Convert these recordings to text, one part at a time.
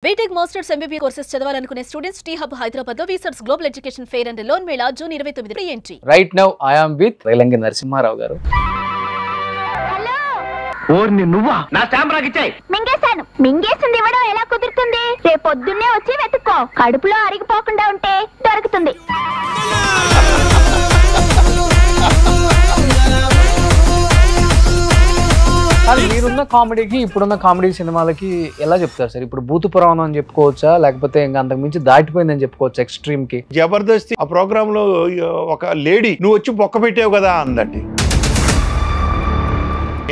BTech masters MBBS courses చదవాలనుకునే students T hub Hyderabad లో visors global education fair and loan mela June 29 entry. Right now I am with Relangi Narasimharao గారు. ఓర్ని నువ్వా నా కెమెరాకి ఇచ్చాయి. మింగేశాను. మింగేసింది ఇవ్వడం ఎలా కుదురుతుంది? రేపొద్దున్నే వచ్చి వెతుక్కో. కడుపులో అరిగిపోకుండా ఉంటే దొరుకుతుంది. మీరున్న కామెడీకి ఇప్పుడున్న కామెడీ సినిమాలకి ఎలా చెప్తారు సార్? ఇప్పుడు భూత పురాణం అని చెప్పుకోవచ్చా, లేకపోతే ఇంకా అంతకు మించి దాటిపోయిందని చెప్పుకోవచ్చా? ఎక్స్ట్రీమ్ కి జబర్దస్త్ ఆ ప్రోగ్రామ్ లో ఒక లేడీ నువ్వు వచ్చి బొక్క పెట్టావు కదా అందండి.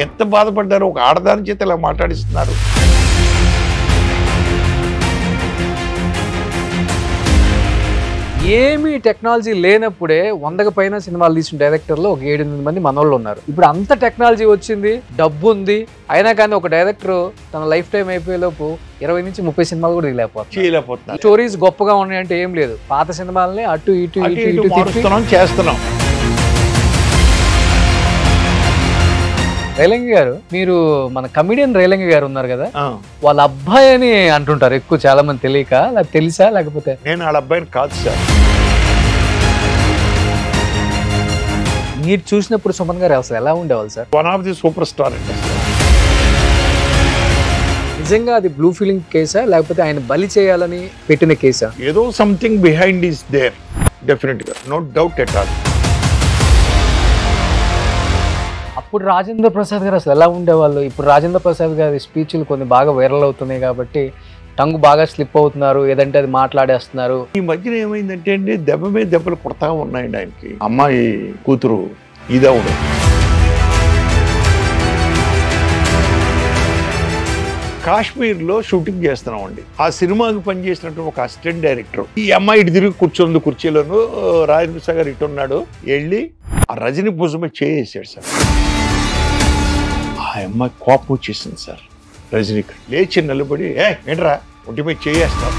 ఎంత బాధపడ్డారు, ఒక ఆడదాని చేత ఇలా మాట్లాడిస్తున్నారు. ఏమీ టెక్నాలజీ లేనప్పుడే 100కి పైన సినిమాలు తీసిన డైరెక్టర్లు ఒక 7-8 మంది మనోళ్ళు ఉన్నారు. ఇప్పుడు అంత టెక్నాలజీ వచ్చింది, డబ్బు ఉంది, అయినా కానీ ఒక డైరెక్టర్ తన లైఫ్ టైం అయిపోయేలోపు 20 నుంచి 30 సినిమాలు కూడా చేయలేకపోతున్నారు. స్టోరీస్ గొప్పగా ఉన్నాయంటే ఏం లేదు, పాత సినిమాలని అటు ఇటు చేస్తున్నాం. రేలంగి గారు, మీరు మన కమిడియన్ రేలంగి గారు ఉన్నారు కదా, వాళ్ళ అబ్బాయి అని అంటుంటారు ఎక్కువ, చాలా మంది తెలియక, తెలుసా లేకపోతే? నేను వాళ్ళ అబ్బాయిని కాదు సార్. మీరు చూసినప్పుడు సుమన్ గారు అసలు ఎలా ఉండేవాళ్ళు sir? One of the super star అండి. నిజంగా అది బ్లూ ఫీలింగ్ కేసా, లేకపోతే ఆయన బలి చేయాలని పెట్టిన కేసా? ఏదో something behind is there, definite గా, నో డౌట్ ఎట్ ఆల్. అప్పుడు రాజేంద్ర ప్రసాద్ గారు అసలు ఎలా ఉండేవాళ్ళు? ఇప్పుడు రాజేంద్ర ప్రసాద్ గారి స్పీచ్లు కొన్ని బాగా వైరల్ అవుతున్నాయి కాబట్టి టంగు బాగా స్లిప్ అవుతున్నారు, ఏదంటే అది మాట్లాడేస్తున్నారు. ఈ మధ్యన ఏమైందంటే అండి, దెబ్బ మీద దెబ్బలు కొడతా ఉన్నాయండి ఆయనకి. అమ్మాయి కూతురు ఇదవుడు కాశ్మీర్లో షూటింగ్ చేస్తున్నామండి. ఆ సినిమాకి పనిచేసినట్టు ఒక అసిస్టెంట్ డైరెక్టర్ ఈ అమ్మాయి ఇటు తిరిగి కూర్చొని కుర్చీలోను, రాజేంద్ర ప్రసాద్ గారు ఇటు ఉన్నాడు, వెళ్ళి ఆ రజనీ భుజమే చేసాడు సార్. ఆ అమ్మాయి కోపం వచ్చేసింది సార్. రజనీకి లేచి నిలబడి, ఏంట్రా ఒంటిపై చేయేస్తావు.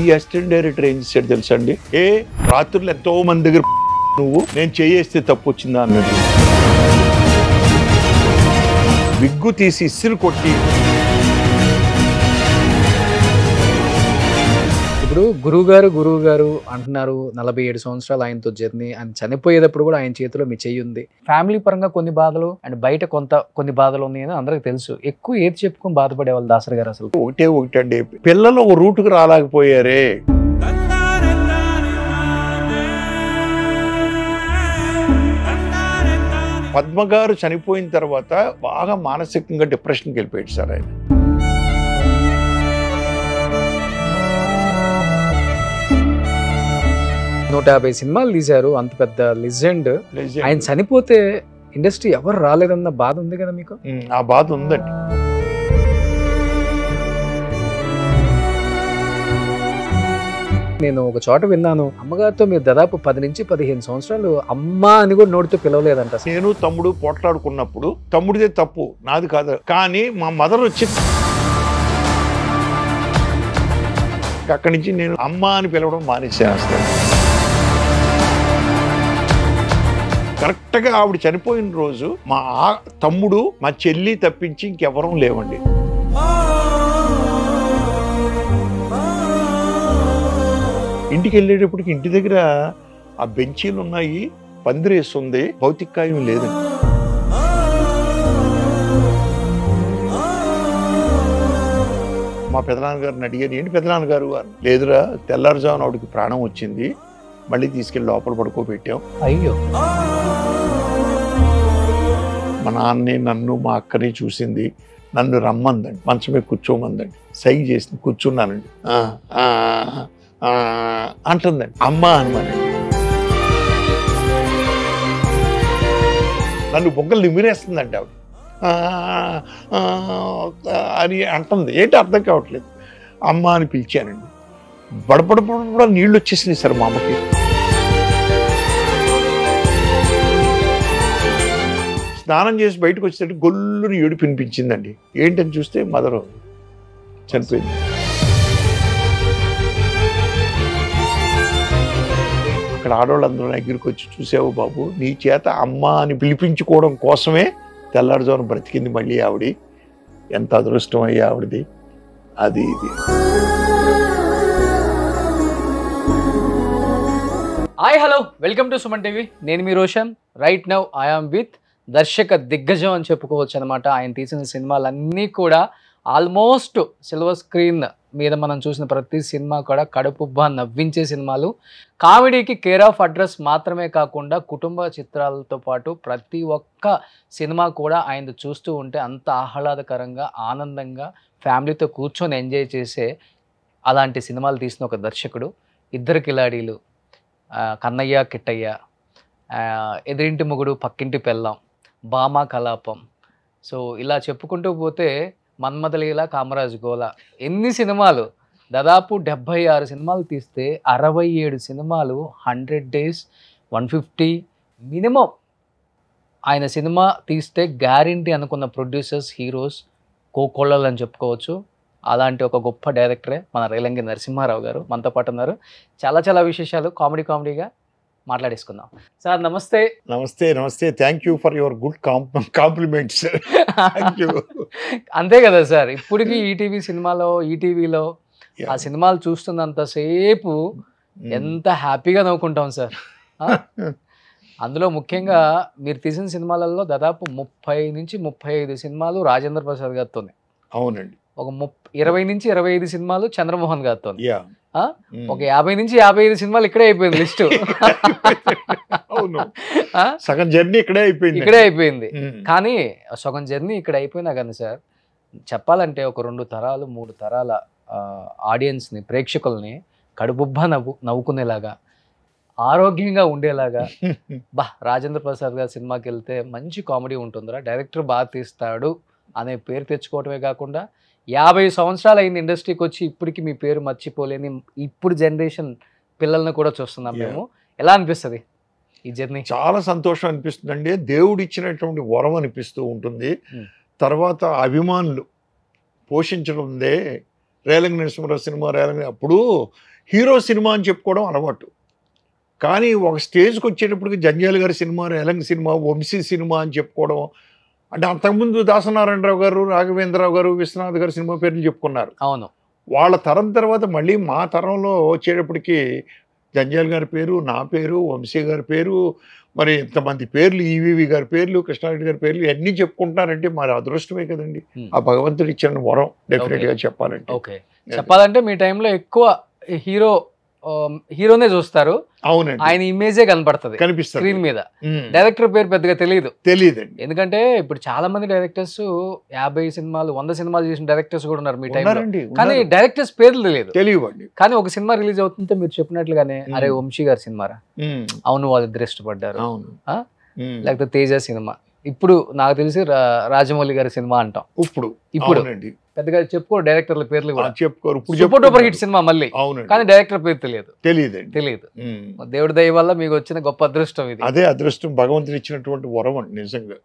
ఈ అసిస్టెంట్ డైరెక్టర్ ఏం చేశాడు తెలుసా అండి, రాత్రులు ఎంతో మంది దగ్గర నువ్వు నేను చేయేస్తే తప్పు వచ్చిందా అన్నది. విగ్గు తీసి ఇస్సులు కొట్టి. ఇప్పుడు గురువు గారు అంటున్నారు, 47 సంవత్సరాలు ఆయనతో జర్నీ, ఆయన చనిపోయేటప్పుడు కూడా ఆయన చేతిలో మీ చెయ్యి ఉంది. ఫ్యామిలీ పరంగా కొన్ని బాధలు అండ్ బయట కొన్ని బాధలు ఉన్నాయని అందరికి తెలుసు. ఎక్కువ ఏది చెప్పుకొని బాధపడేవాళ్ళు దాసరి గారు? అసలు ఒకటే అండి, పిల్లలు ఒక రూటుకు రాలేకపోయారే. పద్మ గారు చనిపోయిన తర్వాత బాగా మానసికంగా డిప్రెషన్కి వెళ్ళిపోయాడు సార్ ఆయన. నూట 50 సినిమాలు తీశారు, అంత పెద్ద లెజెండ్. ఆయన చనిపోతే ఇండస్ట్రీ ఎవరు రాలేదన్న బాధ ఉంది కదా మీకు? ఆ బాధ ఉందండి. నేను ఒక చోట విన్నాను, అమ్మగారితో మీరు దాదాపు 10 నుంచి 15 సంవత్సరాలు అమ్మ అని కూడా నోటితో పిలవలేదంట. నేను తమ్ముడు పోట్లాడుకున్నప్పుడు తమ్ముడిదే తప్పు, నాది కాదు, కానీ మా మదర్ వచ్చి అక్కడి నుంచి నేను అమ్మ అని పిలవడం మానేసేస్తాను. కరెక్ట్గా ఆవిడ చనిపోయిన రోజు మా తమ్ముడు, మా చెల్లి తప్పించి ఇంకెవరూ లేవండి. ఇంటికి వెళ్ళేటప్పటికి ఇంటి దగ్గర ఆ బెంచీలు ఉన్నాయి, పందిరేస్తుంది, భౌతికాయం లేదండి. మా పెదనాన్నగారిని అడిగాను, ఏంటి పెదనాన్నగారు అని. లేదురా, తెల్లారుజామున ఆవిడకి ప్రాణం వచ్చింది, మళ్ళీ తీసుకెళ్ళి లోపల పడుకోబెట్టాం. అయ్యో. మా నాన్నే నన్ను మా అక్కని చూసింది, నన్ను రమ్మందండి, మంచమే కూర్చోమందండి, సైగ చేసింది, కూర్చున్నానండి. అంటుందండి, అమ్మ అనమానండి. నన్ను బొగ్గలు నిమిరేస్తుందండి ఆవిడ అని అంటుంది. ఏంటి అర్థం కావట్లేదు. అమ్మ అని పిలిచానండి. బడబడబడ నీళ్ళు వచ్చేసినాయి సార్ మా అమ్మకి. స్నానం చేసి బయటకు వచ్చేటట్టు గొల్లుని ఏడుపు వినిపించిందండి. ఏంటని చూస్తే మదరు చనిపోయింది. అక్కడ ఆడవాళ్ళందరూ దగ్గరికి వచ్చి, చూసావు బాబు, నీ చేత అమ్మ అని పిలిపించుకోవడం కోసమే తెల్లారుజామున బ్రతికింది మళ్ళీ ఆవిడ. ఎంత అదృష్టం అయ్యా ఆవిడది. అది ఇది. Hi hello, welcome to Suman TV. నేను మీ Roshan. Right now I am with దర్శక దిగ్గజం అని చెప్పుకోవచ్చు అనమాట. ఆయన తీసిన సినిమాలన్నీ కూడా ఆల్మోస్ట్ సిల్వర్ స్క్రీన్ మీద మనం చూసిన ప్రతి సినిమా కూడా కడుపుబ్బా నవ్వించే సినిమాలు. కామెడీకి కేర్ ఆఫ్ అడ్రస్ మాత్రమే కాకుండా కుటుంబ చిత్రాలతో పాటు ప్రతి ఒక్క సినిమా కూడా ఆయన చూస్తూ ఉంటే అంత ఆహ్లాదకరంగా, ఆనందంగా, ఫ్యామిలీతో కూర్చొని ఎంజాయ్ చేసే అలాంటి సినిమాలు తీసిన ఒక దర్శకుడు. ఇద్దరు కిలాడీలు, కన్నయ్య కిట్టయ్య, ఎదురింటి మొగుడు పక్కింటి పెళ్ళాం, భామా కలాపం. సో ఇలా చెప్పుకుంటూ పోతే మన్మథలీల, కామరాజ్ గోల, ఎన్ని సినిమాలు, దాదాపు 76 సినిమాలు తీస్తే 67 సినిమాలు, 100 days, 150 మినిమం. ఆయన సినిమా తీస్తే గ్యారంటీ అనుకున్న ప్రొడ్యూసర్స్, హీరోస్ కోకొల్లలు అని చెప్పుకోవచ్చు. అలాంటి ఒక గొప్ప డైరెక్టరే మన రేలంగి నరసింహారావు గారు మనతో పాటు ఉన్నారు. చాలా విశేషాలు కామెడీగా మాట్లాడేసుకుందాం. సార్ నమస్తే. నమస్తే. Thank you for your good compliments. అంతే కదా సార్, ఇప్పటికీ ఈటీవీ సినిమాలో, ఈటీవీలో ఆ సినిమాలు చూస్తున్నంతసేపు ఎంత హ్యాపీగా నవ్వుకుంటాం సార్. అందులో ముఖ్యంగా మీరు తీసిన సినిమాలలో దాదాపు 30 నుంచి 35 సినిమాలు రాజేంద్ర ప్రసాద్ గారితోనే. అవునండి. ఒక 20 నుంచి 25 సినిమాలు చంద్రమోహన్ గారితో, ఒక 50 నుంచి 55 సినిమాలు ఇక్కడే అయిపోయింది లిస్టు. అవును, సగం జర్నీ ఇక్కడే అయిపోయింది. కానీ సగం జర్నీ ఇక్కడ అయిపోయినా కానీ సార్, చెప్పాలంటే ఒక 2 తరాలు 3 తరాల ఆడియన్స్ని, ప్రేక్షకుల్ని కడుపుబ్బా నవ్వుకునేలాగా, ఆరోగ్యంగా ఉండేలాగా, రాజేంద్ర ప్రసాద్ గారి సినిమాకి వెళ్తే మంచి కామెడీ ఉంటుందిరా, డైరెక్టర్ బాగా తీస్తాడు అనే పేరు తెచ్చుకోవటమే కాకుండా 50 సంవత్సరాలు అయింది ఇండస్ట్రీకి వచ్చి, ఇప్పటికి మీ పేరు మర్చిపోలేని ఇప్పుడు జనరేషన్ పిల్లల్ని కూడా చూస్తున్నాం మేము. ఎలా అనిపిస్తుంది ఈ జర్నీ? చాలా సంతోషం అనిపిస్తుందండి. దేవుడు ఇచ్చినటువంటి వరం అనిపిస్తూ ఉంటుంది. తర్వాత అభిమానులు పోషించడందే రేలంగి నరసింహారావు సినిమా. అప్పుడు హీరో సినిమా అని చెప్పుకోవడం అలవాటు, కానీ ఒక స్టేజ్కి వచ్చేటప్పటికి జంజాల గారి cinema, Relangi cinema, Vamsi cinema అని చెప్పుకోవడం. అంటే అంతకుముందు దాసనారాయణరావు గారు, రాఘవేంద్రరావు గారు, విశ్వనాథ్ గారు సినిమా పేర్లు చెప్పుకున్నారు. అవును, వాళ్ళ తరం తర్వాత మళ్ళీ మా తరంలో వచ్చేటప్పటికి జంజాల గారి పేరు, నా పేరు, వంశీ గారి పేరు, మరి ఇంతమంది పేర్లు, ఈవీవి గారి పేర్లు, కృష్ణారెడ్డి గారి పేర్లు అన్నీ చెప్పుకుంటున్నారంటే మరి అదృష్టమే కదండి. ఆ భగవంతుడు ఇచ్చిన వరం డెఫినెట్గా చెప్పాలంటే. ఓకే, చెప్పాలంటే మీ టైంలో ఎక్కువ హీరోనే చూస్తారు. అవునండి, ఆయన ఇమేజే కనిపిస్తుంది స్క్రీన్ మీద. డైరెక్టర్ పేరు పెద్దగా తెలియదండి. ఎందుకంటే ఇప్పుడు చాలా మంది డైరెక్టర్స్ 50 సినిమాలు 100 సినిమాలు చేసిన డైరెక్టర్స్ కూడా ఉన్నారు మీ టైంలో, కానీ డైరెక్టర్స్ పేర్లు తెలియవండి. కానీ ఒక సినిమా రిలీజ్ అవుతుంటే మీరు చెప్పినట్లుగానే అరే వంశీ గారి సినిమారా, అవును వాళ్ళిద్దరు ఇష్టపడ్డారు, లేకపోతే తేజ సినిమా, ఇప్పుడు నాకు తెలిసి రాజమౌళి గారి సినిమా అంటాం. ఇప్పుడు పెద్దగా చెప్పుకోరు డైరెక్టర్ల పేర్లు కూడా, చెప్పుకోరు. సూపర్ హిట్ సినిమా మళ్ళీ, కానీ డైరెక్టర్ పేరు తెలియదు. దేవుడి దయ వల్ల మీకు వచ్చిన గొప్ప అదృష్టం ఇది. అదే అదృష్టం, భగవంతుడు ఇచ్చినటువంటి వరం అండి నిజంగా.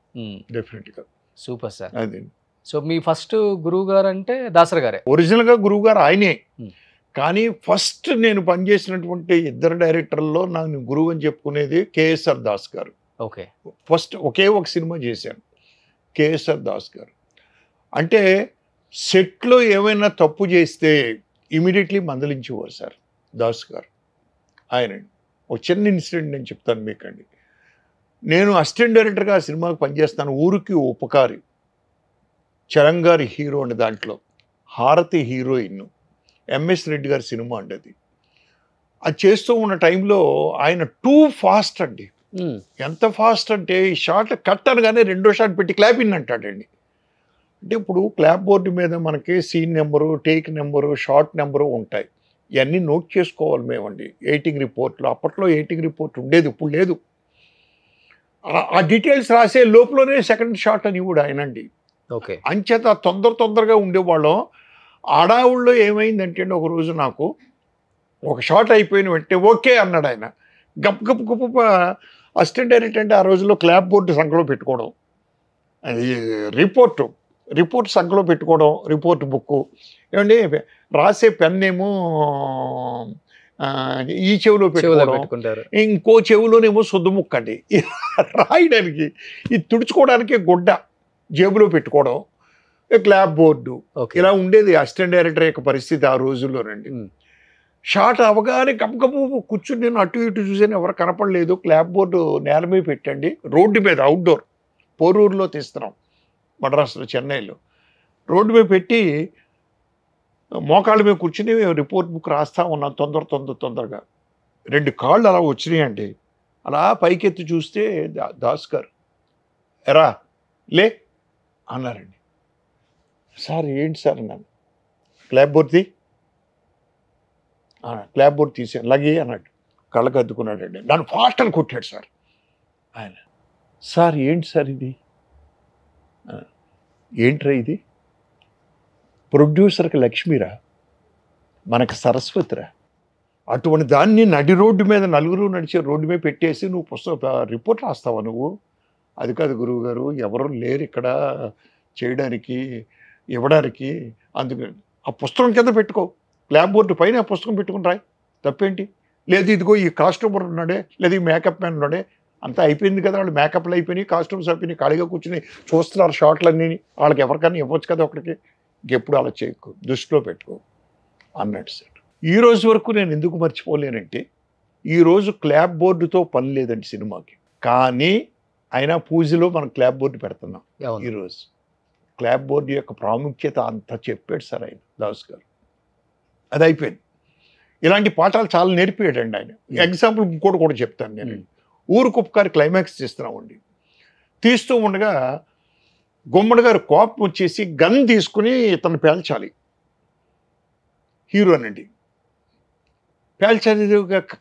డెఫినెట్ గా సూపర్ సార్. అదే. సో మీ ఫస్ట్ గురువు గారు అంటే దాసరి గారే. ఒరిజినల్ గా గురువు గారు ఆయనే, కానీ ఫస్ట్ నేను పనిచేసినటువంటి ఇద్దరు డైరెక్టర్లలో నాకు గురువు అని చెప్పుకునేది కేఎస్ఆర్ దాస్ గారు. ఓకే, ఫస్ట్ ఒకే ఒక సినిమా చేశాను, కేఎస్ఆర్ దాస్ గారు. అంటే సెట్లో ఏమైనా తప్పు చేస్తే ఇమీడియట్లీ మందలించేవారు సార్ దాస్ గారు. ఆయన ఒక చిన్న ఇన్సిడెంట్ నేను చెప్తాను మీకండి. నేను అసిస్టెంట్ డైరెక్టర్గా ఆ సినిమాకి పనిచేస్తాను. ఊరికి ఉపకారి, చరంగారి హీరో అండి, దాంట్లో హారతి హీరోయిన్, ఎంఎస్ రెడ్డి గారి సినిమా అండి అది. అది చేస్తూ ఉన్న టైంలో ఆయన టూ ఫాస్ట్ అండి. ఎంత ఫాస్ట్ అంటే ఈ షార్ట్ కట్ అనగానే రెండో షాట్ పెట్టి క్లాప్ ఇన్ అంటాడండి. అంటే ఇప్పుడు క్లాప్ బోర్డు మీద మనకి scene number, take number, shot number ఉంటాయి. ఇవన్నీ నోట్ చేసుకోవాలి మేమండి. ఎడిటింగ్ రిపోర్ట్లు, అప్పట్లో ఎడిటింగ్ రిపోర్ట్ ఉండేది, ఇప్పుడు లేదు. ఆ డీటెయిల్స్ రాసే లోపలనే సెకండ్ షాట్ అని కూడా ఆయనండి. ఓకే, అంచేత తొందరగా ఉండేవాళ్ళం. ఆడావుల్లో ఏమైందంటే ఒకరోజు నాకు ఒక షాట్ అయిపోయిన వెంటనే ఓకే అన్నాడు ఆయన. గప్పు అసిస్టెంట్ డైరెక్టర్ అంటే ఆ రోజుల్లో క్లాప్ బోర్డు సంఖ్యలో పెట్టుకోవడం, రిపోర్ట్ సంఖ్యలో పెట్టుకోవడం, రిపోర్ట్ బుక్ ఏమండి, రాసే పెన్ ఏమో ఈ చెవిలో పెట్టుకుంటారు, ఇంకో చెవిలోనేమో శుద్ధ ముక్క అండి రాయడానికి. ఇది తుడుచుకోవడానికి గుడ్డ జేబులో పెట్టుకోవడం. Clap board okay. ఇలా ఉండేది అసిస్టెంట్ డైరెక్టర్ యొక్క పరిస్థితి ఆ రోజుల్లోనండి. షార్ట్ అవగానే కప్పు కూర్చుని నేను అటు ఇటు చూసాను, ఎవరు కనపడలేదు. క్లాప్ బోర్డు నేల మీద పెట్టండి, రోడ్డు మీద అవుట్డోర్ పోరూరులో తీస్తున్నాం, మద్రాసులో చెన్నైలో. రోడ్డు మీద పెట్టి మోకాళ్ళ మీద కూర్చుని రిపోర్ట్ బుక్ రాస్తా ఉన్నాను తొందరగా. 2 కాళ్ళు అలా వచ్చినాయండి. అలా పైకెత్తి చూస్తే దాస్ గారు ఎరా లే అన్నారండి. సార్ ఏంటి సార్ అన్నాను. క్లాప్ బోర్డ్ క్లాప్ బోర్డ్ తీసాను, లగే అన్నాడు. కళ్ళకు అద్దుకున్నాడండి. నన్ను ఫాస్ట్ అని కొట్టాడు సార్ ఆయన. సార్ ఏంటి సార్ ఇది? ఏంట్రా ఇది? ప్రొడ్యూసర్కి లక్ష్మిరా, మనకి సరస్వతిరా. అటువంటి దాన్ని నడి రోడ్డు మీద నలుగురు నడిచే రోడ్డు మీద పెట్టేసి నువ్వు రిపోర్ట్ రాస్తావా నువ్వు? అది కాదు గురువు గారు, ఎవరు లేరు ఇక్కడ చేయడానికి ఇవ్వడానికి, అందుకని ఆ పుస్తకం కింద పెట్టుకో, క్లాప్ బోర్డు పైన ఆ పుస్తకం పెట్టుకుని రాయి, తప్పేంటి? లేదు ఇదిగో ఈ కాస్ట్యూమర్ ఉన్నాడే, లేదు ఈ మేకప్ మ్యాన్ ఉన్నాడే, అంతా అయిపోయింది కదా, వాళ్ళు మేకప్లు అయిపోయినాయి, కాస్ట్యూమ్స్ అయిపోయినాయి, ఖాళీగా కూర్చుని చూస్తున్నారు షార్ట్లన్నీ, వాళ్ళకి ఎవరికైనా ఇవ్వచ్చు కదా ఒకటికి, ఇంకెప్పుడు అలా చేయకు, దృష్టిలో పెట్టుకో అన్నాడు సార్. ఈ రోజు వరకు నేను ఎందుకు మర్చిపోలేనంటే, ఈరోజు క్లాప్ బోర్డుతో పని లేదండి సినిమాకి, కానీ అయినా పూజలో మనం క్లాప్ బోర్డు పెడుతున్నాం. ఈరోజు క్లాప్ బోర్డు యొక్క ప్రాముఖ్యత అంతా చెప్పాడు సార్ ఆయన, దాస్ గారు. అది అయిపోయింది. ఇలాంటి పాఠాలు చాలా నేర్పియాడండి ఆయన. ఎగ్జాంపుల్ ఇంకోటి కూడా చెప్తాను నేను. ఊరుకొప్పకారి క్లైమాక్స్ తీస్తున్నామండి. తీస్తూ ఉండగా గుమ్మడి గారు కోపం వచ్చేసి గన్ తీసుకుని ఇతను పేల్చాలి, హీరోనండి, పేల్చాలి,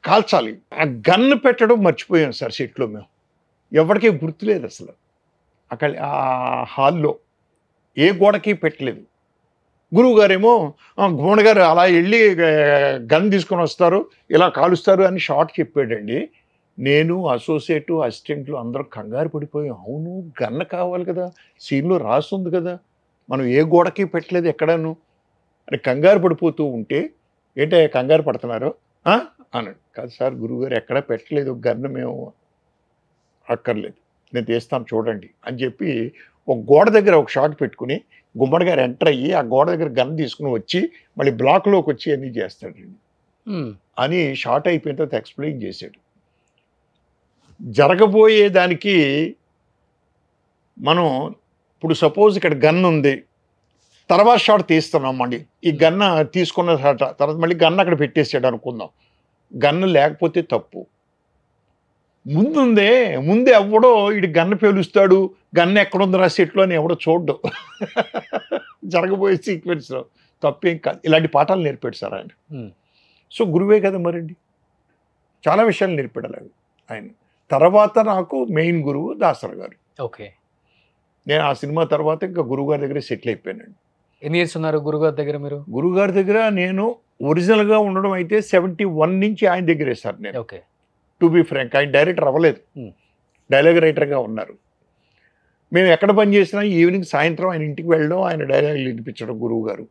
కాల్చాలి. ఆ గన్ను పెట్టడం మర్చిపోయాం సార్ సెట్లో. మేము ఎవరికీ గుర్తులేదు అసలు. అక్కడ ఆ హాల్లో ఏ గోడకి పెట్టలేదు. గురువు గారేమో గుమ్మడి గారు అలా వెళ్ళి గన్ తీసుకొని వస్తారు, ఇలా కాలుస్తారు అని షార్ట్ చెప్పాడండి. నేను అసోసియేటు అసిస్టెంట్లు అందరూ కంగారు పడిపోయాం. అవును, గన్న కావాలి కదా, సీన్లో రాస్తుంది కదా, మనం ఏ గోడకి పెట్టలేదు ఎక్కడాను అని కంగారు పడిపోతూ ఉంటే, ఏంటో కంగారు పడుతున్నారు అన్నాడు. కాదు సార్ గురువుగారు ఎక్కడా పెట్టలేదు గన్ను, మేము అక్కర్లేదు, నేను తీస్తాను చూడండి అని చెప్పి ఒక గోడ దగ్గర ఒక షాట్ పెట్టుకుని గుమ్మడి గారు ఎంటర్ అయ్యి ఆ గోడ దగ్గర గన్ తీసుకుని వచ్చి మళ్ళీ బ్లాక్లోకి వచ్చి అన్నీ చేస్తాడండి అని షార్ట్ అయిపోయిన తర్వాత ఎక్స్ప్లెయిన్ చేశాడు. జరగబోయే దానికి మనం ఇప్పుడు సపోజ్ ఇక్కడ గన్ ఉంది, తర్వాత షాట్ తీస్తున్నాం, మళ్ళీ ఈ గన్న తీసుకున్న షాట్ తర్వాత మళ్ళీ గన్ అక్కడ పెట్టేసాడు అనుకుందాం. గన్ను లేకపోతే తప్పు. ముందే ఎవడో ఇటు గన్ను పేలుస్తాడు, గన్ను ఎక్కడుంది రా సెట్లో అని ఎవడో చూడ్డు. జరగబోయే సీక్వెన్స్లో తప్పేం కాదు. ఇలాంటి పాఠాలు నేర్పాడు సార్ ఆయన. సో గురువే కదా మరండి, చాలా విషయాలు నేర్పాడు అలాగే ఆయన. తర్వాత నాకు మెయిన్ గురువు దాసర్ గారు. ఓకే. నేను ఆ సినిమా తర్వాత ఇంకా గురువుగారి దగ్గర సెటిల్ అయిపోయానండి. ఎన్ని ఇయర్స్ ఉన్నారు గురుగారి దగ్గర మీరు? గురువుగారి దగ్గర నేను ఒరిజినల్గా ఉండడం అయితే 71 నుంచి ఆయన దగ్గరే సార్ నేను. ఓకే. టు బి ఫ్రాంక్, ఆయన డైరెక్టర్ అవ్వలేదు, డైలాగ్ రైటర్గా ఉన్నారు. మేము ఎక్కడ పని చేసినా ఈవినింగ్ సాయంత్రం ఆయన ఇంటికి వెళ్ళడం, ఆయన డైలాగులు వినిపించడం. గురువు గారు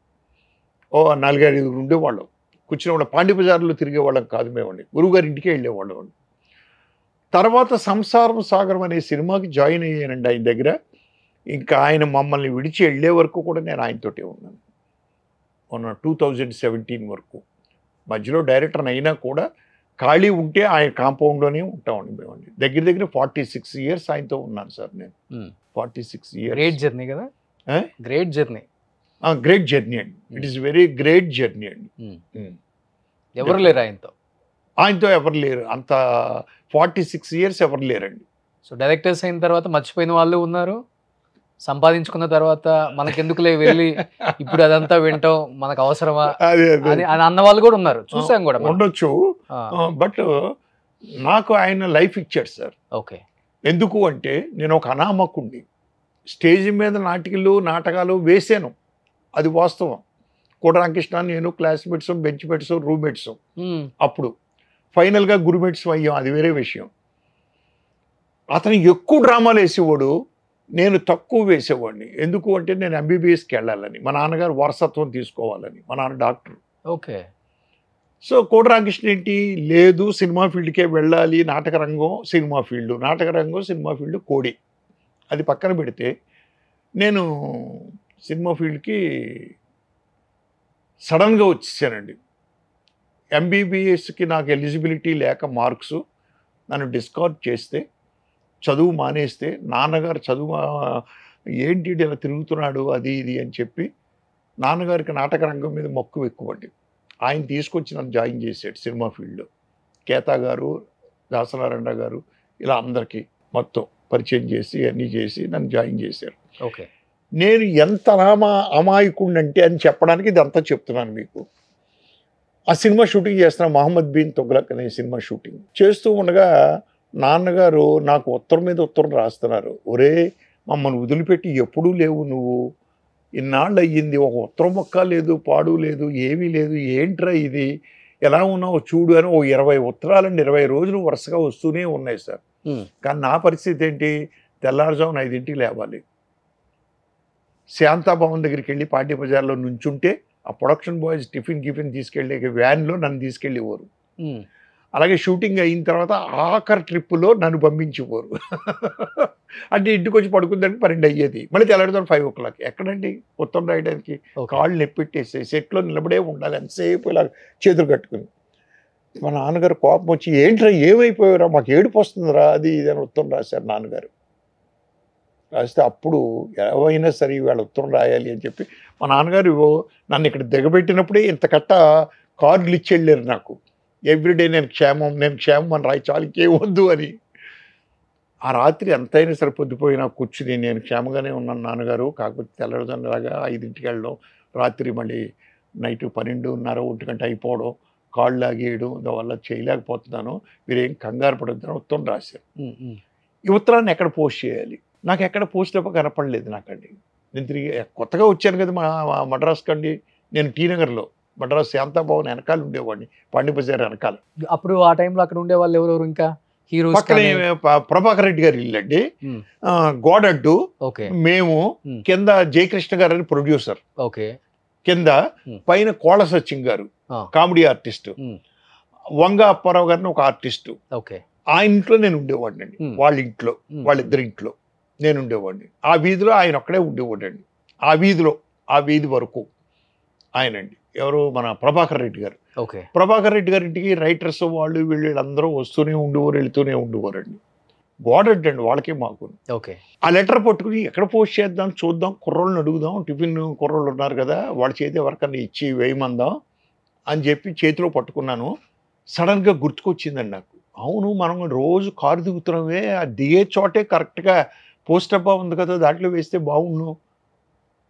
4-5 ఉండేవాళ్ళం, కూర్చునేవాళ్ళం. పాండిబజార్లో తిరిగేవాళ్ళం కాదు మేమండి, గురువుగారి ఇంటికే వెళ్ళేవాళ్ళం అండి. తర్వాత సంసారం సాగరం అనే సినిమాకి జాయిన్ అయ్యానండి ఆయన దగ్గర. ఇంకా ఆయన మమ్మల్ని విడిచి వెళ్ళే వరకు కూడా నేను ఆయనతోటే ఉన్నాను, 2017 వరకు. మధ్యలో డైరెక్టర్ అయినా కూడా ఖాళీ ఉంటే ఆయన కాంపౌండ్లోనే ఉంటామండి మేమండి. దగ్గర 46 ఇయర్స్ ఆయనతో ఉన్నాను సార్ నేను. 46 ఇయర్స్. గ్రేట్ జర్నీ కదా, గ్రేట్ జర్నీ. గ్రేట్ జర్నీ అండి, it is very great journey అండి. ఎవరు లేరు ఆయనతో ఎవరు లేరు, అంత 46 ఇయర్స్ ఎవరు లేరండి. సో డైరెక్టర్స్ అయిన తర్వాత మర్చిపోయిన వాళ్ళు ఉన్నారు, సంపాదించుకున్న తర్వాత మనకెందుకులే వెళ్ళి ఇప్పుడు అదంతా వింటాం, మనకు అవసరమా అని అన్న వాళ్ళు కూడా ఉన్నారు, చూసాం కూడా, ఉండొచ్చు. బట్ నాకు ఆయన లైఫ్ ఇచ్చాడు సార్. ఓకే. ఎందుకు అంటే నేను ఒక అనామకుడిని, స్టేజ్ మీద నాటకాలు వేసాను, అది వాస్తవం. కోటరామకృష్ణ నేను క్లాస్మేట్స్, బెంచ్మేట్స్, రూమ్మేట్స్. అప్పుడు ఫైనల్గా గురుమేట్స్ అయ్యాం, అది వేరే విషయం. అతను ఎక్కువ డ్రామాలు వేసేవాడు, నేను తక్కువ వేసేవాడిని. ఎందుకు అంటే నేను ఎంబీబీఎస్కి వెళ్ళాలని, మా నాన్నగారు వారసత్వం తీసుకోవాలని, మా నాన్న డాక్టర్. ఓకే. సో కోటరామకృష్ణ ఏంటి, లేదు సినిమా ఫీల్డ్కే వెళ్ళాలి, నాటకరంగం సినిమా ఫీల్డ్, నాటకరంగం సినిమా ఫీల్డ్ కోడి, అది పక్కన పెడితే నేను సినిమా ఫీల్డ్కి సడన్గా వచ్చేసానండి. ఎంబీబీఎస్కి నాకు ఎలిజిబిలిటీ లేక మార్క్స్ నన్ను డిస్కార్డ్ చేస్తే, చదువు మానేస్తే, నాన్నగారు చదువు ఏంటి ఇలా తిరుగుతున్నాడు అది ఇది అని చెప్పి నాన్నగారికి నాటక రంగం మీద మక్కువ ఎక్కువండి. ఆయన తీసుకొచ్చి నన్ను జాయిన్ చేశాడు సినిమా ఫీల్డ్లో. కేతా గారు, దాసనారాయణ గారు ఇలా అందరికీ మొత్తం పరిచయం చేసి అన్నీ చేసి నన్ను జాయిన్ చేశారు. ఓకే. నేను ఎంత అమాయకుండంటే అని చెప్పడానికి ఇదంతా చెప్తున్నాను మీకు. ఆ సినిమా షూటింగ్ చేస్తున్నా, మహమ్మద్ బిన్ తుగ్లక్ అనే సినిమా షూటింగ్ చేస్తూ ఉండగా నాన్నగారు నాకు ఉత్తరం మీద ఉత్తరం రాస్తున్నారు. ఒరే మమ్మల్ని వదిలిపెట్టి ఎప్పుడూ లేవు నువ్వు, ఇన్నాళ్ళు అయ్యింది, ఒక ఉత్తరం మొక్క లేదు, పాడు లేదు, ఏమీ లేదు, ఏంట్రా ఇది, ఎలా ఉన్నావు చూడు అని ఓ 20 ఉత్తరాలండి 20 రోజులు వరుసగా వస్తూనే ఉన్నాయి సార్. కానీ నా పరిస్థితి ఏంటి, తెల్లారుజామున 5ంటికి లేవాలి, శాంతాభవన్ దగ్గరికి వెళ్ళి పాండ్య బజార్లో నుంచుంటే ఆ ప్రొడక్షన్ బాయ్స్ టిఫిన్ తీసుకెళ్ళే వ్యాన్లో నన్ను తీసుకెళ్ళేవారు. అలాగే షూటింగ్ అయిన తర్వాత ఆఖరి ట్రిప్పులో నన్ను పంపించేవారు. అంటే ఇంటికి వచ్చి పడుకుందానికి 12 అయ్యేది, మళ్ళీ తెల్లారుదాం 5 o'clock. ఎక్కడండి ఉత్తరం రాయడానికి, కాళ్ళు నెప్పెట్టేసి సెట్లో నిలబడే ఉండాలి ఎంతసేపు ఇలా చేతులు కట్టుకుని. మా నాన్నగారు కోపం వచ్చి, ఏంట్రా ఏమైపోయారా, మాకు ఏడుపు వస్తుందిరా అది ఇది అని ఉత్తరం రాశారు నాన్నగారు. రాస్తే అప్పుడు ఏమైనా సరే ఇవాళ ఉత్తరం రాయాలి అని చెప్పి మా నాన్నగారు నన్ను ఇక్కడ దిగబెట్టినప్పుడే ఇంత కట్ట కార్డులు ఇచ్చి వెళ్ళారు నాకు. ఎవ్రీడే నేను క్షేమం అని రాయి, చాలు ఇంకేమొద్దు అని. ఆ రాత్రి ఎంతైనా సరే పొద్దుపోయినా కూర్చుని నేను క్షేమంగానే ఉన్నాను నాన్నగారు, కాకపోతే తెల్లవారుజామునలాగా 5ంటికి వెళ్ళడం, రాత్రి మళ్ళీ నైట్ 12:30 1 గంట అయిపోవడం, కాళ్ళు లాగేయడం, దానివల్ల చేయలేకపోతున్నాను, మీరేం కంగారు పడొద్దని ఉత్తరం రాశారు. ఈ ఉత్తరాన్ని ఎక్కడ పోస్ట్ చేయాలి, నాకు ఎక్కడ పోస్ట్ అవ్వ కనపడలేదు నాకండి. నేను తిరిగి కొత్తగా వచ్చాను కదా మా మద్రాస్ కండి, నేను టీ నగర్లో మద్రాస్ శాంతాభవన్ వెనకాల ఉండేవాడిని, పాండ్య బజార్ వెనకాల. అప్పుడు ఆ టైంలో అక్కడ ఉండే వాళ్ళు ఎవరెవరు, ఇంకా హీరోస్? పక్కనే ప్రభాకర్ రెడ్డి గారు ఇల్లండి, గోడడ్డు, మేము కింద జయకృష్ణ గారు అని ప్రొడ్యూసర్, కింద పైన కోళ్ళ సత్యం గారు కామెడీ ఆర్టిస్ట్, వంగ అప్పారావు గారిని ఒక ఆర్టిస్టు. ఆ ఇంట్లో నేను ఉండేవాడిని అండి, వాళ్ళ ఇంట్లో, వాళ్ళిద్దరి ఇంట్లో నేను ఉండేవాడిని. ఆ వీధిలో ఆయన ఒక్కడే ఉండేవాడండి, ఆ వీధి వరకు ఆయనండి. ఎవరు, మన ప్రభాకర్ రెడ్డి గారు. ప్రభాకర్ రెడ్డి గారి ఇంటికి రైటర్స్ వాళ్ళు వీళ్ళందరూ వస్తూనే ఉండేవారు, వెళుతూనే ఉండేవారండి. గోడడ్డండి వాళ్ళకే మాకు. ఆ లెటర్ పట్టుకుని ఎక్కడ పోస్ట్ చేద్దాం, చూద్దాం, కుర్రోళ్ళని అడుగుదాం, టిఫిన్ కుర్రోళ్ళు ఉన్నారు కదా వాళ్ళ చేతి ఎవరికన్నా ఇచ్చి వేయమందాం అని చెప్పి చేతిలో పట్టుకున్నాను. సడన్గా గుర్తుకొచ్చిందండి నాకు, అవును మనం రోజు కారు దిగుతున్నామే, ఆ దిగే చోటే కరెక్ట్గా పోస్ట్ డబ్బా ఉంది కదా, దాంట్లో వేస్తే బాగుండు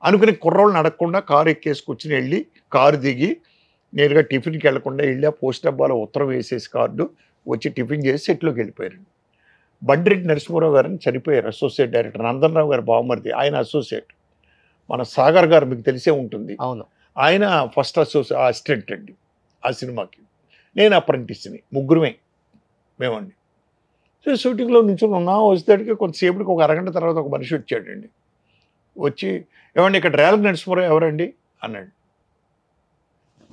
అనుకుని కుర్రోళ్ళని అడగకుండా కారు ఎక్కేసుకొచ్చి వెళ్ళి కారు దిగి నేరుగా టిఫిన్కి వెళ్లకుండా వెళ్ళి ఆ పోస్ట్ డబ్బాలో ఉత్తరం వేసేసి కార్డు వచ్చి టిఫిన్ చేసి సెట్లోకి వెళ్ళిపోయారు. బండిరెడ్డి నరసింహారావు గారిని చనిపోయారు, అసోసియేట్ డైరెక్టర్. నందనరావు గారు బావమరిది, ఆయన అసోసియేట్. మన సాగర్ గారు మీకు తెలిసే ఉంటుంది, ఆయన ఫస్ట్ అసిస్టెంట్ అండి ఆ సినిమాకి. నేను అప్రెంటిస్ని, ముగ్గురమే మేమండి. సో షూటింగ్లో నుంచి ఉన్నా, వచ్చేటికి కొంతసేపటికి ఒక అరగంట తర్వాత ఒక మనిషి వచ్చాడండి. వచ్చి, ఏమండి ఇక్కడ రేలంగి నరసింహారావు ఎవరండి అన్నాడు.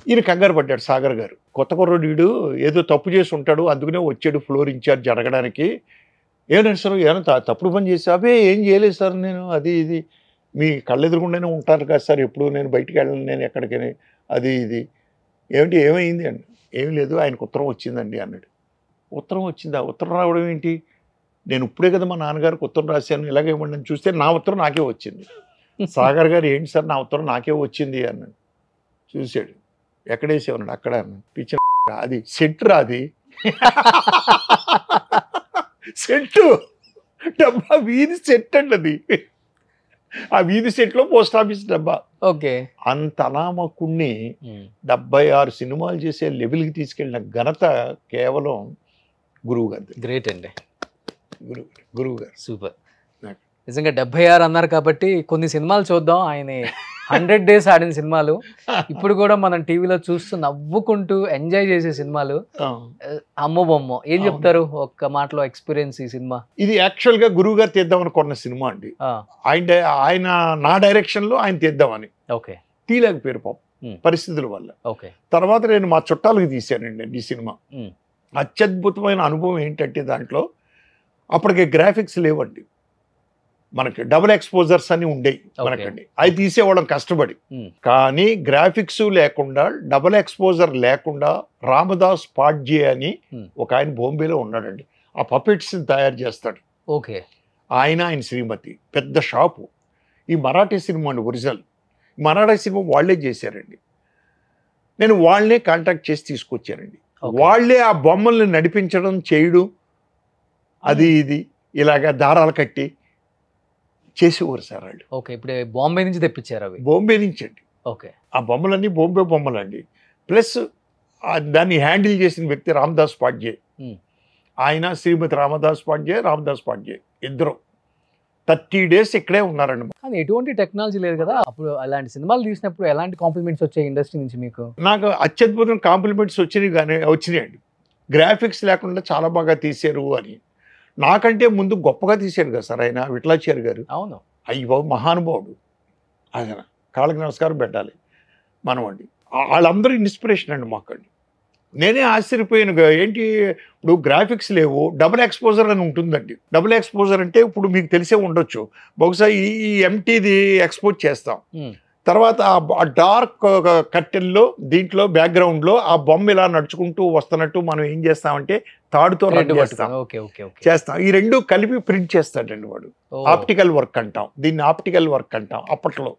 ఈయన కంగారు పడ్డాడు సాగర్ గారు. కొత్త కుర్రోడు వీడు, ఏదో తప్పు చేసి ఉంటాడు, అందుకనే వచ్చాడు ఫ్లోర్ ఇన్ఛార్జ్ అడగడానికి. ఏమన్నా సార్ ఏమైనా తప్పుడు పని చేసి, అవే ఏం చేయలేదు సార్ నేను, అది ఇది మీ కళ్ళెదురుగుండానే ఉంటారు కదా సార్, ఎప్పుడు నేను బయటికి వెళ్ళను, నేను ఎక్కడికైనా అది ఇది. ఏమిటి ఏమైంది అండి, ఏమీ లేదు ఆయనకు ఉత్తరం వచ్చిందండి అన్నాడు. ఉత్తరం వచ్చిందా, ఉత్తరం రావడం ఏంటి, నేను ఇప్పుడే కదా మా నాన్నగారికి ఉత్తరం రాశాను, ఇలాగేమండి అని చూస్తే నా ఉత్తరం నాకే వచ్చింది. సాగర్ గారు, ఏంటి సార్ నా ఉత్తరం నాకే వచ్చింది అన్నాడు. చూశాడు, ఎక్కడేసేవన్నాడు, అక్కడ అన్నాడు. పిచ్చిన అది సెట్ రాది, సెట్టు డబ్బా, వీధి సెట్ అండి అది, ఆ వీధి సెట్లో పోస్ట్ ఆఫీస్ డబ్బా. అంత అనామకుణ్ణి 76 సినిమాలు చేసే లెవెల్కి తీసుకెళ్ళిన ఘనత కేవలం గురువు గారు. గ్రేట్ అండి, గురువు గారు సూపర్. నిజంగా 76 అన్నారు కాబట్టి కొన్ని సినిమాలు చూద్దాం, ఆయన 100 days ఆడిన సినిమాలు ఇప్పుడు కూడా మనం టీవీలో చూస్తూ నవ్వుకుంటూ ఎంజాయ్ చేసే సినిమాలు. అమ్మో బొమ్మ ఏం చెప్తారు ఒక్క మాటలో ఎక్స్పీరియన్స్ ఈ సినిమా? ఇది యాక్చువల్గా గురువు గారు తీద్దామని కొన్న సినిమా అండి. ఆయన నా డైరెక్షన్లో ఆయన తీద్దామని తీయలేకపోయారు పాపం పరిస్థితుల వల్ల. తర్వాత నేను మా చుట్టాలకు తీశానండి ఈ సినిమా. అత్యద్భుతమైన అనుభవం ఏంటంటే దాంట్లో అప్పటికే గ్రాఫిక్స్ లేవండి, మనకి డబుల్ ఎక్స్పోజర్స్ అని ఉండేవి మనకండి, అవి తీసేవాళ్ళం కష్టపడి. కానీ గ్రాఫిక్స్ లేకుండా డబుల్ ఎక్స్పోజర్ లేకుండా రామదాస్ పాడ్జే అని ఒక ఆయన బాంబేలో ఉన్నాడండి, ఆ పపెట్స్ తయారు చేస్తాడు. ఓకే. ఆయన శ్రీమతి పెద్ద షాపు. ఈ మరాఠీ సినిమా అండి ఒరిజినల్, మరాఠీ సినిమా వాళ్ళే చేశారండి. నేను వాళ్ళనే కాంటాక్ట్ చేసి తీసుకొచ్చానండి. వాళ్ళే ఆ బొమ్మల్ని నడిపించడం చేయడం అది ఇది ఇలాగా దారాలు కట్టి చేసేవారు సార్ వాళ్ళు. ఓకే. ఇప్పుడు బాంబే నుంచి తెప్పించారు అవి? బాంబే నుంచి అండి. ఓకే. ఆ బొమ్మలన్నీ బాంబే బొమ్మలండి. ప్లస్ దాన్ని హ్యాండిల్ చేసిన వ్యక్తి రామదాస్ పాడ్జే. ఆయన శ్రీమతి రామదాస్ పాడ్జే ఇద్దరు 30 days ఇక్కడే ఉన్నారండి. కానీ ఎటువంటి టెక్నాలజీ లేదు కదా అప్పుడు. అలాంటి సినిమాలు తీసినప్పుడు ఎలాంటి కాంప్లిమెంట్స్ వచ్చాయి ఇండస్ట్రీ నుంచి మీకు? నాకు అత్యద్భుతం కాంప్లిమెంట్స్ వచ్చినాయండి. గ్రాఫిక్స్ లేకుండా చాలా బాగా తీశారు అని. నాకంటే ముందు గొప్పగా తీశారు కదా సార్ ఆయన, విఠలాచారి గారు. అవును. అయ్యో మహానుభావుడు ఆయన, కాళ్ళకి నమస్కారం పెట్టాలి మనం అండి. వాళ్ళందరూ ఇన్స్పిరేషన్ అండి మాకండి. నేనే ఆశ్చర్యపోయాను, ఏంటి ఇప్పుడు గ్రాఫిక్స్ లేవు, డబుల్ ఎక్స్పోజర్ అని ఉంటుందండి. డబుల్ ఎక్స్పోజర్ అంటే ఇప్పుడు మీకు తెలిసే ఉండొచ్చు, బహుశా ఈ ఎంటీది ఎక్స్పోజ్ చేస్తాం, తర్వాత ఆ డార్క్ కట్టెల్లో దీంట్లో బ్యాక్గ్రౌండ్లో ఆ బొమ్మ ఇలా నడుచుకుంటూ వస్తున్నట్టు మనం ఏం చేస్తామంటే తాడుతో చేస్తాం. ఈ రెండు కలిపి ప్రింట్ చేస్తాడండి వాడు. ఆప్టికల్ వర్క్ అంటాం దీన్ని, ఆప్టికల్ వర్క్ అంటాం అప్పట్లో.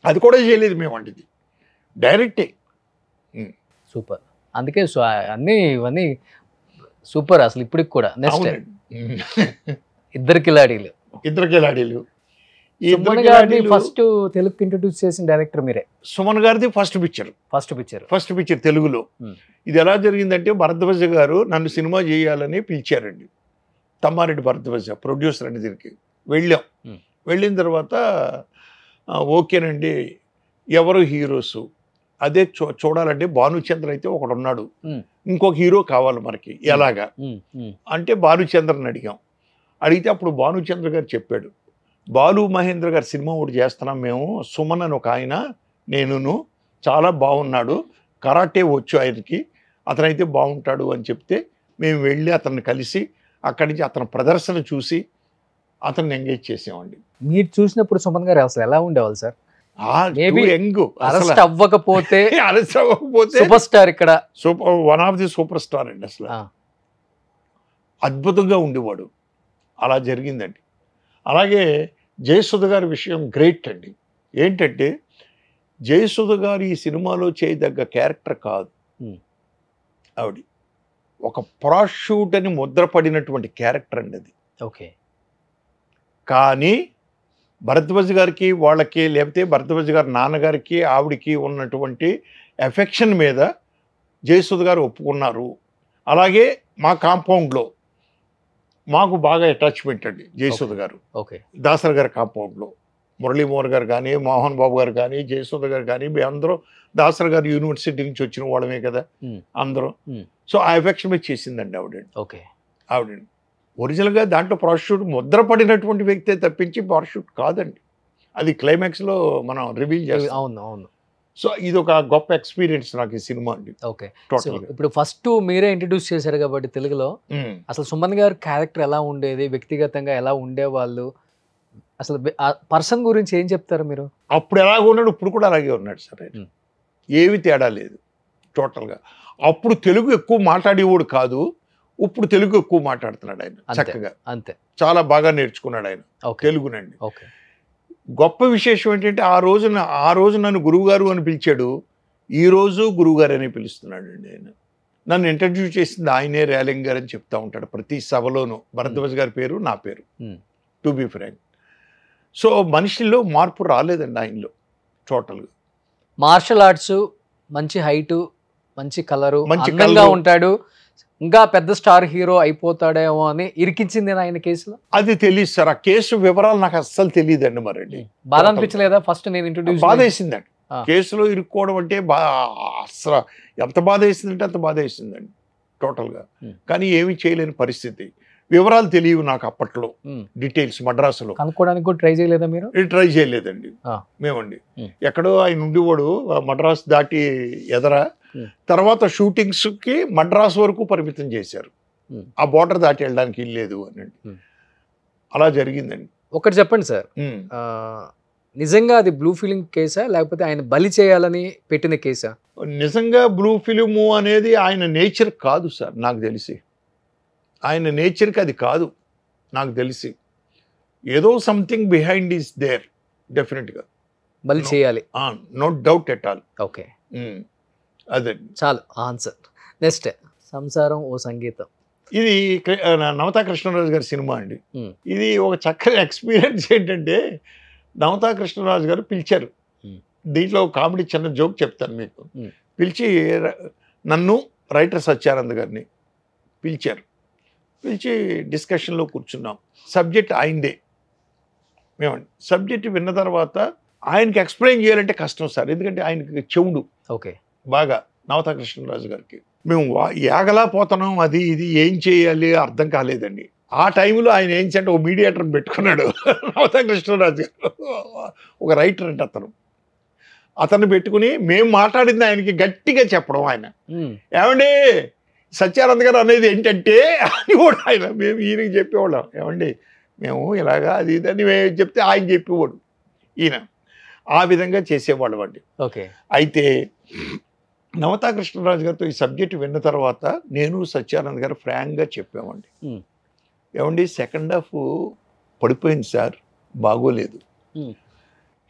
అది కూడా చేయలేదు మేము అండి, ఇది డైరెక్టే. సూపర్. అందుకే ఇవన్నీ సూపర్ అసలు ఇప్పటికి కూడా. నెక్స్ట్ ఇద్దరు కిలాడీలు. ఫస్ట్ తెలుగు ఇంట్రడ్యూస్ చేసిన డైరెక్టర్ మీరే. సుమన్ గారిది ఫస్ట్ పిక్చర్ తెలుగులో. ఇది ఎలా జరిగిందంటే భరద్వాజ గారు నన్ను సినిమా చేయాలని పిలిచారండి. తమ్మారెడ్డి భరద్వాజ ప్రొడ్యూసర్ అని దీనికి వెళ్ళిన తర్వాత ఓకేనండి, ఎవరు హీరోస్ అదే చూడాలంటే భానుచంద్ర అయితే ఒకడు ఉన్నాడు, ఇంకొక హీరో కావాలి మనకి ఎలాగా అంటే భానుచంద్రని అడిగితే అప్పుడు భానుచంద్ర గారు చెప్పాడు, బాలు మహేంద్ర గారి సినిమా ఒకటి చేస్తున్నాం మేము, సుమన్ అని ఒక ఆయన, నేను చాలా బాగున్నాడు, కరాటే వచ్చు ఆయనకి, అతనైతే బాగుంటాడు అని చెప్తే మేము వెళ్ళి అతన్ని కలిసి అక్కడి నుంచి అతని ప్రదర్శన చూసి అతన్ని ఎంగేజ్ చేసామండి. మీరు చూసినప్పుడు సుమన్ గారు అసలు ఎలా ఉండేవాళ్ళు సార్? అరెస్ట్ అవ్వకపోతే సూపర్ స్టార్, ఇక్కడ one of the super star అండి. అసలు అద్భుతంగా ఉండేవాడు. అలా జరిగిందండి. అలాగే జయసుధ గారి విషయం గ్రేట్ అండి. ఏంటంటే జయసుధ గారు ఈ సినిమాలో చేయదగ్గ క్యారెక్టర్ కాదు. ఆవిడ ఒక ప్రాషూట్ అని ముద్రపడినటువంటి క్యారెక్టర్ అండి అది. ఓకే. కానీ భరద్వాజ్ గారికి వాళ్ళకి, లేకపోతే భరద్వాజ్ గారి నాన్నగారికి ఆవిడికి ఉన్నటువంటి ఎఫెక్షన్ మీద జయసుధ గారు ఒప్పుకున్నారు. అలాగే మా కాంపౌండ్లో మాకు బాగా అటాచ్మెంట్ అండి జయసుధ గారు. ఓకే. దాసర్ గారి కాంపౌండ్లో మురళీమోహన్ గారు కానీ, మోహన్ బాబు గారు కానీ, జయసుధ గారు కానీ, అందరూ దాసర్ గారు యూనివర్సిటీ నుంచి వచ్చిన వాళ్ళమే కదా అందరూ. సో ఆ ఎఫెక్షన్ మీద చేసిందండి ఆవిడ. ఓకే. ఆవిడ ఒరిజినల్గా దాంట్లో ప్రాస్టిట్యూట్ ముద్రపడినటువంటి వ్యక్తే తప్పించి ప్రాస్టిట్యూట్ కాదండి. అది క్లైమాక్స్లో మనం రివీల్ చేస్తాం. అవును. సో ఇది ఒక గొప్ప ఎక్స్పీరియన్స్ నాకు ఈ సినిమా అండి. ఓకే. ఇప్పుడు ఫస్ట్ మీరే ఇంట్రడ్యూస్ చేశారు కాబట్టి తెలుగులో, అసలు సుమన్ గారు క్యారెక్టర్ ఎలా ఉండేది, వ్యక్తిగతంగా ఎలా ఉండేవాళ్ళు, అసలు పర్సన్ గురించి ఏం చెప్తారు మీరు? అప్పుడు ఎలాగ ఉన్నాడు, ఇప్పుడు కూడా అలాగే ఉన్నాడు సార్. ఏమి తేడా లేదు టోటల్గా. అప్పుడు తెలుగు ఎక్కువ మాట్లాడేవాడు కాదు, ఇప్పుడు తెలుగు ఎక్కువ మాట్లాడుతున్నాడు ఆయన చక్కగా. అంతే. చాలా బాగా నేర్చుకున్నాడు ఆయన తెలుగునండి. ఓకే. గొప్ప విశేషం ఏంటంటే ఆ రోజు నన్ను గురువుగారు అని పిలిచాడు, ఈ రోజు గురువుగారు అని పిలుస్తున్నాడు అండి ఆయన. నన్ను ఇంట్రడ్యూస్ చేసింది ఆయనే, రేలింగ్ గారు అని చెప్తా ఉంటాడు ప్రతి సభలోనూ. భరద్వాజ్ గారి పేరు, నా పేరు, టు బి ఫ్రాంక్. సో మనిషిలో మార్పు రాలేదండి ఆయనలో టోటల్గా. మార్షల్ ఆర్ట్స్, మంచి హైటు, మంచి కలరు, అందంగా ఉంటాడు, ఇంకా పెద్ద స్టార్ హీరో అయిపోతాడేమో అని ఇరికించింది ఆయన కేసులో. అది తెలియదు సార్, ఆ కేసు వివరాలు నాకు అస్సలు తెలియదండి. మరండి బాధ అనిపించలేదా ఫస్ట్ నేను ఇంట్రొడ్యూస్? బాధ వేసిందండి కేసులో ఇరుక్కోవడం అంటే. అసలు ఎంత బాధ వేసిందంటే అంత బాధ వేసిందండి టోటల్గా. కానీ ఏమీ చేయలేని పరిస్థితి. వివరాలు తెలియవు నాకు అప్పట్లో, డీటెయిల్స్. మద్రాసులో కనుక్కోవడానికి కూడా ట్రై చేయలేదా మీరు? ట్రై చేయలేదండి మేమండి. ఎక్కడో ఆయన ఉండేవాడు మద్రాసు దాటి ఎదరా. తర్వాత షూటింగ్స్కి మద్రాసు వరకు పరిమితం చేశారు, ఆ బోర్డర్ దాటి వెళ్ళడానికి ఇల్లేదు అనండి. అలా జరిగిందండి. ఒకటి చెప్పండి సార్, నిజంగా అది బ్లూ ఫిలిం కేసా లేకపోతే ఆయన బలి చేయాలని పెట్టిన కేసా? నిజంగా బ్లూ ఫిలిము అనేది ఆయన నేచర్ కాదు సార్, నాకు తెలిసి ఆయన నేచర్కి అది కాదు నాకు తెలిసి. ఏదో సంథింగ్ బిహైండ్ ఈస్ దేర్ డెఫినెట్గా, బలి చేయాలి, no doubt at all. Okay, అదే చాలు ఆన్సర్. నెక్స్ట్ సంసారం ఓ సంగీతం. ఇది నవతా కృష్ణరాజు గారి సినిమా అండి. ఇది ఒక చక్కని ఎక్స్పీరియన్స్ ఏంటంటే, నవతా కృష్ణరాజు గారు పిలిచారు. దీంట్లో కామెడీ చిన్న జోక్ చెప్తాను మీకు. పిలిచి నన్ను రైటర్ సత్యానంద్ గారిని పిలిచారు. పిలిచి డిస్కషన్లో కూర్చున్నాం. సబ్జెక్ట్ ఆయనదే. మేమండి సబ్జెక్ట్ విన్న తర్వాత ఆయనకి ఎక్స్ప్లెయిన్ చేయాలంటే కష్టం సార్, ఎందుకంటే ఆయనకి చెవుడు ఓకే బాగా నవతా కృష్ణరాజు గారికి. మేము యాగలా పోతున్నాం, అది ఇది ఏం చేయాలి అర్థం కాలేదండి. ఆ టైంలో ఆయన ఏం చేయంటే ఒక మీడియేటర్ని పెట్టుకున్నాడు నవతా కృష్ణరాజు గారు, ఒక రైటర్ అంటే అతన్ని పెట్టుకుని మేము మాట్లాడింది ఆయనకి గట్టిగా చెప్పడం. ఆయన ఏమండి సత్యానంద్ గారు అనేది ఏంటంటే అని కూడా ఆయన మేము ఈయనకి చెప్పేవాళ్ళం. ఏమండి మేము ఇలాగా అది ఇదని మేము చెప్తే ఆయన చెప్పేవాడు, ఈయన ఆ విధంగా చేసేవాడు అండి. ఓకే, అయితే నవతా కృష్ణరాజు గారితో ఈ సబ్జెక్ట్ విన్న తర్వాత నేను సత్యానంద్ గారు ఫ్రాంక్గా చెప్పామండి, ఏమండి సెకండ్ హాఫ్ పడిపోయింది సార్, బాగోలేదు.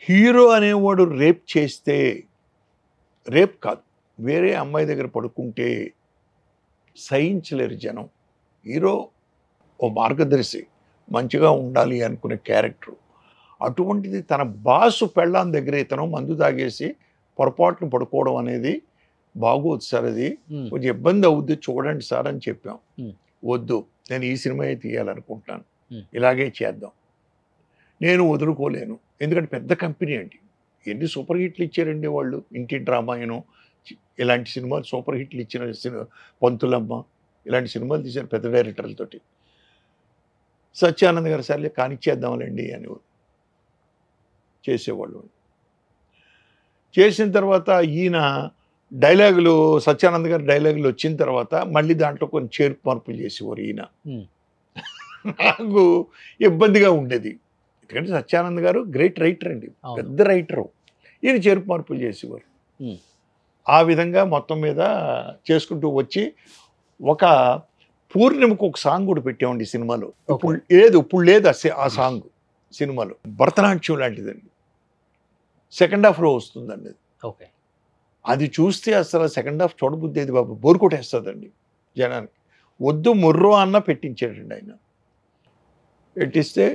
హీరో అనేవాడు రేప్ చేస్తే, రేప్ కాదు వేరే అమ్మాయి దగ్గర పడుకుంటే సహించలేరు జనం. హీరో ఓ మార్గదర్శి, మంచిగా ఉండాలి అనుకునే క్యారెక్టర్. అటువంటిది తన బాసు పెళ్ళాం దగ్గర ఇతను మందు తాగేసి పొరపాటును పడుకోవడం అనేది బాగోదు సార్, అది కొంచెం ఇబ్బంది అవుద్ది చూడండి సార్ అని చెప్పాం. వద్దు, నేను ఈ సినిమాయే తీయాలనుకుంటున్నాను, ఇలాగే చేద్దాం, నేను వదులుకోలేను. ఎందుకంటే పెద్ద కంపెనీ అండి, ఎన్ని సూపర్ హిట్లు ఇచ్చారండి వాళ్ళు. ఇంటి డ్రామాయను ఇలాంటి సినిమాలు సూపర్ హిట్లు ఇచ్చిన పంతులమ్మ ఇలాంటి సినిమాలు తీశారు పెద్ద డైరెక్టర్లతోటి. సత్యానంద్ గారు సర్లే కానిచ్చేద్దాంలేండి అని చేసేవాళ్ళు. చేసిన తర్వాత ఈయన డైలాగులు, సత్యానంద్ గారి డైలాగులు వచ్చిన తర్వాత మళ్ళీ దాంట్లో కొన్ని చేర్పు మార్పులు చేసేవారు ఈయన. నాకు ఇబ్బందిగా ఉండేది, ఎందుకంటే సత్యానంద్ గారు గ్రేట్ రైటర్ అండి, పెద్ద రైటరు. ఈయన చేర్పు మార్పులు చేసేవారు. ఆ విధంగా మొత్తం మీద చేసుకుంటూ వచ్చి ఒక పూర్ణిమకు ఒక సాంగ్ కూడా పెట్టామండి సినిమాలో. ఇప్పుడు లేదు ఆ సాంగ్ సినిమాలో. భరతనాట్యం లాంటిదండి, సెకండ్ హాఫ్లో వస్తుందండి అది. ఓకే, అది చూస్తే అసలు సెకండ్ హాఫ్ చూడబుద్దేది బాబు, బోరు కొట్టేస్తుందండి జనానికి. వద్దు మొర్రో అన్న పెట్టించాడండి ఆయన. పెట్టిస్తే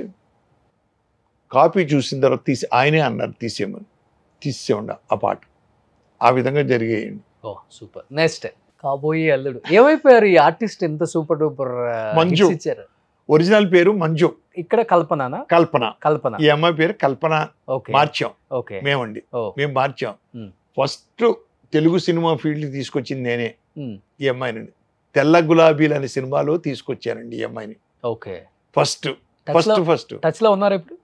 కాపీ చూసిన తర్వాత ఆయనే అన్నారు తీసేయమని, తీసేయండి ఆ పాట. ఆ విధంగా జరిగేయండి. ఓ సూపర్. నెక్స్ట్ కాబోయే అల్లుడు. ఏమైపోయారు ఈ ఆర్టిస్ట్, ఎంత సూపర్ డూపర్ మంజు ఇచ్చారు. ఒరిజినల్ పేరు మంజు, ఇక్కడ కల్పన. కల్పన ఈ అమ్మాయి పేరు కల్పన. మార్చాం ఓకే మేమండి, మేము మార్చాం. ఫస్ట్ తెలుగు సినిమా ఫీల్డ్ తీసుకొచ్చింది నేనే ఈ అమ్మాయిని. తెల్ల గులాబీలు అనే సినిమాలో తీసుకొచ్చానండి ఈ అమ్మాయిని. ఓకే, ఫస్ట్ టచ్ లో ఉన్నారు ఇప్పుడు?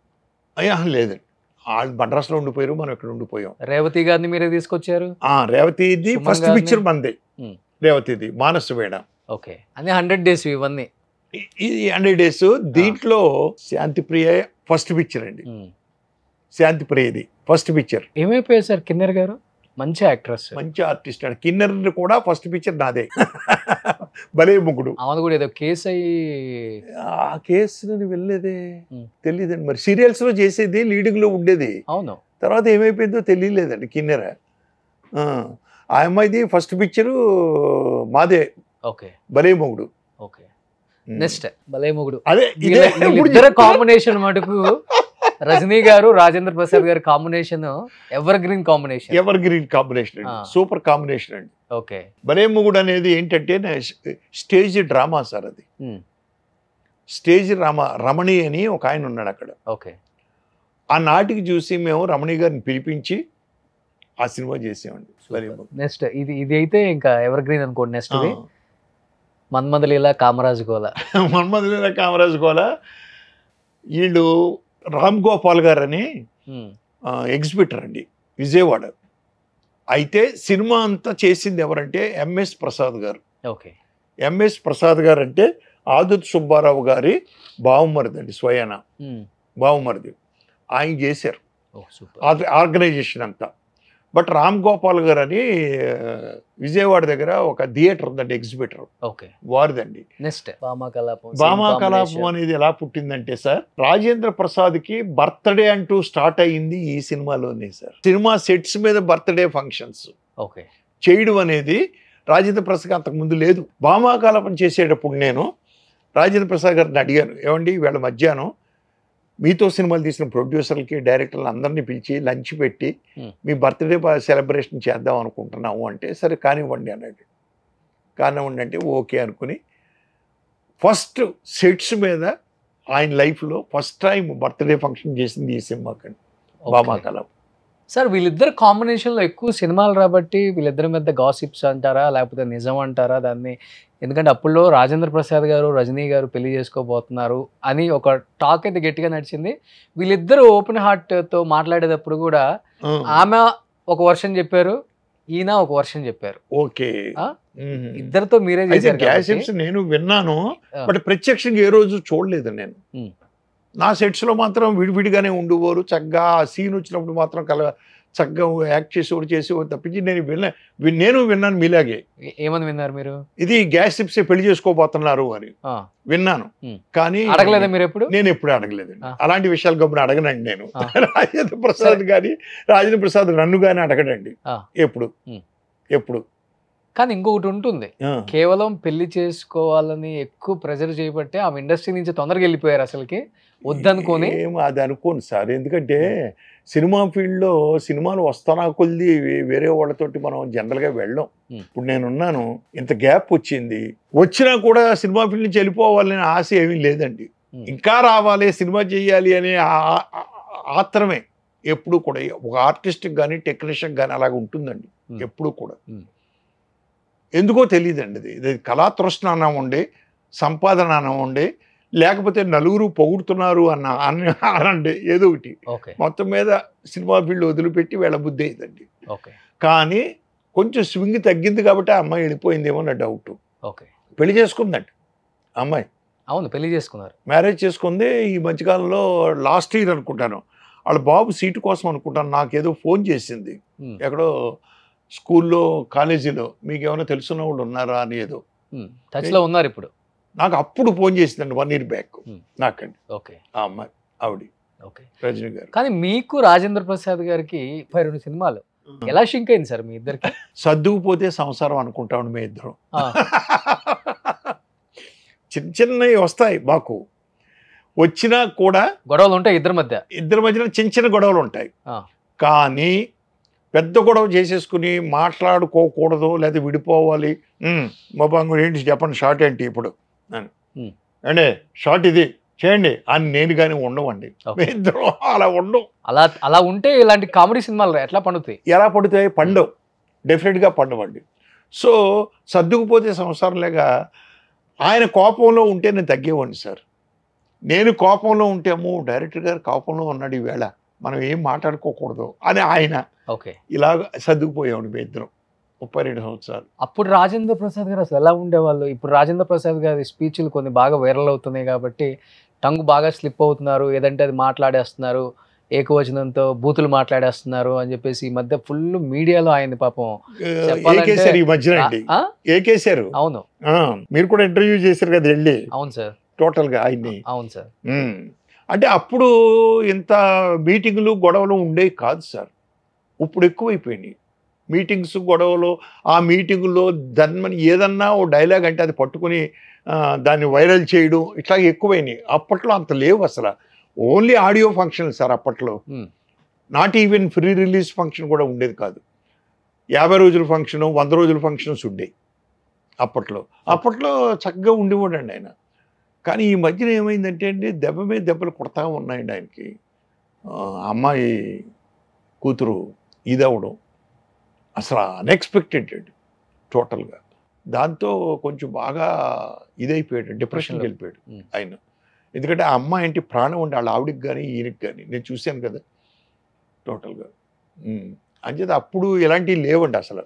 అయ్యా లేదండి, వాళ్ళు మద్రాసులో ఉండిపోయారు, మనం ఇక్కడ ఉండిపోయాం. రేవతి గారిని మీరే తీసుకొచ్చారు? రేవతిది ఫస్ట్ పిక్చర్ మందే, రేవతిది మానస వేడ. ఓకే, అన్ని 100 days ఇవన్నీ. ఇది 100 days. దీంట్లో శాంతిప్రియ ఫస్ట్ పిక్చర్ అండి, శాంతిప్రియది ఫస్ట్ పిక్చర్. ఏమైపోయారు సార్ కిన్నెర్ గారు? మంచి యాక్ట్రెస్, మంచి ఆర్టిస్ట్ అండి. కిన్నెర్ కూడా ఫస్ట్ పిక్చర్ నాదే, భలే ముగ్గుడు. అవును కూడా ఏదో కేసు అయ్యి, ఆ కేసు వెళ్ళలేదే తెలియదండి. మరి సీరియల్స్ లో చేసేది, లీడింగ్ లో ఉండేది. అవును, తర్వాత ఏమైపోయిందో తెలియలేదండి. కిన్నెర ఆ అమ్మాయిది ఫస్ట్ పిక్చరు మాదే. ఓకే, భలే మొగుడు. ఓకే, నెక్స్ట్ భలే మొగుడు. అదే ఇద్దరు కాంబినేషన్ మటుకు రజనీ గారు రాజేంద్ర ప్రసాద్ గారి combination ever green combination, super combination అండి. ఓకే, భలే మొగుడు అనేది ఏంటంటే స్టేజ్ డ్రామా సార్. అది స్టేజ్ డ్రామా. రమణి అని ఒక ఆయన ఉన్నాడు అక్కడ. ఓకే, ఆ నాటికి చూసి మేము రమణి గారిని పిలిపించి ఆ సినిమా చేసామండి. నెక్స్ట్ ఇది అయితే ఇంకా ఎవర్ గ్రీన్ అనుకోండి. నెక్స్ట్ మన్మథలీల కామరాజు గోల. వీళ్ళు రామ్ గోపాల్ గారు అని ఎగ్జిబిటర్ అండి, విజయవాడ. అయితే సినిమా అంతా చేసింది ఎవరంటే ఎంఎస్ ప్రసాద్ గారు. ఓకే, ఎంఎస్ ప్రసాద్ గారు అంటే ఆదుత్ సుబ్బారావు గారి బావమరిదండి స్వయాన. బావమరిది ఆయన చేశారు సూపర్. ఆర్గనైజేషన్ అంతా. బట్ రామ్ గోపాల్ గారు అని విజయవాడ దగ్గర ఒక థియేటర్ ఉందండి, exhibitor okay. వారిదండి. Next Bhama Kalapam. Bhama Kalapam అనేది ఎలా పుట్టిందంటే సార్, రాజేంద్ర ప్రసాద్కి బర్త్డే అంటూ స్టార్ట్ అయ్యింది ఈ సినిమాలోనే సార్. సినిమా సెట్స్ మీద బర్త్డే ఫంక్షన్స్ ఓకే చేయడం అనేది రాజేంద్ర ప్రసాద్ అంతకుముందు లేదు. భామా కలాపం చేసేటప్పుడు నేను రాజేంద్ర ప్రసాద్ గారిని అడిగాను, ఏమండి వీళ్ళ మధ్యాహ్నం మీతో సినిమాలు తీసిన ప్రొడ్యూసర్లకి డైరెక్టర్లు అందరినీ పిలిచి లంచ్ పెట్టి మీ బర్త్డే సెలబ్రేషన్ చేద్దాం అనుకుంటున్నాము అంటే, సరే కానివ్వండి అన్నాడు. కానివ్వండి అంటే ఓకే అనుకుని ఫస్ట్ సెట్స్ మీద ఆయన లైఫ్లో ఫస్ట్ టైం బర్త్డే ఫంక్షన్ చేసింది ఈ సినిమాకండి, భామా కలాపం. సార్ వీళ్ళిద్దరు కాంబినేషన్లో ఎక్కువ సినిమాలు రాబట్టి వీళ్ళిద్దరి మధ్య గాసిప్స్ అంటారా లేకపోతే నిజం అంటారా దాన్ని? ఎందుకంటే అప్పుల్లో రాజేంద్ర ప్రసాద్ గారు రజనీ గారు పెళ్లి చేసుకోబోతున్నారు అని ఒక టాక్ అయితే గట్టిగా నడిచింది. వీళ్ళిద్దరు ఓపెన్ హార్ట్తో మాట్లాడేటప్పుడు కూడా ఆమె ఒక వర్షన్ చెప్పారు, ఈయన ఒక వర్షన్ చెప్పారు. ఓకే, ఇద్దరితో మీరే చేశారు. గ్యాసిప్స్ నేను విన్నాను, బట్ ప్రత్యక్షంగా ఏ రోజు చూడలేదు నేను. నా సెట్స్లో మాత్రం విడివిడిగానే ఉండేవారు. చక్కగా సీన్ వచ్చినప్పుడు మాత్రం చక్కగా యాక్ట్ చేసేవాడు చేసేవాడు తప్పించి నేను విన్నాను మీలాగే. ఏమని విన్నారు మీరు? ఇది గ్యాసిప్స్ పెళ్లి చేసుకోబోతున్నారు అని విన్నాను, కానీ అడగలేదా మీరు ఎప్పుడు? నేను ఎప్పుడు అడగలేదండి అలాంటి విషయాలు. గమ్మున అడగనండి నేను. రాజేంద్ర ప్రసాద్ కానీ రాజేంద్ర ప్రసాద్ నన్ను కానీ అడగడండి ఎప్పుడు. కానీ ఇంకొకటి ఉంటుంది, కేవలం పెళ్లి చేసుకోవాలని ఎక్కువ ప్రెజర్ చేయబట్టే ఆ ఇండస్ట్రీ నుంచి తొందరగా వెళ్ళిపోయారు. అసలుకి వద్దనుకోని అది అనుకోను సార్, ఎందుకంటే సినిమా ఫీల్డ్లో సినిమాలు వస్తానా కొద్ది వేరే వాళ్ళతోటి మనం జనరల్గా వెళ్ళాం. ఇప్పుడు నేనున్నాను, ఇంత గ్యాప్ వచ్చినా కూడా సినిమా ఫీల్డ్ నుంచి వెళ్ళిపోవాలనే ఆశ ఏమీ లేదండి. ఇంకా రావాలి, సినిమా చేయాలి అనే ఆత్రమే ఎప్పుడు కూడా. ఒక ఆర్టిస్ట్కి కానీ టెక్నీషియన్ కానీ అలాగ ఉంటుందండి ఎప్పుడు కూడా. ఎందుకో తెలియదండి. ఇది కళాతృష్ణ అన్నవండి, సంపాదన అన్నవండి, లేకపోతే నలుగురు పొగుడుతున్నారు అనండి, ఏదో ఒకటి. మొత్తం మీద సినిమా ఫీల్డ్ వదిలిపెట్టి వెళ్ళ బుద్ధి అయిందండి. కానీ కొంచెం స్వింగ్ తగ్గింది కాబట్టి ఆ అమ్మాయి వెళ్ళిపోయిందేమో నా డౌట్. పెళ్లి చేసుకుందండి అమ్మాయి. అవును, పెళ్లి చేసుకున్నారు, మ్యారేజ్ చేసుకుంది ఈ మధ్యకాలంలో. లాస్ట్ ఇయర్ అనుకుంటాను, వాళ్ళ బాబు సీటు కోసం అనుకుంటాను, నాకేదో ఫోన్ చేసింది ఎక్కడో స్కూల్లో కాలేజీలో, మీకు ఏమైనా తెలుసున్న వాళ్ళు ఉన్నారా అని ఏదో టచ్లో ఉన్నారు ఇప్పుడు. నాకు అప్పుడు ఫోన్ చేసిందండి 1 year బ్యాక్ నాకండి. ఆ అమ్మాయి ఆవిడ రజనీ గారు. కానీ మీకు రాజేంద్ర ప్రసాద్ గారికి 22 సినిమాలు ఎలా షింక్ అయింది సార్ మీ ఇద్దరికి? సర్దుకుపోతే సంసారం అనుకుంటామండి మీ ఇద్దరం. చిన్నవి వస్తాయి మాకు, వచ్చినా కూడా గొడవలు ఉంటాయి ఇద్దరి మధ్యన చిన్న గొడవలు ఉంటాయి. కానీ పెద్ద గొడవ చేసేసుకుని మాట్లాడుకోకూడదు, లేదా విడిపోవాలి. మొబంగు ఏంటి చెప్పండి, షార్ట్ ఏంటి ఇప్పుడు అంటే షార్ట్ ఇది చేయండి అని నేను కానీ ఉండవండి. ఇద్దరు అలా ఉండవు. అలా ఉంటే ఇలాంటి కామెడీ సినిమాలు ఎట్లా పండుతాయి? ఎలా పడుతాయి? పండవు, డెఫినెట్గా పండవండి. సో సర్దుకుపోతే సంసారం లేక ఆయన కోపంలో ఉంటే నేను తగ్గేవాడిని సార్. నేను కోపంలో ఉంటేమో డైరెక్టర్ గారు కోపంలో ఉన్నాడు ఈవేళ, మనం ఏం మాట్లాడుకోకూడదు అని ఆయన ఇలాగ సర్దుకుపోయాడు మీ ఇద్దరం 32 సంవత్సరాలు. అప్పుడు రాజేంద్ర ప్రసాద్ గారు అసలు ఎలా ఉండేవాళ్ళు? ఇప్పుడు రాజేంద్ర ప్రసాద్ గారి స్పీచ్లు కొన్ని బాగా వైరల్ అవుతున్నాయి కాబట్టి టంగ్ బాగా స్లిప్ అవుతున్నారు, ఏదంటే అది మాట్లాడేస్తున్నారు, ఏకవచనంతో బూతులు మాట్లాడేస్తున్నారు అని చెప్పేసి ఈ మధ్య ఫుల్ మీడియాలో ఆయన పాపం ఈ మధ్యన ఏకేశారు. అవును, మీరు కూడా ఇంటర్వ్యూ చేశారు కదా వెళ్ళి. అవును సార్, టోటల్గా ఆయన్ని. అవును సార్. అంటే అప్పుడు ఇంత మీటింగులు గొడవలు ఉండేవి కాదు సార్, ఇప్పుడు ఎక్కువైపోయినాయి మీటింగ్స్ గొడవలు. ఆ మీటింగుల్లో ధన్మని ఏదన్నా ఓ డైలాగ్ అంటే అది పట్టుకుని దాన్ని వైరల్ చేయడం ఇట్లా ఎక్కువైనాయి. అప్పట్లో అంత లేవు అసలు, ఓన్లీ ఆడియో ఫంక్షన్ సార్ అప్పట్లో. Not even free release function కూడా ఉండేది కాదు. 50 రోజుల ఫంక్షను, 100 రోజుల ఫంక్షన్స్ ఉండేవి అప్పట్లో. అప్పట్లో చక్కగా ఉండేవాడండి ఆయన. కానీ ఈ మధ్యన ఏమైందంటే అండి, దెబ్బ మీద దెబ్బలు కొడతా ఉన్నాయండి ఆయనకి. అమ్మాయి కూతురు ఇదవడం అసలు అన్ఎక్స్పెక్టెడ్ టోటల్గా. దాంతో కొంచెం బాగా ఇదైపోయాడు, డిప్రెషన్కి వెళ్ళిపోయాడు ఆయన. ఎందుకంటే ఆ అమ్మాయి ఏంటి ప్రాణం ఉండి వాళ్ళ ఆవిడికి కానీ ఈయనకి కానీ నేను చూశాను కదా టోటల్గా. అంచేత అప్పుడు ఇలాంటివి లేవండి అసలు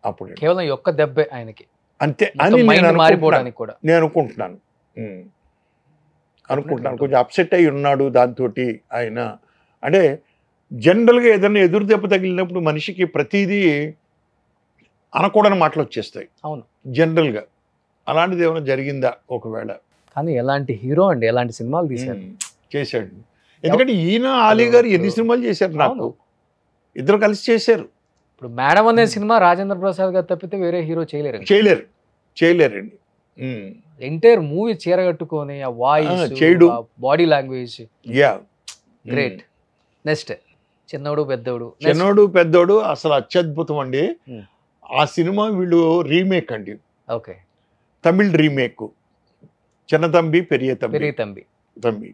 అప్పుడు. కేవలం ఒక్క దెబ్బే ఆయనకి అంతే అని మారిపోవడానికి కూడా నేను అనుకుంటున్నాను. అనుకుంటున్నాను. కొంచెం అప్సెట్ అయి ఉన్నాడు దాంతో ఆయన. అంటే జనరల్గా ఏదైనా ఎదురు దెబ్బ తగిలినప్పుడు మనిషికి ప్రతిదీ అనకూడని మాటలు వచ్చేస్తాయి అవును. జనరల్గా. అలాంటిది ఏమైనా జరిగిందా ఒకవేళ? కానీ ఎలాంటి హీరో అండి, ఎలాంటి సినిమాలు తీశారు. చేశాడు. ఎందుకంటే ఈయన ఆలీ గారు ఎన్ని సినిమాలు చేశారు నాకు, ఇద్దరు కలిసి చేశారు. ఇప్పుడు మేడం అనే సినిమా రాజేంద్ర ప్రసాద్ గారు తప్పితే వేరే హీరో చేయలేరండి. ఎంటైర్ మూవీ చీర కట్టుకొని ఆ వాయిస్ చేయడు, body language yeah great. Next చిన్నోడు పెద్దోడు అసలు అత్యద్భుతం అండి. ఆ సినిమా వీళ్ళు రీమేక్ అండి. ఓకే. తమిళ్ రీమేక్. చిన్న తంబి పెరియ తంబి.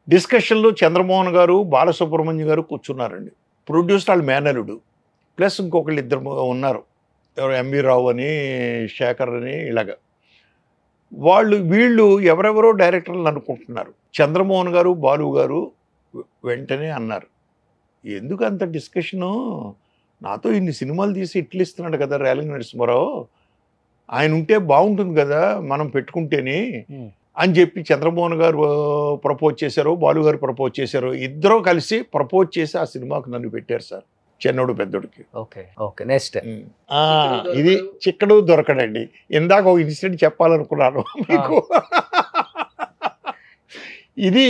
డిస్కషన్లో చంద్రమోహన్ గారు, బాలసుబ్రహ్మణ్యం గారు కూర్చున్నారండి. ప్రొడ్యూసర్ వాళ్ళ మేనరుడు ప్లస్ ఇంకొకళ్ళు ఇద్దరు ఉన్నారు, ఎవరు ఎంవి రావు అని, శేఖర్ అని, ఇలాగా. వీళ్ళు ఎవరెవరో డైరెక్టర్లు అనుకుంటున్నారు. చంద్రమోహన్ గారు, బాలు గారు వెంటనే అన్నారు, ఎందుకు అంత డిస్కషను, నాతో ఇన్ని సినిమాలు తీసి ఇట్లు ఇస్తున్నాడు కదా రేలంగి నరసింహారావు, ఆయన ఉంటే బాగుంటుంది కదా మనం పెట్టుకుంటేనే అని చెప్పి చంద్రమోహన్ గారు ప్రపోజ్ చేశారు, బాలు గారు ప్రపోజ్ చేశారు. ఇద్దరూ కలిసి ప్రపోజ్ చేసి ఆ సినిమాకు నన్ను పెట్టారు సార్, చిన్నోడు పెద్దోడికి. ఓకే. నెక్స్ట్ ఇది చిక్కడు దొరకడండి. ఇందాక ఒక ఇన్సిడెంట్ చెప్పాలనుకున్నాను మీకు. ఇది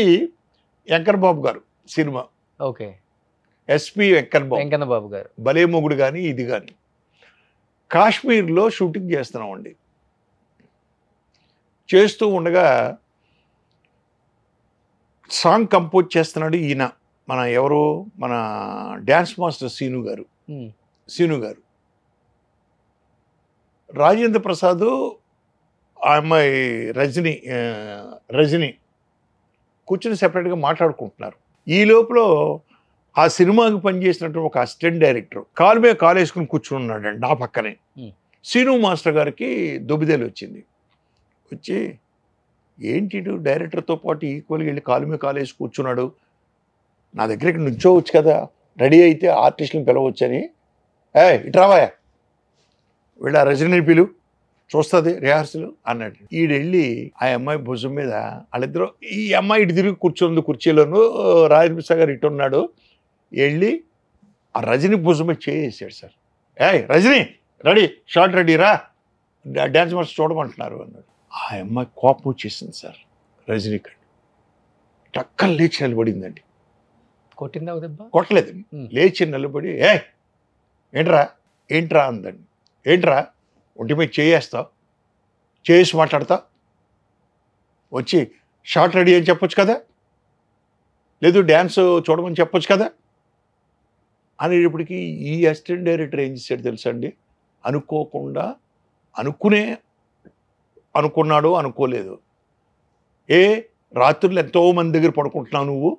వెంకన్న బాబు గారు సినిమా. ఓకే. ఎస్పి వెంకన్న బాబు గారు భలే మొగుడు కానీ ఇది కానీ. కాశ్మీర్లో షూటింగ్ చేస్తున్నామండి. చేస్తూ ఉండగా సాంగ్ కంపోజ్ చేస్తున్నాడు ఈయన, మన డ్యాన్స్ మాస్టర్ సీను గారు. రాజేంద్ర ప్రసాద్, ఆ అమ్మాయి రజని కూర్చొని సెపరేట్గా మాట్లాడుకుంటున్నారు. ఈ లోపల ఆ సినిమాకి పనిచేసినట్టు ఒక అసిస్టెంట్ డైరెక్టర్ కాలు మీద కాలు వేసుకుని కూర్చుని ఉన్నాడండి నా పక్కనే. సీను మాస్టర్ గారికి దొబ్బిదేలు వచ్చి ఏంటి డైరెక్టర్తో పాటు ఈక్వల్గా వెళ్ళి కాలు మీద కాలు వేసి కూర్చున్నాడు, నా దగ్గరికి నుంచోవచ్చు కదా, రెడీ అయితే ఆర్టిస్టులను పిలవచ్చని. ఇట్రావా వీళ్ళ రజనీ పిలు చూస్తుంది రిహార్సల్ అన్నాడు. ఈడెళ్ళి ఆ అమ్మాయి భుజం మీద వాళ్ళిద్దరూ, ఈ అమ్మాయి ఇటు తిరిగి కూర్చుంది కుర్చీలోను, రాజేంద్ర గారు ఇటు ఉన్నాడు, వెళ్ళి ఆ రజనీ భుజం మీద చేసాడు sir. Rajini ready, shot ready రా, డ్యాన్స్ మాస్టర్ చూడమంటున్నారు అన్నాడు. ఆ అమ్మాయి కోపం వచ్చేసింది సార్. రజనీకాంత్ టక్కన లేచి నిలబడిందండి. కొట్టిందా దెబ్బ? కొట్టలేదండి, లేచి నిలబడి ఏంట్రా అందండి. ఏంట్రా ఒంటి మీద చేసి మాట్లాడతా, వచ్చి షార్ట్ రెడీ అని చెప్పొచ్చు కదా, లేదు డ్యాన్స్ చూడమని చెప్పొచ్చు కదా అనేటప్పటికీ ఈ అసిస్టెంట్ డైరెక్టర్ ఏం చేశాడు తెలుసా అండి, అనుకోకుండా అనుకున్నాడు అనుకోలేదు, రాత్రులు ఎంతోమంది దగ్గర పడుకుంటున్నావు నువ్వు,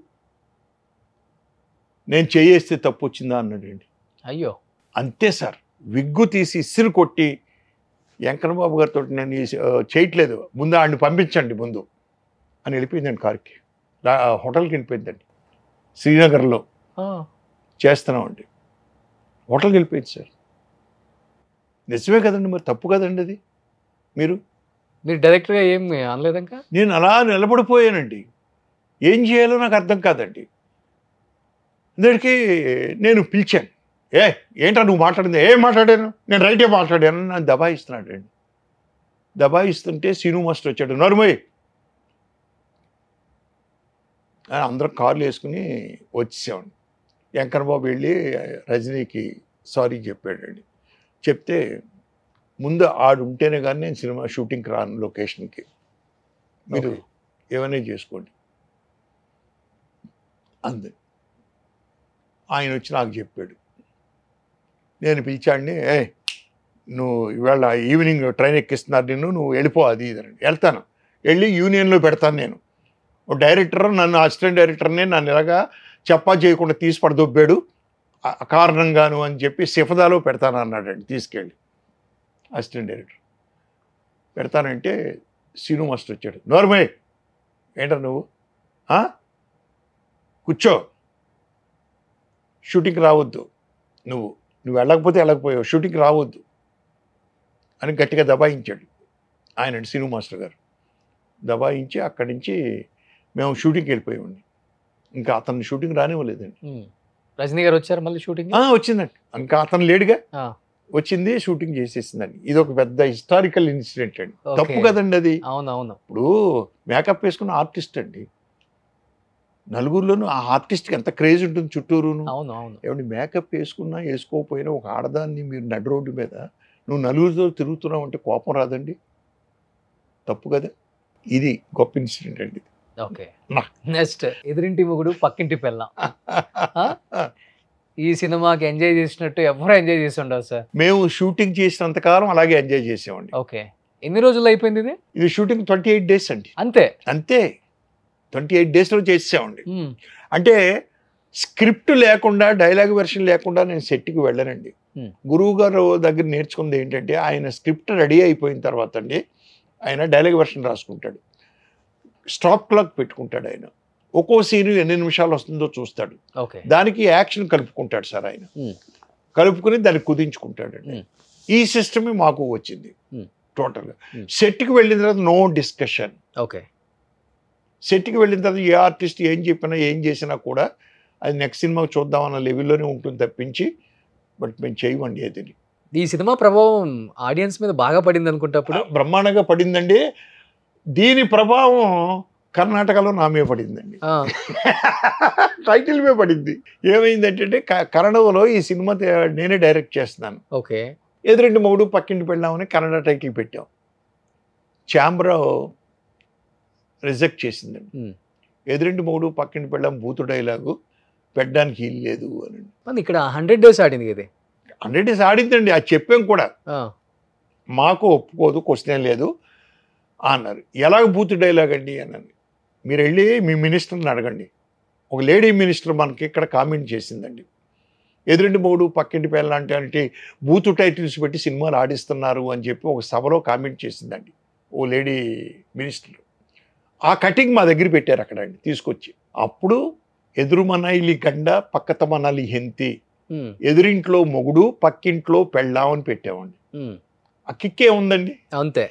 నేను చేయేస్తే తప్పు వచ్చిందా అన్నాడండి. అయ్యో అంతే సార్. విగ్గు తీసి ఇసురు కొట్టి, వెంకన్న బాబు గారితో నేను చేయట్లేదు, ముందు ఆడిని పంపించండి ముందు అని వెళ్ళిపోయిందండి కారుకి. హోటల్కి వెళ్ళిపోయిందండి, శ్రీనగర్లో చేస్తున్నామండి. హోటల్కి వెళ్ళిపోయింది సార్. నిజమే కదండి, మరి తప్పు కదండి అది. మీరు డైరెక్ట్గా ఏం అనలేదంకా? నేను అలా నిలబడిపోయానండి, ఏం చేయాలో నాకు అర్థం కాదండి. అందరికీ నేను పిలిచాను, ఏంటా నువ్వు మాట్లాడింది, ఏం మాట్లాడాను, నేను రైటే మాట్లాడాను, నన్ను దబాయిస్తున్నాడు అండి. దబాయిస్తుంటే సీను మాస్టర్ వచ్చాడు, నరుమయ్య అని అందరం కార్లు వేసుకుని వచ్చేసామండి. వెంకన్న బాబు వెళ్ళి రజనీకి సారీ చెప్పాడండి. చెప్తే ముందు ఆడు ఉంటేనే కానీ నేను సినిమా షూటింగ్కి రాను లొకేషన్కి, మీరు ఏమైనా చేసుకోండి అంది. ఆయన వచ్చి నాకు చెప్పాడు. నేను పిలిచాడిని, నువ్వు ఇవాళ ఈవినింగ్ ట్రైన్ ఎక్కిస్తున్నారు నిన్ను, నువ్వు వెళ్ళిపో అది ఇదని. వెళ్తాను, వెళ్ళి యూనియన్లో పెడతాను. నేను ఓ డైరెక్టర్, నన్ను అసిస్టెంట్ డైరెక్టర్ని నన్ను ఇలాగా చెప్పా చేయకుండా తీసి పడదొబ్బాడు కారణంగాను అని చెప్పి సిఫదాలో పెడతాను అన్నాడండి. తీసుకెళ్ళి అసిస్టెంట్ డైరెక్టర్ పెడతానంటే సీను మాస్టర్ వచ్చాడు, నోర్మయ్య ఏంటో నువ్వు కూర్చో, షూటింగ్కి రావద్దు, నువ్వు వెళ్ళకపోతే వెళ్ళకపోయావు, షూటింగ్కి రావద్దు అని గట్టిగా దబాయించాడు ఆయన సీను మాస్టర్ గారు. దబాయించి అక్కడి నుంచి మేము షూటింగ్కి వెళ్ళిపోయామండి. ఇంకా అతను షూటింగ్ రానివ్వలేదండి. రజనీ గారు వచ్చారు మళ్ళీ షూటింగ్? వచ్చిందండి. ఇంకా అతను లేడుగా, వచ్చింది, షూటింగ్ చేసేసిందండి. ఇది ఒక పెద్ద హిస్టారికల్ ఇన్సిడెంట్ అండి. తప్పు కదండి అది. అవునవును. ఇప్పుడు మేకప్ వేసుకున్న ఆర్టిస్ట్ అండి, నలుగురిలోనూ ఆ ఆర్టిస్ట్కి ఎంత క్రేజ్ ఉంటుంది చుట్టూరును. అవును అవును. ఏమండి మేకప్ వేసుకున్నా వేసుకోకపోయినా ఒక ఆడదాన్ని మీరు నడి రోడ్డు మీద నువ్వు నలుగురితో తిరుగుతున్నావు అంటే కోపం రాదండి? తప్పు కదా. ఇది గొప్ప ఇన్సిడెంట్ అండి. ఓకే, నెక్స్ట్ ఎదురింటి మొగుడు పక్కింటి పెళ్ళాం. ఈ సినిమాకి ఎంజాయ్ చేసినట్టు ఎవరు ఎంజాయ్ చేసి ఉండవు సార్. మేము షూటింగ్ చేసినంతకాలం అలాగే ఎంజాయ్ చేసామండి. ఓకే, ఎన్ని రోజులు అయిపోయింది ఇది? ఇది షూటింగ్ 28 days అండి. అంతే అంతే, 28 daysలో చేసామండి. అంటే స్క్రిప్ట్ లేకుండా, డైలాగ్ వెర్షన్ లేకుండా నేను సెట్కి వెళ్ళానండి. గురువు గారు దగ్గర నేర్చుకుంది ఏంటంటే, ఆయన స్క్రిప్ట్ రెడీ అయిపోయిన తర్వాత అండి ఆయన డైలాగ్ వెర్షన్ రాసుకుంటాడు, స్టాప్ క్లాక్ పెట్టుకుంటాడు. ఆయన ఒక్కో సీను ఎన్ని నిమిషాలు వస్తుందో చూస్తాడు, దానికి యాక్షన్ కలుపుకుంటాడు సార్. ఆయన కలుపుకుని దాన్ని కుదించుకుంటాడండి. ఈ సిస్టమే మాకు వచ్చింది టోటల్గా. సెట్కి వెళ్ళిన తర్వాత నో డిస్కషన్. ఓకే, సెట్కి వెళ్ళిన తర్వాత ఏ ఆర్టిస్ట్ ఏం చెప్పినా ఏం చేసినా కూడా అది నెక్స్ట్ సినిమాకి చూద్దామన్న లెవెల్లోనే ఉంటుంది తప్పించి బట్ మేము చేయమండి అది. ఈ సినిమా ప్రభావం ఆడియన్స్ మీద బాగా పడింది అనుకుంటప్పుడు? బ్రహ్మాండంగా పడిందండి. దీని ప్రభావం కర్ణాటకలో నా మీద పడిందండి. టైటిల్ మీద పడింది. ఏమైందంటే కన్నడలో ఈ సినిమా నేనే డైరెక్ట్ చేస్తున్నాను. ఓకే, ఎదురింటి మొగుడు పక్కింటి పెళ్ళామని కన్నడ టైటిల్ పెట్టాం. ఛాంబర్ రిజెక్ట్ చేసిందండి. ఎదురింటి మొగుడు పక్కింటి పెళ్ళాం బూతు డైలాగు పెట్టడానికి వీలు లేదు అని. ఇక్కడ 100 days ఆడింది కదా? 100 days ఆడిందండి, అది చెప్పాం కూడా. మాకు ఒప్పుకోదు, క్వశ్చన్ లేదు అన్నారు. ఎలాగ బూత్ డైలాగ్ అండి అన్నాను. మీరు వెళ్ళి మీ మినిస్టర్ని అడగండి. ఒక లేడీ మినిస్టర్ మనకి ఇక్కడ కామెంట్ చేసిందండి, ఎదురింటి మొగుడు పక్కింటి పిల్ల అంటే బూతు టైటిల్స్ పెట్టి సినిమాలు ఆడిస్తున్నారు అని చెప్పి ఒక సభలో కామెంట్ చేసిందండి ఓ లేడీ మినిస్టర్. ఆ కటింగ్ మా దగ్గర పెట్టారు అక్కడ అండి తీసుకొచ్చి. అప్పుడు ఎదురు మనాయిలి గండ పక్కత మనాలి హెంతి, ఎదురింట్లో మొగుడు పక్కింట్లో పెళ్ళామని పెట్టామండి. ఆ కిక్కే ఉందండి, అంతే.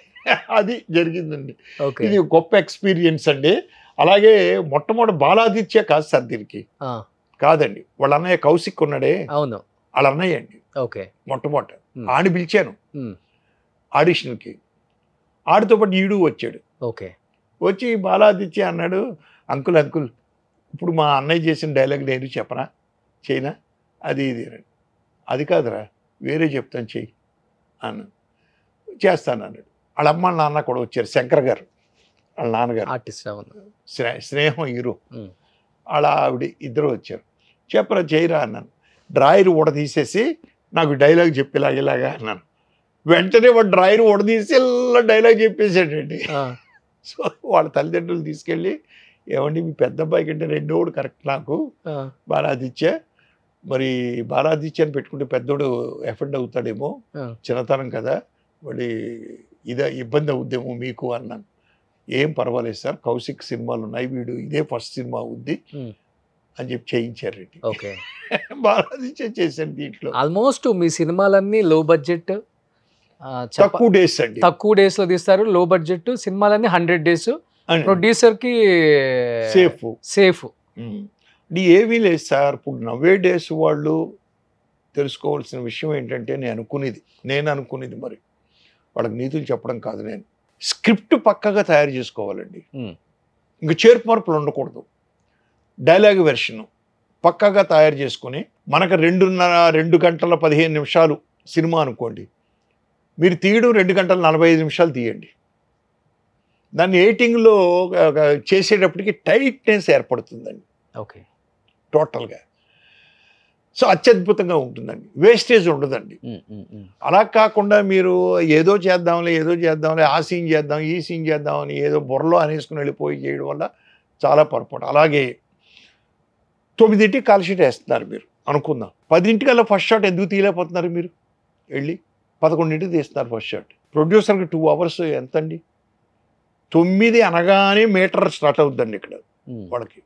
అది జరిగిందండి. ఇది గొప్ప ఎక్స్పీరియన్స్ అండి. అలాగే మొట్టమొదటి బాలాదిత్య కాదు సార్ దీనికి, కాదండి, వాళ్ళ అన్నయ్య కౌశిక్ ఉన్నాడే, అవును, వాళ్ళ అన్నయ్య అండి. ఓకే, మొట్టమొదట ఆడిని పిలిచాను ఆడిషన్కి. ఆడితో పాటు ఈడు వచ్చాడు. ఓకే, వచ్చి బాలాదిత్య అన్నాడు, అంకుల్ అంకుల్ ఇప్పుడు మా అన్నయ్య చేసిన డైలాగ్ నేను చెప్పనా చేయనా అది ఇది. అది కాదురా వేరే చెప్తాను చెయ్యి అన్నాను. చేస్తాను అన్నాడు. వాళ్ళ అమ్మ నాన్న కూడా వచ్చారు, శంకర్ గారు వాళ్ళ నాన్నగారు ఆర్టిస్ట్, స్నేహం హీరో, వాళ్ళ ఆవిడ ఇద్దరు వచ్చారు. చెప్పరా చేయరా అన్నాను. డ్రాయర్ ఊడదీసేసి నాకు డైలాగ్ చెప్పేలాగేలాగా అన్నాను. వెంటనే వాడు డ్రాయర్ ఊడదీసి ఇలా డైలాగ్ చెప్పేసాడండి. సో వాళ్ళ తల్లిదండ్రులు తీసుకెళ్ళి, ఏమండి మీ పెద్ద అబ్బాయి కంటే రెండోడు కరెక్ట్ నాకు బాలాదిత్య, మరి బాలాదిత్య అని పెట్టుకుంటే పెద్దోడు ఎఫెండ్ అవుతాడేమో, చిన్నతనం కదా మరి ఇదే ఇబ్బంది అవుద్దేమో మీకు అన్నాను. ఏం పర్వాలేదు సార్, కౌశిక్ సినిమాలు ఉన్నాయి, వీడు ఇదే ఫస్ట్ సినిమా అవుద్ది అని చెప్పి చేయించారండి. ఓకే, బాలాదిత్య చేశాను. దీంట్లో ఆల్మోస్ట్ మీ సినిమాలన్నీ లో బడ్జెట్, తక్కువ డేస్ అండి, తక్కువ డేస్ లో తీస్తారు, లో బడ్జెట్ సినిమాలన్నీ 100 days, ప్రొడ్యూసర్ కి సేఫ్. ఏమీ లేదు సార్. ఇప్పుడు నవ్వే డేస్ వాళ్ళు తెలుసుకోవాల్సిన విషయం ఏంటంటే, నేను అనుకునేది మరి వాళ్ళకి నీతులు చెప్పడం కాదు, నేను స్క్రిప్ట్ పక్కగా తయారు చేసుకోవాలండి. ఇంక చేర్పు ఉండకూడదు. డైలాగ్ వెర్షన్ పక్కగా తయారు చేసుకుని, మనకు 2 గంటల 15 నిమిషాలు సినిమా అనుకోండి, మీరు తీయడం 2 గంటల 45 నిమిషాలు తీయండి. దాన్ని ఎడిటింగ్లో చేసేటప్పటికి టైట్నెస్ ఏర్పడుతుందండి. ఓకే, టోటల్గా. సో అత్యద్భుతంగా ఉంటుందండి, వేస్టేజ్ ఉండదండి. అలా కాకుండా మీరు ఏదో చేద్దాంలే ఆ సీన్ చేద్దాం ఈ సీన్ చేద్దామని ఏదో బుర్రలో అనేసుకుని వెళ్ళిపోయి చేయడం వల్ల చాలా పొరపాటు. అలాగే 9ంటికి కాల్ షీట్ వేస్తున్నారు మీరు అనుకుందాం, 10ంటికల్లా ఫస్ట్ షాట్ ఎందుకు తీయలేకపోతున్నారు మీరు? వెళ్ళి 11ంటికి తీస్తున్నారు ఫస్ట్ షాట్. ప్రొడ్యూసర్కి 2 hours ఎంత అండి? 9 అనగానే మీటర్ స్టార్ట్ అవుతుందండి ఇక్కడ వాళ్ళకి.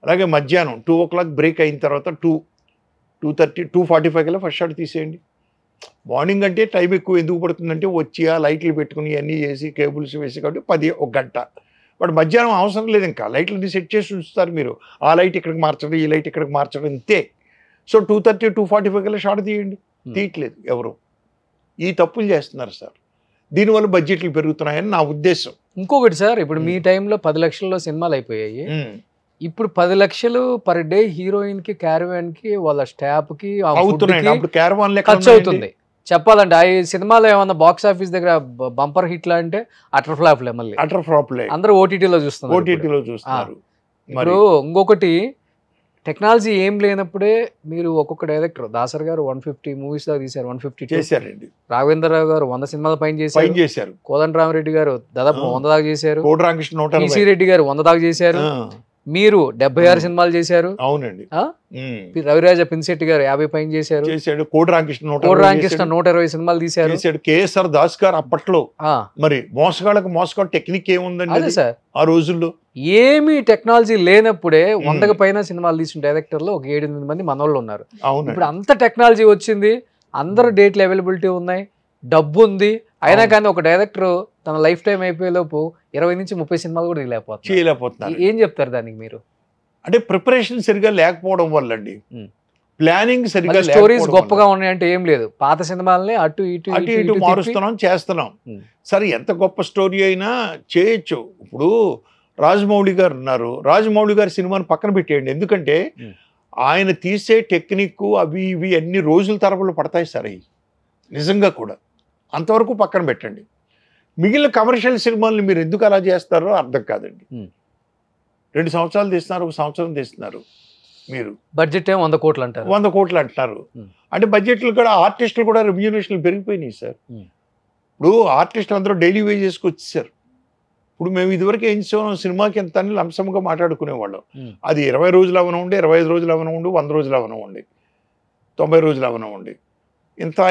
అలాగే మధ్యాహ్నం 2 o'clock బ్రేక్ అయిన తర్వాత 2:30 2:45 కల్లా ఫస్ట్ షాట్ తీసేయండి. మార్నింగ్ అంటే టైం ఎక్కువ ఎందుకు పడుతుందంటే వచ్చి ఆ లైట్లు పెట్టుకుని అన్నీ చేసి కేబుల్స్ వేసి కాబట్టి 1 గంట. బట్ మధ్యాహ్నం అవసరం లేదు, ఇంకా లైట్లని సెట్ చేసి ఉంచుతారు మీరు. ఆ లైట్ ఇక్కడికి మార్చడం, ఈ లైట్ ఇక్కడికి మార్చడం, ఇంతే. సో 2:30 2:45 కల్లా షార్ట్ తీయండి, తీయట్లేదు ఎవరు. ఈ తప్పులు చేస్తున్నారు సార్. దీనివల్ల బడ్జెట్లు పెరుగుతున్నాయని నా ఉద్దేశం. ఇంకొకటి సార్, ఇప్పుడు మీ టైంలో 10 లక్షల్లో సినిమాలు అయిపోయాయి. ఇప్పుడు 10 లక్షలు పర్ డే హీరోయిన్ కి, క్యారవాన్ కి, వాళ్ళ స్టాఫ్ కి అవుతున్నాయి. అప్పుడు క్యారవాన్ ఖర్చు అవుతుంది. చెప్పాలంటే ఆ సినిమాలో ఏమన్నా బాక్స్ ఆఫీస్ దగ్గర బంపర్ హిట్లా అంటే అటర్ ఫ్లాప్లే, మళ్ళీ అటర్ ఫ్లాప్లే. అందరూ ఓటీటీలో చూస్తున్నారు. ఓటీటీలో చూస్తున్నారు. ఇప్పుడు ఇంకొకటి, టెక్నాలజీ ఏం లేనప్పుడే మీరు ఒక్కొక్క డైరెక్టర్, దాసర్ గారు 150 మూవీస్ దాకా తీశారు, 150 చేశారండి. రాఘవేంద్రరావు గారు 100 సినిమాల పైన చేశారు. కోదండరామరెడ్డి గారు దాదాపు 100 దాకా చేశారు. టీసీ రెడ్డి గారు 100 దాకా చేశారు. మీరు 76 సినిమాలు చేశారు. అవునండి. రవిరాజ పిన్శెట్టి గారు 50 పైన చేశారు. కోడి రామకృష్ణ 120 సినిమాలు తీశారు. కేఎస్ఆర్ దాస్ గారు అప్పట్లో. మరి మోసగాళ్ళకి టెక్నిక్ ఏముందండి అదే సార్ ఆ రోజుల్లో? ఏమి టెక్నాలజీ లేనప్పుడే 100కి పైన సినిమాలు తీసిన డైరెక్టర్లు ఒక 7-8 మంది మనోళ్ళు ఉన్నారు. ఇప్పుడు అంత టెక్నాలజీ వచ్చింది, అందరు డేట్లు అవైలబిలిటీ ఉన్నాయి, డబ్బు ఉంది, అయినా కానీ ఒక డైరెక్టర్ తన లైఫ్ టైం అయిపోయేలోపు 20 నుంచి 30 సినిమాలు కూడా చేయలేకపోతున్నారు. ఏం చెప్తారు దానికి మీరు? అంటే ప్రిపరేషన్ సరిగా లేకపోవడం వల్ల అండి, ప్లానింగ్ సరిగా, స్టోరీస్ గొప్పగా ఉన్నాయంటే ఏం లేదు, పాత సినిమాలని అటు ఇటు మారుస్తున్నాం, చేస్తున్నాం. సరే, ఎంత గొప్ప స్టోరీ అయినా చేయొచ్చు. ఇప్పుడు రాజమౌళి గారు ఉన్నారు, రాజమౌళి గారి సినిమాని పక్కన పెట్టేయండి. ఎందుకంటే ఆయన తీసే టెక్నిక్ అవి ఇవి అన్ని రోజుల తరబడి పడతాయి సార్. అవి నిజంగా కూడా అంతవరకు పక్కన పెట్టండి. మిగిలిన కమర్షియల్ సినిమాల్ని మీరు ఎందుకు అలా చేస్తారో అర్థం కాదండి. 2 సంవత్సరాలు తీస్తున్నారు, 1 సంవత్సరం తీస్తున్నారు. మీరు బడ్జెట్ ఏమో 100 కోట్లు అంటారు, 100 కోట్లు అంటున్నారు. అంటే బడ్జెట్లు కూడా, ఆర్టిస్టులు కూడా రెమ్యూనరేషన్లు పెరిగిపోయినాయి సార్. ఇప్పుడు ఆర్టిస్టులు అందరూ డైలీ వేజెస్కి వచ్చేసారు. ఇప్పుడు మేము ఇదివరకు ఏం చేసాం, సినిమాకి ఎంత అని లంసంగా మాట్లాడుకునేవాళ్ళం. అది 20 రోజులు అవనండి, 25 రోజులు అవనండి, 100 రోజులు అవనండి, 90 రోజులు అవనండి, ఇంత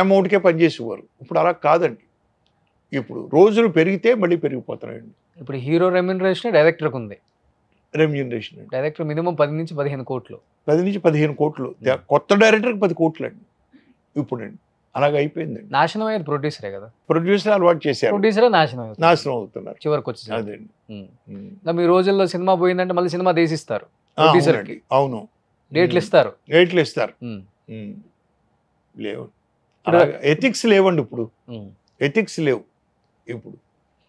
అమౌంట్కే పనిచేసేవారు. ఇప్పుడు అలా కాదండి. ఇప్పుడు రోజులు పెరిగితే మళ్ళీ పెరిగిపోతున్నాయండి. ఇప్పుడు హీరో రెమ్యూనరేషన్ డైరెక్టర్కి ఉంది. రెమ్యూనరేషన్ డైరెక్టర్ మినిమం 10 నుంచి 15 కోట్లు, 10 నుంచి 15 కోట్లు. కొత్త డైరెక్టర్కి 10 కోట్లు అండి ఇప్పుడండి. అలాగ అయిపోయిందండి. నాశనం అయ్యేది ప్రొడ్యూసరే కదా, ప్రొడ్యూసర్ అలవాటు చేశారు, ప్రొడ్యూసరే నాశనం అవుతున్నారు చివరికి వచ్చి. అదండి. మీ రోజుల్లో సినిమా పోయిందంటే మళ్ళీ సినిమా తీసిస్తారు, ప్రొడ్యూసర్కి అవును, డేట్లు ఇస్తారు. లేవు, ఎథిక్స్ లేవండి. ఇప్పుడు ఎథిక్స్ లేవు ఇప్పుడు.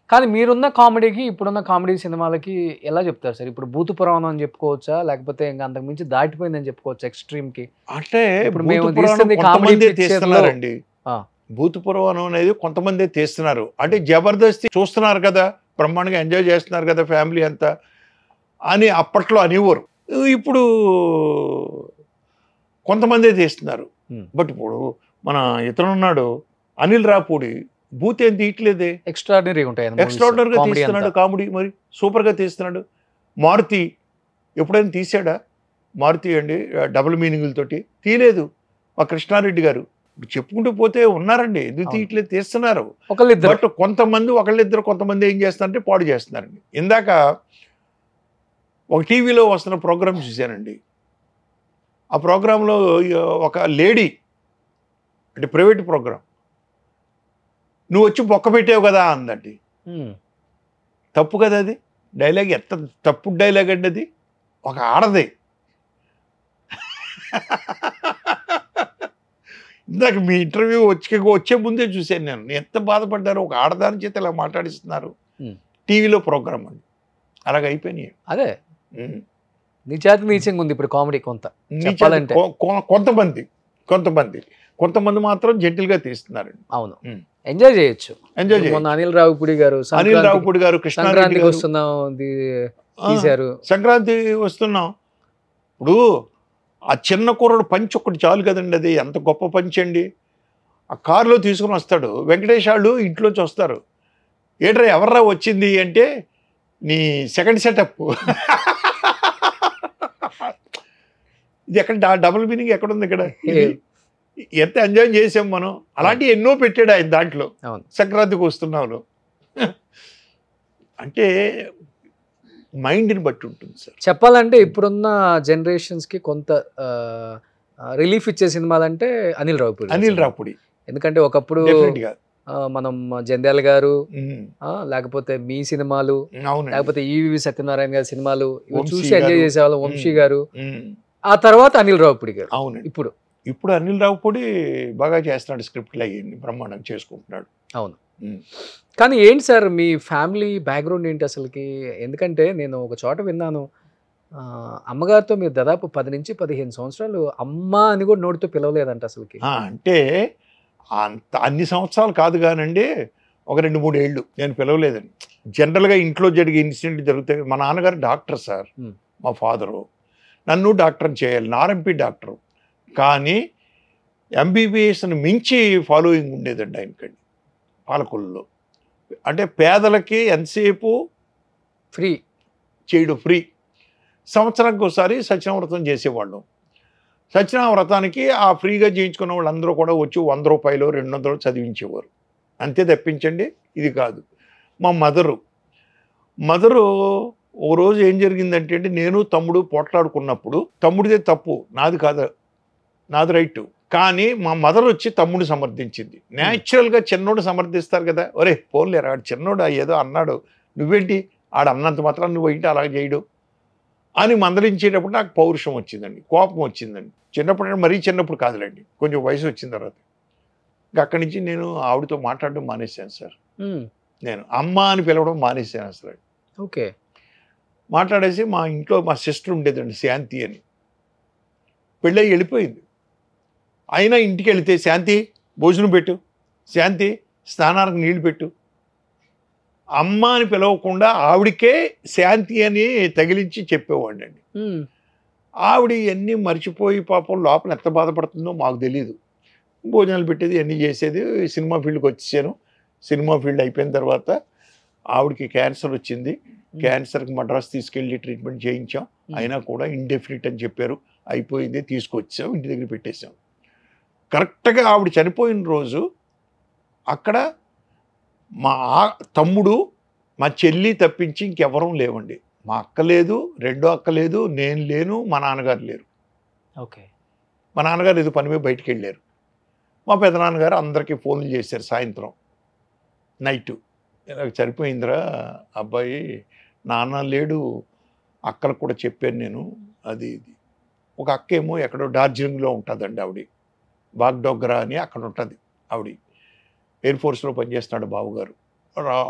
కానీ మీరున్న కామెడీకి ఇప్పుడున్న కామెడీ సినిమాలకి ఎలా చెప్తారు సార్? ఇప్పుడు భూత పురాణం అని చెప్పుకోవచ్చా, లేకపోతే ఇంకా అంతకు మించి దాటిపోయిందని చెప్పుకోవచ్చా ఎక్స్ట్రీమ్ కి? అంటే ఇప్పుడు మేము కొంతమంది తీస్తున్నారండి. భూత పురాణం అనేది కొంతమంది తీస్తున్నారు. అంటే జబర్దస్త్ చూస్తున్నారు కదా, బ్రహ్మాండంగా ఎంజాయ్ చేస్తున్నారు కదా ఫ్యామిలీ అంతా అని అప్పట్లో అనేవారు. ఇప్పుడు కొంతమందే తీస్తున్నారు. బట్ ఇప్పుడు మన ఇతను ఉన్నాడు అనిల్ రాపూడి, భూత్ ఏం తీయట్లేదే, ఎక్స్ట్రాడినరీగా ఉంటాయి, ఎక్స్ట్రాడినరీగా తీస్తున్నాడు కామెడీ, మరి సూపర్గా తీస్తున్నాడు. మారుతి ఎప్పుడైనా తీసాడా? మారుతి అండి డబుల్ మీనింగులతోటి తీయలేదు. మా కృష్ణారెడ్డి గారు చెప్పుకుంటూ పోతే ఉన్నారండి, ఎందుకు తీయట్లేదు, తీస్తున్నారు. బట్ కొంతమంది ఒకళ్ళిద్దరు, కొంతమంది ఏం చేస్తున్నారంటే పాడు చేస్తున్నారండి. ఇందాక ఒక టీవీలో వస్తున్న ప్రోగ్రామ్ చూశానండి. ఆ ప్రోగ్రాంలో ఒక లేడీ, అంటే ప్రైవేట్ ప్రోగ్రాం, నువ్వు వచ్చి బొక్క పెట్టావు కదా అందండి. తప్పు కదా అది, డైలాగ్ ఎంత తప్పు డైలాగ్ అండి అది, ఒక ఆడది. ఇందాక మీ ఇంటర్వ్యూ వచ్చే ముందే చూశాను నేను, ఎంత బాధపడ్డారు. ఒక ఆడదాని చేత ఇలా మాట్లాడిస్తున్నారు టీవీలో ప్రోగ్రామ్ అండి. అలాగ అయిపోయినాయి. అదే నిజాతి నీచంగా ఉంది ఇప్పుడు కామెడీ. కొంతమంది మాత్రం జెంటిల్గా తీస్తున్నారండి. అవును, ఎంజాయ్ చేయొచ్చు. అనిల్ రావుపూడి గారు కృష్ణారెడ్డి తీశారు, సంక్రాంతి వస్తున్నాం. ఇప్పుడు ఆ చిన్న కూరడు పంచి ఒకటి చాలు కదండి, అది ఎంత గొప్ప పంచి అండి. ఆ కారులో తీసుకుని వస్తాడు, వెంకటేష్ వాళ్ళు ఇంట్లోంచి వస్తారు, ఏట్రా ఎవర్రా వచ్చింది అంటే నీ సెకండ్ సెటప్. ఇది ఎక్కడ డబుల్ మీనింగ్ ఎక్కడుంది ఇక్కడ? ఎంత ఎంజాయ్ చేసాం మనం. అలాంటివి ఎన్నో పెట్టాడు ఆయన దాంట్లో. సంక్రాంతికి వస్తున్నాను అంటే మైండ్ని బట్టి ఉంటుంది సార్. చెప్పాలంటే ఇప్పుడున్న జనరేషన్స్కి కొంత రిలీఫ్ ఇచ్చే సినిమాలు అంటే అనిల్ రావిపూడి అనిల్ రావిపూడి ఎందుకంటే ఒకప్పుడు డెఫినెట్గా మనం జంధ్యాల గారు లేకపోతే మీ సినిమాలు అవును లేకపోతే ఈవి సత్యనారాయణ గారి సినిమాలు ఇవి వంశీ చూసి ఎంజాయ్ గారు. చేసేవాళ్ళం వంశీ గారు ఆ తర్వాత అనిల్ రావిపూడి గారు అవునండి ఇప్పుడు ఇప్పుడు అనిల్ రావిపూడి బాగా చేస్తున్నాడు స్క్రిప్ట్లు అయ్యింది బ్రహ్మాండంగా చేసుకుంటున్నాడు అవును కానీ ఏంటి సార్ మీ ఫ్యామిలీ బ్యాక్గ్రౌండ్ ఏంటి అసలుకి ఎందుకంటే నేను ఒక చోట విన్నాను అమ్మగారితో మీరు దాదాపు 10 నుంచి 15 సంవత్సరాలు అమ్మ అని కూడా నోటితో పిలవలేదంట అసలుకి అంటే అంత అన్ని సంవత్సరాలు కాదు కానండి ఒక 2-3 ఏళ్ళు నేను పిలవలేదండి జనరల్గా ఇంట్లో జరిగే ఇన్సిడెంట్ జరుగుతాయి మా నాన్నగారు డాక్టర్ సార్ మా ఫాదరు నన్ను డాక్టర్ని చేయాలి ఆర్ఎంపీ డాక్టరు కానీ ఎంబీబీఎస్ని మించి ఫాలోయింగ్ ఉండేదండి ఆయనకండి పాలకొల్లులో అంటే పేదలకి ఎంతసేపు ఫ్రీ చేయడం ఫ్రీ సంవత్సరానికి ఒకసారి సత్యనావ్రతం చేసేవాళ్ళం సత్యనావ్రతానికి ఆ ఫ్రీగా చేయించుకున్న వాళ్ళందరూ కూడా వచ్చి 100 రూపాయలు 200 చదివించేవారు అంతే తప్పించండి ఇది కాదు మా మదరు ఓ రోజు ఏం జరిగిందంటే అండి నేను తమ్ముడు పోట్లాడుకున్నప్పుడు తమ్ముడిదే తప్పు నాది కాదు నాది రైట్ కానీ మా మదర్ వచ్చి తమ్ముడు సమర్థించింది న్యాచురల్గా చిన్నోడు సమర్థిస్తారు కదా ఒరే పోన్లేరా ఆడు చిన్నోడు ఏదో అన్నాడు నువ్వేంటి ఆడు అన్నంత మాత్రం నువ్వు ఏంటి అలా చేయడు అని మందలించేటప్పుడు నాకు పౌరుషం వచ్చిందండి కోపం వచ్చిందండి చిన్నప్పుడు మరీ చిన్నప్పుడు కాదులేండి కొంచెం వయసు వచ్చిన తర్వాత ఇంకా అక్కడి నుంచి నేను ఆవిడతో మాట్లాడడం మానేశాను సార్ నేను అమ్మ అని పిలవడం మానేశాను అసలు ఓకే మాట్లాడేసి మా ఇంట్లో మా సిస్టర్ ఉండేదండి శాంతి అని పెళ్ళయి వెళ్ళిపోయింది అయినా ఇంటికి వెళితే శాంతి భోజనం పెట్టు శాంతి స్నానానికి నీళ్లు పెట్టు అమ్మ అని పిలవకుండా ఆవిడికే శాంతి అని తగిలించి చెప్పేవాడండి ఆవిడ ఇవన్నీ మర్చిపోయి పాపం లోపల ఎంత బాధపడుతుందో మాకు తెలియదు భోజనాలు పెట్టేది ఇవన్నీ చేసేది సినిమా ఫీల్డ్కి వచ్చేసాను సినిమా ఫీల్డ్ అయిపోయిన తర్వాత ఆవిడకి క్యాన్సర్ వచ్చింది క్యాన్సర్కి మద్రాస్ తీసుకెళ్ళి ట్రీట్మెంట్ చేయించాం అయినా కూడా ఇండెఫినిట్ అని చెప్పారు అయిపోయింది తీసుకొచ్చాం ఇంటి దగ్గర పెట్టేసాం కరెక్ట్గా ఆవిడ చనిపోయిన రోజు అక్కడ మా తమ్ముడు మా చెల్లి తప్పించి ఇంకెవరూ లేవండి మా అక్క లేదు రెండో అక్క లేదు నేను లేను మా నాన్నగారు లేరు ఓకే మా నాన్నగారు ఏదో పని మీద బయటికి వెళ్ళారు మా పెదనాన్నగారు అందరికీ ఫోన్లు చేశారు సాయంత్రం నైటు ఇలా చనిపోయిందిరా అబ్బాయి నాన్న లేడు అక్కలకు కూడా చెప్పాను నేను అది ఇది ఒక అక్క ఏమో ఎక్కడో డార్జిలింగ్లో ఉంటుందండి ఆవిడ బాగ్డోగ్రా అని అక్కడ ఉంటుంది ఆవిడ ఎయిర్ ఫోర్స్లో పనిచేస్తున్నాడు బావగారు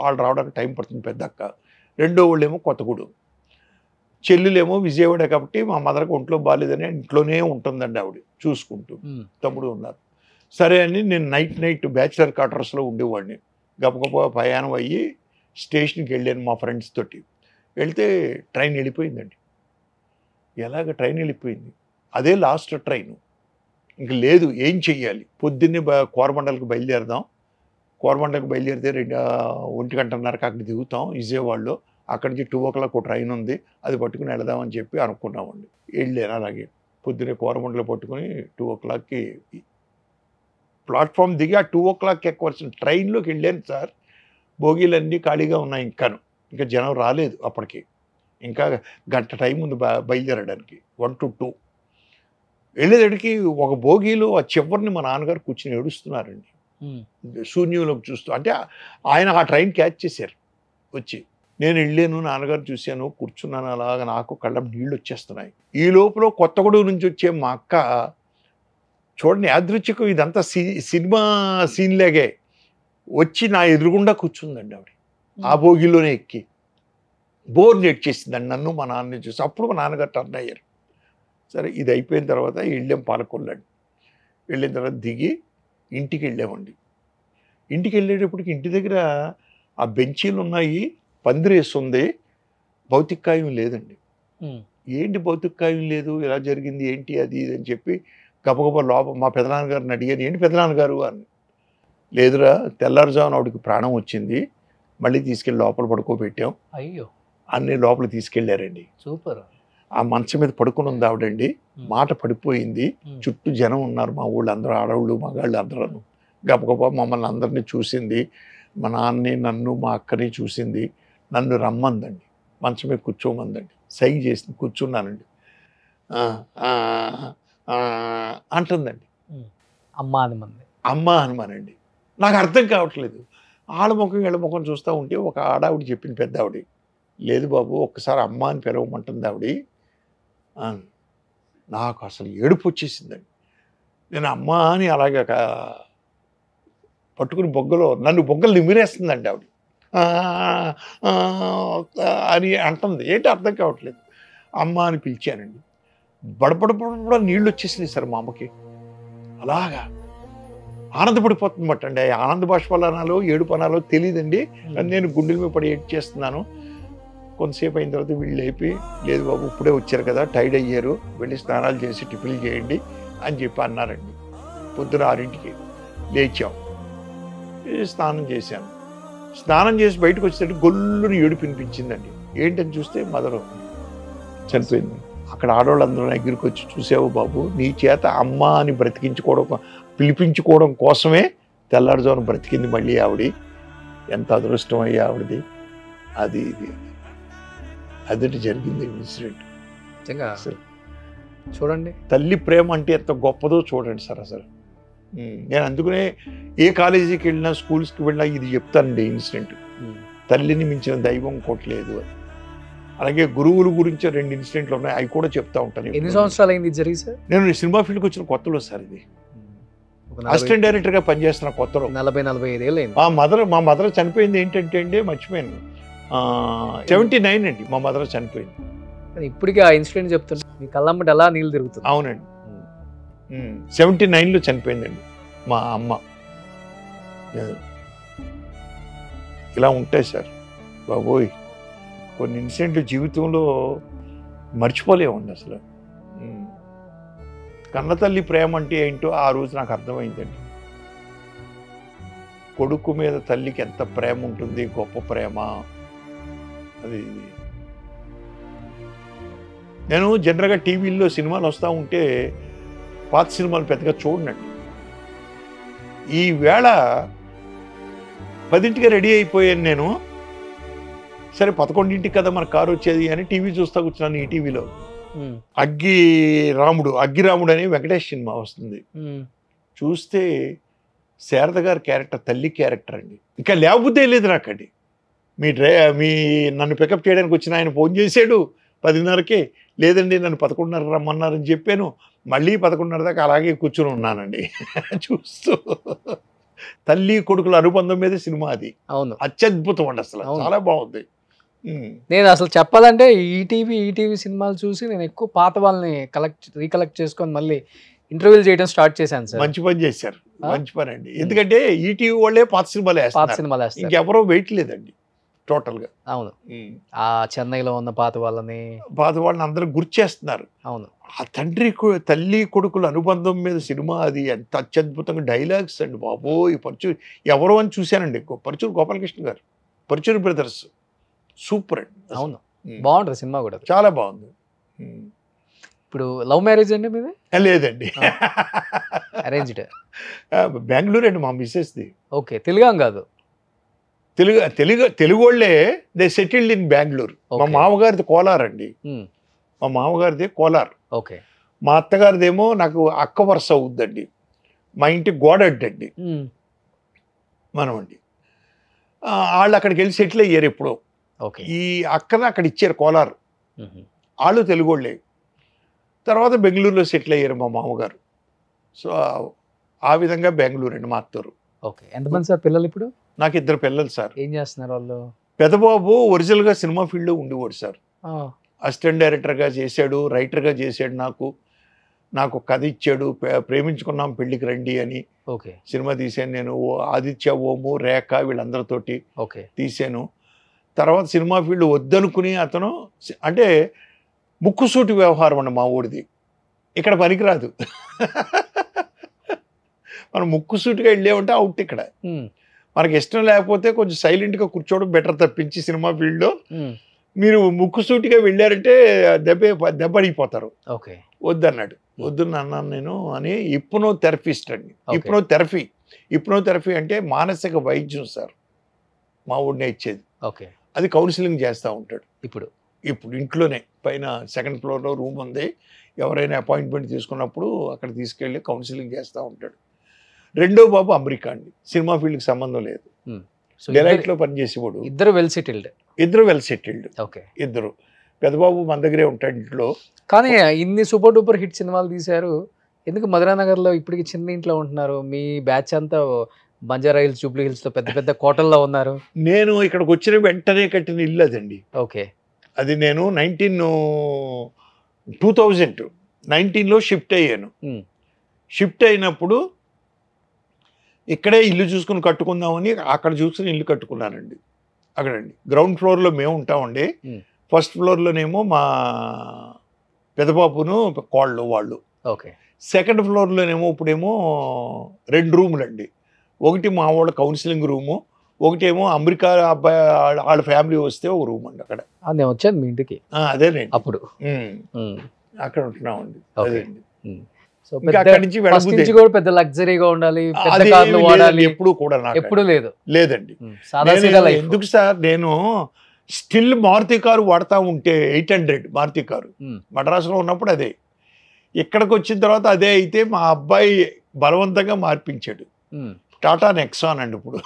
వాళ్ళు రావడానికి టైం పడుతుంది పెద్ద అక్క రెండో వాళ్ళేమో కొత్తగూడు చెల్లెలేమో విజయవాడ కాబట్టి మా మదర్కి ఒంట్లో బాగాలేదని ఇంట్లోనే ఉంటుందండి ఆవిడ చూసుకుంటూ తమ్ముడు ఉన్నారు సరే అని నేను నైట్ బ్యాచిలర్ క్వార్టర్స్లో ఉండేవాడిని గబగబా ప్రయాణం అయ్యి స్టేషన్కి వెళ్ళాను మా ఫ్రెండ్స్ తోటి వెళ్తే ట్రైన్ వెళ్ళిపోయిందండి ఎలాగ ట్రైన్ వెళ్ళిపోయింది అదే లాస్ట్ ట్రైన్ ఇంక లేదు ఏం చెయ్యాలి పొద్దున్నే కోరమండల్కి బయలుదేరదాం కోరమండల్కి బయలుదేరితే 1:30కి అక్కడ దిగుతాం విజయవాడలో అక్కడి నుంచి 2 o'clock ట్రైన్ ఉంది అది పట్టుకుని వెళదామని చెప్పి అనుకున్నామండి వెళ్ళాను అలాగే పొద్దున్నే కోరమండలో పట్టుకుని 2 o'clockకి ప్లాట్ఫామ్ దిగి ఆ 2 o'clock ఎక్కవలసిన ట్రైన్లోకి వెళ్ళాను సార్ బోగీలన్నీ ఖాళీగా ఉన్నాయి ఇంకా జనం రాలేదు అప్పటికి ఇంకా గంట టైం ఉంది బయలుదేరడానికి 1 to 2 వెళ్ళేదడికి ఒక బోగీలో ఆ చివరిని మా నాన్నగారు కూర్చుని ఏడుస్తున్నారండి శూన్యంలోకి చూస్తూ అంటే ఆయన ఆ ట్రైన్ క్యాచ్ చేశారు వచ్చి నేను వెళ్ళాను నాన్నగారు చూశాను కూర్చున్నాను అలాగా నాకు కళ్ళం నీళ్ళు వచ్చేస్తున్నాయి ఈ లోపల కొత్తగూడెం నుంచి వచ్చే మా అక్క చూడండి యాదృచ్ఛికం ఇదంతా సినిమా సీన్లాగే వచ్చి నా ఎదురుగుండా కూర్చుందండి ఆవిడ ఆ భోగిలోనే ఎక్కి బోర్ నెట్చేసిందండి నన్ను మా నాన్నని చూసి అప్పుడు మా నాన్నగారు టర్న్ అయ్యారు సరే ఇది అయిపోయిన తర్వాత వెళ్ళాం పాలకొల్లండి వెళ్ళిన తర్వాత దిగి ఇంటికి వెళ్ళామండి ఇంటికి వెళ్ళేటప్పటికి ఇంటి దగ్గర ఆ బెంచీలు ఉన్నాయి పందిరేసి ఉంది భౌతికాయం లేదండి ఏంటి భౌతికాయం లేదు ఎలా జరిగింది ఏంటి అది ఇది అని చెప్పి గబగబా లోపల మా పెదనాన్నగారిని అడిగాను ఏంటి పెదనాన్నగారు అని లేదురా తెల్లారుజామున ఆవిడకి ప్రాణం వచ్చింది మళ్ళీ తీసుకెళ్ళి లోపల పడుకోబెట్టాం అయ్యో అన్నీ లోపల తీసుకెళ్ళారండి సూపర్ ఆ మంచం మీద పడుకుని ఉంది ఆవిడండి మాట పడిపోయింది చుట్టూ జనం ఉన్నారు మా ఊళ్ళు అందరూ ఆడవాళ్ళు మగాళ్ళు అందరూ గబగబా మమ్మల్ని అందరినీ చూసింది మా నాన్నని నన్ను మా అక్కని చూసింది నన్ను రమ్మందండి మంచం మీద కూర్చోమందండి సైగ చేసింది కూర్చున్నానండి అంటుందండి. అమ్మా అని మంది. అమ్మ హనుమానండి. నాకు అర్థం కావట్లేదు. ఆడ ముఖం వీళ్ళ ముఖం చూస్తూ ఉంటే ఒక ఆడావిడ చెప్పింది, పెద్ద ఆవిడ, లేదు బాబు ఒక్కసారి అమ్మ అని పిలవమంటుంది ఆవిడ. నాకు అసలు ఏడుపు వచ్చేసిందండి. నేను అమ్మ అని అలాగే పట్టుకుని నన్ను బొగ్గలు నిమిరేస్తుందండి ఆవిడ. అని అంటుంది. ఏంటి అర్థం కావట్లేదు. అమ్మ అని పిలిచానండి. బడబడబడ నీళ్ళు వచ్చేసినాయి సార్ మా అమ్మకి. అలాగా ఆనందపడిపోతుందన్నమాట అండి. ఆనంద బాష్పాలనాలో ఏడుపనాలో తెలియదండి. నేను గుండెల మీద పడి ఏడ్ చేస్తున్నాను. కొంతసేపు అయిన తర్వాత వీళ్ళు లేపి, లేదు బాబు ఇప్పుడే వచ్చారు కదా, టైర్డ్ అయ్యారు, వెళ్ళి స్నానాలు చేసి టిఫిన్లు చేయండి అని చెప్పి అన్నారండి. పొద్దున 6ంటికి లేచాం, స్నానం చేశాను. స్నానం చేసి బయటకు వచ్చేటట్టు గొల్లుని ఏడుపు వినిపించిందండి. ఏంటని చూస్తే మదరు చనిపోయింది. అక్కడ ఆడవాళ్ళందరూ దగ్గరికి వచ్చి, చూసావు బాబు నీ చేత అమ్మ అని పిలిపించుకోవడం కోసమే తెల్లారుజామున బ్రతికింది మళ్ళీ ఆవిడ, ఎంత అదృష్టం అయ్యి ఆవిడది. అది జరిగింది ఇన్సిడెంట్. నిజంగా చూడండి, తల్లి ప్రేమ అంటే ఎంత గొప్పదో చూడండి సార్. అసలు నేను అందుకనే ఏ కాలేజీకి వెళ్ళినా, స్కూల్స్కి వెళ్ళినా ఇది చెప్తానండి ఇన్సిడెంట్. తల్లిని మించిన దైవం ఇంకోట్లేదు. అలాగే గురువుల గురించి 2 ఇన్సిడెంట్లు ఉన్నాయి, అవి కూడా చెప్తా ఉంటాను. ఎన్ని సంవత్సరాలు అయింది జరిగి సార్? నేను సినిమా ఫీల్డ్కి వచ్చిన కొత్తలో సార్, ఇది అసిస్టెంట్ డైరెక్టర్గా పనిచేస్తున్న కొత్తలో. 40-45 ఏళ్ళు అయింది. మా మదర్ చనిపోయింది ఏంటంటే అండి, మర్చిపోయాను, 79 అండి మా మదర్ చనిపోయింది. ఇప్పటికీ ఆ ఇన్సిడెంట్ చెప్తుంటే మీ కళ్ళమ్మటి ఎలా నీళ్ళు తిరుగుతుంది. అవునండి, 79లో చనిపోయిందండి మా అమ్మ. ఇలా ఉంటాయి సార్ బాబోయ్, కొన్ని ఇన్సిడెంట్లు జీవితంలో మర్చిపోలేమండి అసలు. కన్నతల్లి ప్రేమ అంటే ఏంటో ఆ రోజు నాకు అర్థమైందండి. కొడుకు మీద తల్లికి ఎంత ప్రేమ ఉంటుంది, గొప్ప ప్రేమ అది. నేను జనరల్గా టీవీల్లో సినిమాలు వస్తూ ఉంటే పాత సినిమాలు పెద్దగా చూడనండి. ఈ వేళ 10ంటికి రెడీ అయిపోయాను నేను. సరే 11ంటికి కదా మన కారు వచ్చేది అని టీవీ చూస్తా కూర్చున్నాను. ఈ టీవీలో అగ్గి రాముడు అని వెంకటేష్ సినిమా వస్తుంది. చూస్తే శారద గారి క్యారెక్టర్ తల్లి క్యారెక్టర్ అండి. ఇంకా లేకపోతే లేదు నాకండి. మీ నన్ను పికప్ చేయడానికి వచ్చిన ఆయన ఫోన్ చేశాడు 10:30కే, లేదండి నన్ను 11:30 రమ్మన్నారని చెప్పాను. మళ్ళీ 11:30 దాకా అలాగే కూర్చొని ఉన్నానండి చూస్తూ. తల్లి కొడుకుల అనుబంధం మీద సినిమా అది. అవును, అత్యద్భుతం అండి, అసలు చాలా బాగుంది. నేను అసలు చెప్పాలంటే ఈటీవీ సినిమాలు చూసి నేను ఎక్కువ పాత వాళ్ళని రీకలెక్ట్ చేసుకొని మళ్ళీ ఇంటర్వ్యూలు చేయడం స్టార్ట్ చేశాను సార్. మంచి పని చేశారు, మంచి పని అండి. ఎందుకంటే ఈటీవీ వాళ్ళే పాత సినిమాలు వేస్తారు, ఇంకెవరో వెయిట్ లేదండి టోటల్గా. అవును, ఆ చెన్నైలో ఉన్న పాత వాళ్ళని అందరూ గుర్తు చేస్తున్నారు. అవును, ఆ తల్లి కొడుకుల అనుబంధం మీద సినిమా అది ఎంత అత్యద్భుతంగా డైలాగ్స్ అండి బాబోయ్. ఎవరో అని చూశానండి, పరుచూరు గోపాలకృష్ణ గారు, పరుచూరు బ్రదర్స్, సూపర్ అండి. అవును, బాగుంటుంది సినిమా కూడా, చాలా బాగుంది. ఇప్పుడు లవ్ మ్యారేజ్ అండి మీది? లేదండి, అరేంజ్డ్. బెంగళూరు అండి మా మిస్సెస్ది. ఓకే, తెలుగు కాదు, తెలుగు వాళ్ళే. They settled in Bengaluru. మా మామగారిది కోలార్ అండి, మా మామగారిది కోలార్. ఓకే, మా అత్తగారిదేమో నాకు అక్క వరుస అవుద్దండి, మా ఇంటి గోడడ్డండి మనం అండి. వాళ్ళు అక్కడికి వెళ్ళి సెటిల్ అయ్యారు ఎప్పుడో. ఈ అక్కని అక్కడ ఇచ్చారు కోలార్, వాళ్ళు తెలుగు వాళ్ళే. తర్వాత బెంగళూరులో సెటిల్ అయ్యారు మా మామగారు. సో ఆ విధంగా బెంగళూరు అండి మా అత్తూరు. ఓకే, ఎంతమంది సార్ పిల్లలు ఇప్పుడు? నాకు 2 పిల్లలు సార్. ఏం చేస్తున్నారు వాళ్ళు? పెద్దబాబు ఒరిజినల్గా సినిమా ఫీల్డ్లో ఉండేవాడు సార్, అసిస్టెంట్ డైరెక్టర్గా చేశాడు, రైటర్గా చేశాడు. నాకు కథ ఇచ్చాడు, ప్రేమించుకున్నాం పెళ్ళికి రండి అని. ఓకే, సినిమా తీసాను నేను, ఆదిత్య, ఓము, రేఖ వీళ్ళందరితోటి తీసాను. తర్వాత సినిమా ఫీల్డ్ వద్దనుకుని అతను, అంటే ముక్కుసూటి వ్యవహారం అండి మా ఊడిది, ఇక్కడ పనికిరాదు. మనం ముక్కుసూటిగా వెళ్ళేమంటే అవుట్. ఇక్కడ మనకి ఇష్టం లేకపోతే కొంచెం సైలెంట్గా కూర్చోవడం బెటర్ తప్పించి సినిమా ఫీల్డ్లో మీరు ముక్కుసూటిగా వెళ్ళారంటే దెబ్బడిపోతారు. ఓకే, వద్దన్నాడు. వద్దున్న అన్నాను నేను అని. హిప్నోథెరపిస్ట్ అండి, హిప్నోథెరపీ అంటే మానసిక వైద్యం సార్, మా ఊడినే ఇచ్చేది. ఓకే, అది కౌన్సిలింగ్ చేస్తూ ఉంటాడు. ఇప్పుడు ఇంట్లోనే పైన సెకండ్ ఫ్లోర్లో రూమ్ ఉంది. ఎవరైనా అపాయింట్మెంట్ తీసుకున్నప్పుడు అక్కడ తీసుకెళ్ళి కౌన్సిలింగ్ చేస్తూ ఉంటాడు. రెండో బాబు అమెరికా అండి, సినిమా ఫీల్డ్కి సంబంధం లేదు. సో డెలైట్లో పనిచేసేవాడు. ఇద్దరు వెల్ సెటిల్డ్. ఇద్దరు వెల్ సెటిల్డ్. ఓకే. ఇద్దరు. పెద్దబాబు మన దగ్గరే ఉంటాడు ఇంట్లో. కానీ ఇన్ని సూపర్ డూపర్ హిట్ సినిమాలు తీశారు, ఎందుకు మధురానగర్లో ఇప్పటికి చిన్న ఇంట్లో ఉంటున్నారు? మీ బ్యాచ్ అంతా బంజారా హిల్స్, జూబ్లీ హిల్స్లో పెద్ద పెద్ద కోటల్లో ఉన్నారు. నేను ఇక్కడికి వచ్చిన వెంటనే కట్టిన ఇల్లు అదండి. ఓకే. అది నేను 2019లో షిఫ్ట్ అయ్యాను. షిఫ్ట్ అయినప్పుడు ఇక్కడే ఇల్లు చూసుకుని కట్టుకుందామని అక్కడ చూసుకుని ఇల్లు కట్టుకున్నానండి. అక్కడండి గ్రౌండ్ ఫ్లోర్లో మేము ఉంటామండి. ఫస్ట్ ఫ్లోర్లోనేమో మా పెదబాబును కోళ్ళు వాళ్ళు. ఓకే. సెకండ్ ఫ్లోర్లోనేమో ఇప్పుడేమో 2 రూములండి. ఒకటి మా వాళ్ళ కౌన్సిలింగ్ రూము, ఒకటేమో అమెరికా అబ్బాయి వాళ్ళ ఫ్యామిలీ వస్తే ఒక రూమ్ అండి అక్కడ. నేను వచ్చాను మీ ఇంటికి అదేనండి అప్పుడు. అక్కడ ఉంటున్నామండి. అదేండి. సో అక్కడి నుంచి కూడా పెద్ద లగ్జరీగా ఉండాలి, పెద్ద కార్లు వాడాలి ఎప్పుడు కూడా నాకు ఎప్పుడు లేదండి. సాదాసీదా ఎందుకు సార్, నేను స్టిల్ మారుతి కారు వాడుతూ ఉంటే 800 మారుతి కారు మద్రాసులో ఉన్నప్పుడు అదే. ఇక్కడికి వచ్చిన తర్వాత అదే అయితే మా అబ్బాయి బలవంతంగా మార్పించాడు. టాటా నెక్సాన్ అండి ఇప్పుడు.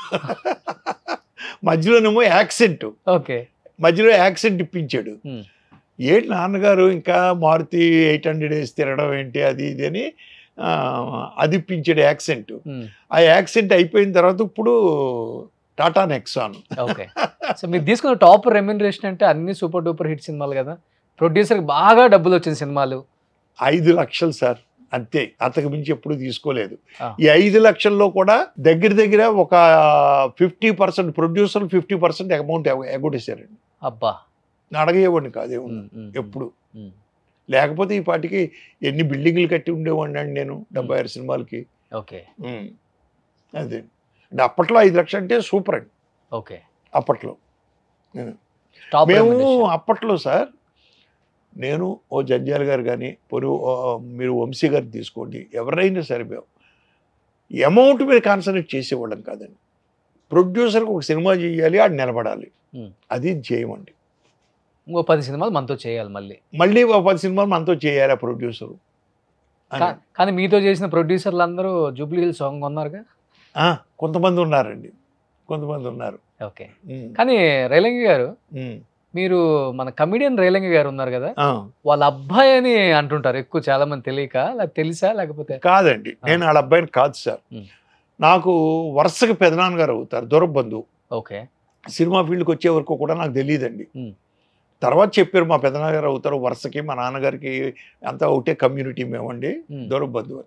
మధ్యలోనేమో యాక్సెంట్. ఓకే. మధ్యలో యాక్సెంట్ ఇప్పించాడు. ఏంటి నాన్నగారు ఇంకా మారుతి 800 వేసి తిరగడం ఏంటి అది ఇది అని అది ఇప్పించాడు యాక్సెంట్. ఆ యాక్సెంట్ అయిపోయిన తర్వాత ఇప్పుడు టాటా నెక్సాన్. ఓకే. సో మీరు తీసుకున్న టాప్ రెమ్యునరేషన్ అంటే అన్ని సూపర్ డూపర్ హిట్ సినిమాలు కదా, ప్రొడ్యూసర్కి బాగా డబ్బులు వచ్చిన సినిమాలు 5 లక్షలు సార్, అంతే. అంతకు మించి ఎప్పుడు తీసుకోలేదు. ఈ 5 లక్షల్లో కూడా దగ్గర ఒక 50% ప్రొడ్యూసర్, 50% అమౌంట్ ఎగ్గొట్టేశారండి. అబ్బా. అడగేవాడిని కాదేమో ఎప్పుడు. లేకపోతే ఈ పాటికి ఎన్ని బిల్డింగ్లు కట్టి ఉండేవాడిని అండి నేను 76 సినిమాలకి. ఓకే. అదే అంటే అప్పట్లో 5 లక్షలు అంటే సూపర్ అండి. ఓకే. అప్పట్లో మేము అప్పట్లో సార్, నేను ఓ జంజాల్ గారు కానీ మీరు వంశీ గారు తీసుకోండి, ఎవరైనా సరే మేము అమౌంట్ మీద కాన్సన్ట్రేట్ చేసేవాళ్ళం కాదండి. ప్రొడ్యూసర్కి ఒక సినిమా చేయాలి, ఆడు నిలబడాలి, అది చేయమండి. ఇంకో 10 సినిమాలు మనతో చేయాలి, మళ్ళీ 10 సినిమాలు మనతో చేయాలి ఆ ప్రొడ్యూసరు. కానీ మీతో చేసిన ప్రొడ్యూసర్లు అందరూ జూబ్లీ హిల్స్ సాంగ్ ఉన్నారుగా? కొంతమంది ఉన్నారండి, కొంతమంది ఉన్నారు. ఓకే. కానీ రేలంగి గారు, మీరు మన కమిడియన్ రేలంగి గారు ఉన్నారు కదా, వాళ్ళ అబ్బాయి అని అంటుంటారు ఎక్కువ, చాలా మంది తెలియక, తెలుసా లేకపోతే? కాదండి, నేను వాళ్ళ అబ్బాయిని కాదు సార్. నాకు వరుసగా పెదనాన్న గారు అవుతారు, దూరపు బంధువు. ఓకే. సినిమా ఫీల్డ్కి వచ్చే వరకు కూడా నాకు తెలియదండి. తర్వాత చెప్పారు మా పెదనాన్న గారు అవుతారు వరుసకి, మా నాన్నగారికి అంతా ఒకటే కమ్యూనిటీ మేమండి, దూరపు బంధువు.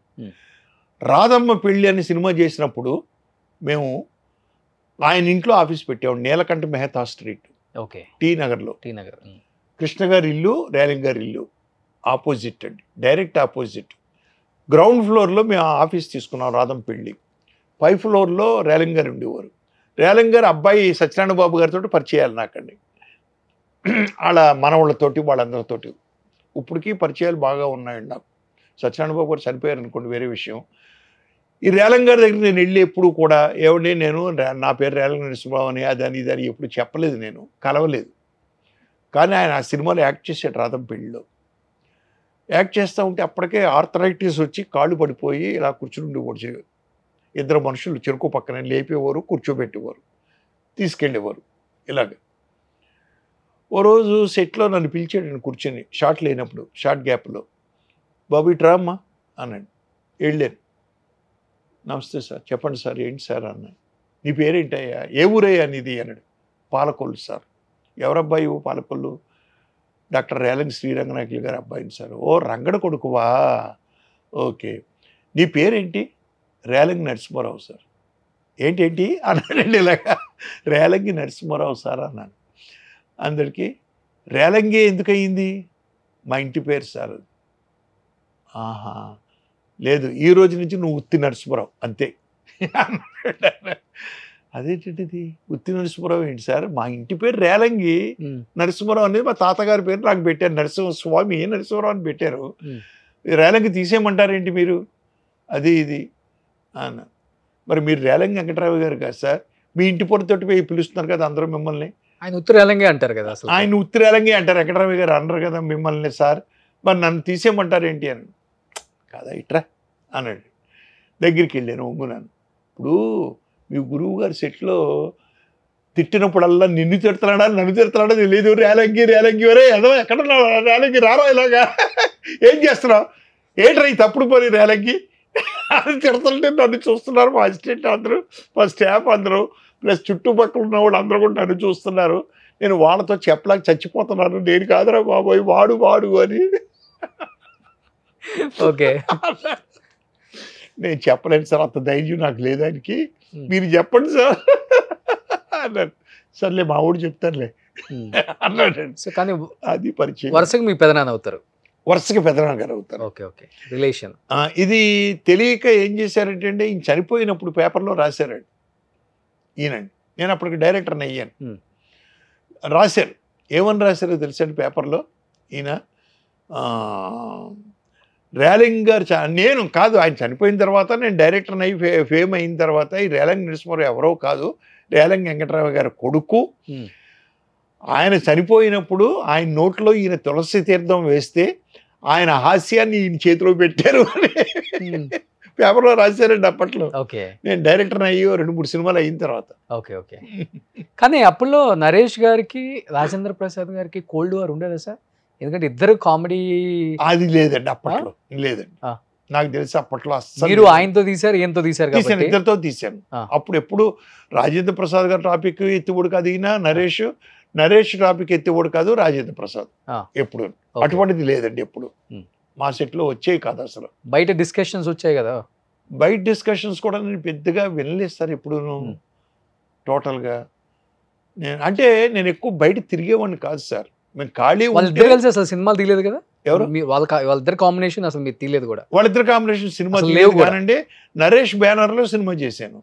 రాధమ్మ పెళ్ళి అని సినిమా చేసినప్పుడు మేము ఆయన ఇంట్లో ఆఫీస్ పెట్టాము, Neelakanta Mehta street. Okay. T నగర్లో. కృష్ణ గారి ఇల్లు, రేలంగి గారి ఇల్లు ఆపోజిట్ అండి, డైరెక్ట్ ఆపోజిట్. గ్రౌండ్ ఫ్లోర్లో మేము ఆఫీస్ తీసుకున్నాం రాధమ్మ పెళ్ళి. 5th ఫ్లోర్లో రేలంగి గారు ఉండేవారు. రేలంగి గారు అబ్బాయి సత్యనారాయణ బాబు గారితో పరిచయాలు నాకండి, వాళ్ళ మనవాళ్ళతోటి వాళ్ళందరితోటి ఇప్పటికీ పరిచయాలు బాగా ఉన్నాయండి నాకు. సత్యనారాయణ బాబు గారు చనిపోయారు అనుకోండి, వేరే విషయం. ఈ రేలంగి గారి దగ్గర నేను వెళ్ళి ఎప్పుడు కూడా ఏమండి నేను నా పేరు రేలంగి నరసింహరావు అని అదని ఇదని ఎప్పుడు చెప్పలేదు, నేను కలవలేదు. కానీ ఆయన ఆ సినిమాలో యాక్ట్ చేసాడు రాధమ్మ పెళ్ళిలో. యాక్ట్ చేస్తూ ఉంటే అప్పటికే ఆర్థరైటిస్ వచ్చి కాళ్ళు పడిపోయి ఇలా కూర్చుని ఉండేవాడు. 2 మనుషులు చెరుకు పక్కన లేపేవారు, కూర్చోబెట్టేవారు, తీసుకెళ్ళేవారు ఇలాగ. ఓ రోజు సెట్లో నన్ను పిలిచాడు, నేను కూర్చొని షార్ట్ లేనప్పుడు, షార్ట్ గ్యాప్లో, బాబు ఇట్రా అమ్మా అన్నాడు. వెళ్ళాను. నమస్తే సార్, చెప్పండి సార్, ఏంటి సార్ అన్నాడు. నీ పేరేంటయ్యా, ఏ ఊరయ్యా నీది అన్నాడు. పాలకొల్లు సార్. ఎవరబ్బాయి పాలకొల్లు? డాక్టర్ రేలంగి శ్రీరంగనాయకులు గారి అబ్బాయిని సార్. ఓ రంగడ కొడుకువా, ఓకే. నీ పేరేంటి? రేలంగి నరసింహారావు సార్. ఏంటేంటి అన్నాడండి ఇలాగా. రేలంగి నరసింహారావు సార్ అన్నాను. అందరికీ రేలంగి ఎందుకు అయ్యింది? మా ఇంటి పేరు సార్. ఆహా, లేదు, ఈ రోజు నుంచి నువ్వు ఉత్తి నరసింహారావు అంతే. అదేంటిది ఉత్తి నరసింహారావు ఏంటి సార్? మా ఇంటి పేరు రేలంగి, నరసింహారావు అనేది మా తాతగారి పేరు నాకు పెట్టారు, నరసింహస్వామి నరసింహారావు అని పెట్టారు. రేలంగి తీసేయమంటారేంటి మీరు? అది ఇది అన్న. మరి మీరు రేలంగి వెంకటరావు గారు కాదు సార్, మీ ఇంటి పొరతోటి పోయి పిలుస్తున్నారు కదా అందరూ మిమ్మల్ని ఆయన ఉత్తరాలంగే అంటారు కదా అసలు. ఆయన ఉత్తరాలంగే అంటారు, వెంకటరామయ్య గారు అనరు కదా మిమ్మల్ని సార్, మరి నన్ను తీసేయమంటారు ఏంటి అని. కదా ఇట్రా అన్నాడు. దగ్గరికి వెళ్ళాను, ఒంగునాను. ఇప్పుడు మీ గురువు గారి సెట్లో తిట్టినప్పుడల్లా నిన్ను తిడుతున్నాడా నన్ను తిడుతున్నాడా తెలియదు, రేలంగి వరే ఏదో ఎక్కడ రేలంగి రారా ఇలాగా ఏం చేస్తున్నావు ఏంట్రా ఈ తప్పుడు పని రేలంగి అని తిడుతుంటే నన్ను చూస్తున్నారు మా అసిస్టెంట్ అందరూ, మా స్టాఫ్ అందరూ, ప్లస్ చుట్టుపక్కల ఉన్న వాళ్ళు అందరూ కూడా నన్ను చూస్తున్నారు. నేను వాళ్ళతో చెప్పలేక చచ్చిపోతున్నాను. నేను కాదురా బాబోయ్ వాడు అని. ఓకే, నేను చెప్పలేను సార్, అంత ధైర్యం నాకు లేదు ఆయనకి, మీరు చెప్పండి సార్ అన్నాడు. సర్లే మా ఊడు చెప్తానులే అన్నాడండి. సో కానీ అది పరిచయం. వరుసగా మీ పెదనాన్న అవుతారు, వరుసగా పెదనాన్న గారు అవుతారు. Okay okay, relation. ఇది తెలియక ఏం చేశారంటే అండి, ఈయన చనిపోయినప్పుడు పేపర్లో రాశారండి ఈయనండి. నేను అప్పటికి డైరెక్టర్ని అయ్యాను. రాశారు, ఏమని రాశారో తెలుసండి పేపర్లో, ఈయన రేలంగి గారు నేను కాదు, ఆయన చనిపోయిన తర్వాత నేను డైరెక్టర్ని అయ్యి ఫేమ్ అయిన తర్వాత ఈ రేలంగి నరసింహారావు ఎవరో కాదు, రేలంగి వెంకటరావు గారి కొడుకు. ఆయన చనిపోయినప్పుడు ఆయన నోట్లో ఈయన తులసి తీర్థం వేస్తే ఆయన హాస్యాన్ని ఈయన చేతిలో పెట్టారు అని పేపర్లో రాశారండి అప్పట్లో. ఓకే, నేను డైరెక్టర్ని అయ్యి 2-3 సినిమాలు అయిన తర్వాత. Okay okay. కానీ అప్పుడులో నరేష్ గారికి రాజేంద్ర ప్రసాద్ గారికి కోల్డ్ వార్ ఉండేదా సార్? ఎందుకంటే ఇద్దరు కామెడీ. అది లేదండి అప్పట్లో, లేదండి నాకు తెలిసి అప్పట్లో. మీరు ఆయనతో తీశారు, ఈయనతో తీశారు కాబట్టి ఇద్దరితో తీశాను. అప్పుడు ఎప్పుడు రాజేంద్ర ప్రసాద్ గారు టాపిక్ ఎత్తివుడు కాదు ఈయన, నరేష్ టాపిక్ ఎత్తివుడు కాదు రాజేంద్ర ప్రసాద్ ఎప్పుడు. అటువంటిది లేదండి ఎప్పుడు మా సెట్లో వచ్చేవి కాదు అసలు. బయట డిస్కషన్స్ వచ్చాయి కదా, బయట డిస్కషన్స్ కూడా నేను పెద్దగా వినలేదు సార్ ఎప్పుడూను. టోటల్గా నేను ఎక్కువ బయట తిరిగేవాడిని కాదు సార్. మేము ఖాళీ వాళ్ళిద్దరు కలిసి అసలు సినిమాలు తీయలేదు కదా. ఎవరు? వాళ్ళిద్దరు కాంబినేషన్ అసలు మీరు తీయలేదు కూడా. వాళ్ళిద్దరు కాంబినేషన్ సినిమా లేవు కానండి. నరేష్ బ్యానర్లో సినిమా చేశాను,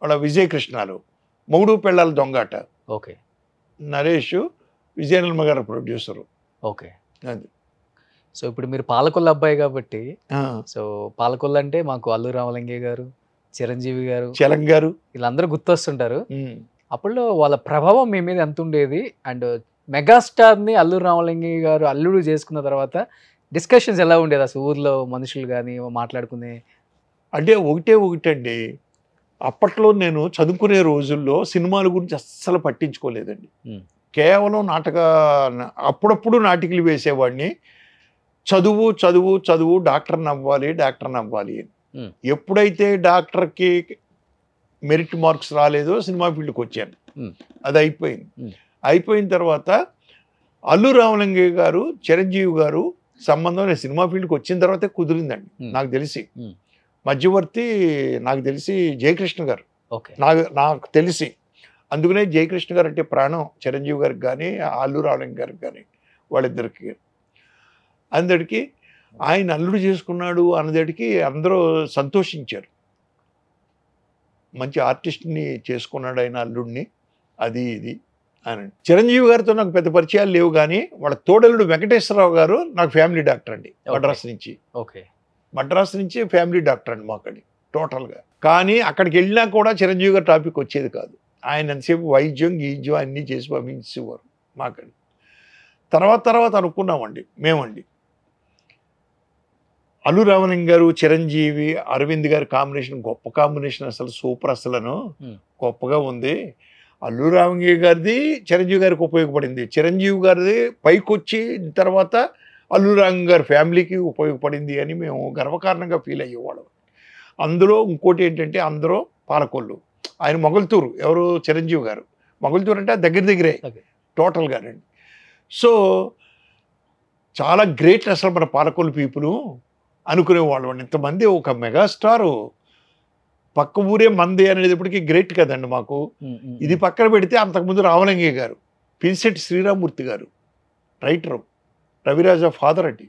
వాళ్ళ విజయ్ కృష్ణాలు, మొగుడు పెళ్ళాల దొంగాట. ఓకే, నరేష్ విజయనిర్మ గారు ప్రొడ్యూసరు. ఓకే, అది. సో ఇప్పుడు మీరు పాలకొల్లు అబ్బాయి కాబట్టి, సో పాలకొల్లు అంటే మాకు అల్లు రామలింగే గారు, చిరంజీవి గారు, చలం గారు వీళ్ళందరూ గుర్తొస్తుంటారు. అప్పుడు వాళ్ళ ప్రభావం మీ మీద ఎంత ఉండేది? అండ్ మెగాస్టార్ని అల్లు రామలింగే గారు అల్లుడు చేసుకున్న తర్వాత డిస్కషన్స్ ఎలా ఉండేది అసలు ఊర్లో మనుషులు కానీ మాట్లాడుకునే? అంటే ఒకటండి, అప్పట్లో నేను చదువుకునే రోజుల్లో సినిమాల గురించి అస్సలు పట్టించుకోలేదండి. కేవలం అప్పుడప్పుడు నాటికలు వేసేవాడిని. చదువు డాక్టర్ని అవ్వాలి అని. ఎప్పుడైతే డాక్టర్కి మెరిట్ మార్క్స్ రాలేదో సినిమా ఫీల్డ్కి వచ్చాను. అది అయిపోయిన తర్వాత అల్లు రామలింగే గారు, చిరంజీవి గారు సంబంధం నేను సినిమా ఫీల్డ్కి వచ్చిన తర్వాతే కుదిరిందండి నాకు తెలిసి. మధ్యవర్తి నాకు తెలిసి జయకృష్ణ గారు, నాకు తెలిసి. అందుకనే జయకృష్ణ గారు అంటే ప్రాణం చిరంజీవి గారికి కానీ అల్లు రామలింగే గారికి కానీ వాళ్ళిద్దరికి. అందరికి ఆయన అల్లుడు చేసుకున్నాడు అన్నదడికి అందరూ సంతోషించారు. మంచి ఆర్టిస్ట్ని చేసుకున్నాడు ఆయన అల్లుడిని, అది ఇది అని. చిరంజీవి గారితో నాకు పెద్ద పరిచయాలు లేవు, కానీ వాళ్ళ తోడలుడు వెంకటేశ్వరరావు గారు నాకు ఫ్యామిలీ డాక్టర్ అండి మద్రాసు నుంచి. మద్రాసు నుంచి ఫ్యామిలీ డాక్టర్ అండి మాకడి టోటల్గా. కానీ అక్కడికి వెళ్ళినా కూడా చిరంజీవి గారి టాపిక్ వచ్చేది కాదు. ఆయన ఎంతసేపు వైద్యం గీజ్యం అన్నీ చేసి పంపించేవారు మాకడి. తర్వాత అనుకున్నామండి మేమండి, అల్లు రామలింగ గారు, చిరంజీవి, అరవింద్ గారి కాంబినేషన్ గొప్ప కాంబినేషన్, అసలు సూపర్, అసలను గొప్పగా ఉంది. అల్లు రామలింగ గారిది చిరంజీవి గారికి ఉపయోగపడింది, చిరంజీవి గారిది పైకి వచ్చి తర్వాత అల్లు రామలింగ గారి ఫ్యామిలీకి ఉపయోగపడింది అని మేము గర్వకారణంగా ఫీల్ అయ్యేవాళ్ళం. అందులో ఇంకోటి ఏంటంటే అందరూ పాలకొల్లు, ఆయన మొగల్తూరు, ఎవరు చిరంజీవి గారు మొగల్తూరు అంటే దగ్గరే టోటల్గానండి. సో చాలా గ్రేట్ అసలు మన పాలకొల్లు పీపుల్ అనుకునేవాళ్ళం. ఇంతమంది ఒక మెగాస్టారు పక్క ఊరే మంది అనేటప్పటికీ గ్రేట్ కదండి మాకు. ఇది పక్కన పెడితే అంతకుముందు రామలింగయ్య గారు, పినిశెట్టి శ్రీరామూర్తి గారు రైటరు, రవిరాజ ఫాదర్ అండి,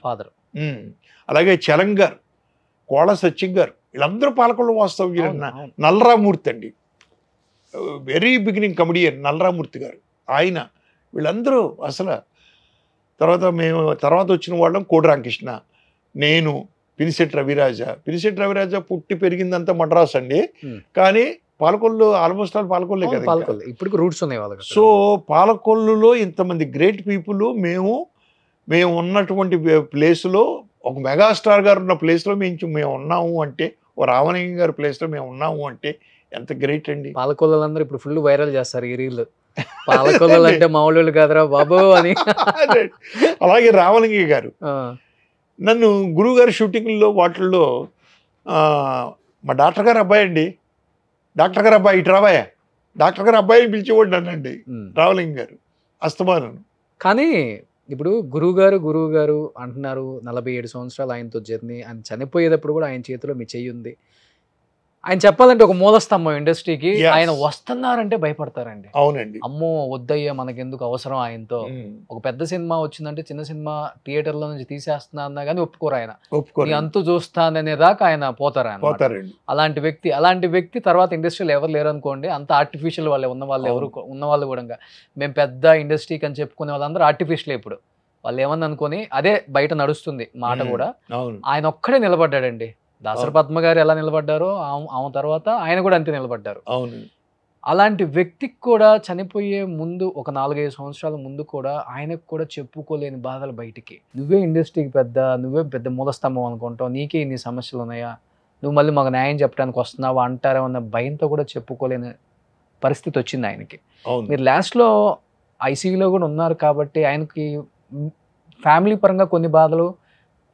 అలాగే చలం గారు, కోళ్ళ సత్యం గారు, వీళ్ళందరూ పాలకొల్లు వాస్తవ్యులు. నల్లరామూర్తి అండి, వెరీ బిగినింగ్ కమెడియన్ నల్లరామూర్తి గారు, ఆయన, వీళ్ళందరూ అసలు. తర్వాత వచ్చిన వాళ్ళం కోడి రామకృష్ణ, నేను, పినిశెట్టి రవిరాజ పుట్టి పెరిగిందంతా మద్రాసు అండి, కానీ పాలకొల్లు ఆల్మోస్ట్ ఆల్ పాలకొల్లే కదా ఇంకా. పాలకొల్లు ఇప్పుడు రూట్స్ ఉన్నాయి వాళ్ళకి. సో పాలకొల్లులో ఇంతమంది గ్రేట్ పీపుల్ మేము ఉన్నటువంటి ప్లేస్లో ఒక మెగాస్టార్ గారు ఉన్న ప్లేస్లో మేము ఉన్నాము అంటే, ఓ రామలింగం గారి ప్లేస్లో మేము ఉన్నాము అంటే ఎంత గ్రేట్ అండి. పాలకొల్లందరూ ఇప్పుడు ఫుల్ వైరల్ చేస్తారు ఈ రీల్. పాలకొల్లు అంటే మామూలు కాదురా బాబు అని. అలాగే రామలింగయ్య గారు నన్ను గురువు గారి షూటింగ్లో వాటిల్లో మా డాక్టర్ గారు అబ్బాయి అండి, డాక్టర్ గారు అబ్బాయి ఇటు రాబాయా, డాక్టర్ గారు అబ్బాయిని పిలిచేవాడు నన్నండి రామలింగ గారు అస్తమానం. కానీ ఇప్పుడు గురువు గారు అంటున్నారు 47 సంవత్సరాలు ఆయనతో జర్నీ. ఆయన చనిపోయేటప్పుడు కూడా ఆయన చేతిలో మీ చెయ్యి ఉంది. ఆయన చెప్పాలంటే ఒక మూలస్తంభం ఇండస్ట్రీకి. ఆయన వస్తున్నారంటే భయపడతారండి. అవునండి. అమ్మో వద్దయ్యా మనకెందుకు అవసరం ఆయనతో. ఒక పెద్ద సినిమా వచ్చిందంటే చిన్న సినిమా థియేటర్లో నుంచి తీసేస్తున్నా అన్నా కానీ ఒప్పుకోరు ఆయన. నీ అంతు చూస్తాననే దాకా ఆయన పోతారు ఆయన. అలాంటి వ్యక్తి తర్వాత ఇండస్ట్రీలో ఎవరు లేరు అనుకోండి. అంత ఆర్టిఫిషియల్ వాళ్ళే ఉన్న వాళ్ళు కూడా మేము పెద్ద ఇండస్ట్రీకి అని చెప్పుకునే వాళ్ళందరూ ఆర్టిఫిషియల్. ఇప్పుడు వాళ్ళు ఏమన్నా అనుకోని అదే బయట నడుస్తుంది మాట కూడా. ఆయన ఒక్కడే నిలబడ్డాడండి. దాసరి పద్మ గారు ఎలా నిలబడ్డారో ఆమె తర్వాత ఆయన కూడా అంతే నిలబడ్డారు. అలాంటి వ్యక్తికి కూడా చనిపోయే ముందు ఒక 4-5 సంవత్సరాల ముందు కూడా ఆయనకు కూడా చెప్పుకోలేని బాధలు బయటికి. నువ్వే ఇండస్ట్రీకి నువ్వే పెద్ద మూలస్తంభం అనుకుంటావు, నీకే ఇన్ని సమస్యలు ఉన్నాయా, నువ్వు మళ్ళీ మాకు న్యాయం చెప్పడానికి వస్తున్నావా అంటారేమన్న భయంతో కూడా చెప్పుకోలేని పరిస్థితి వచ్చింది ఆయనకి. మీరు లాస్ట్లో ఐసీయూలో కూడా ఉన్నారు కాబట్టి ఆయనకి ఫ్యామిలీ పరంగా కొన్ని బాధలు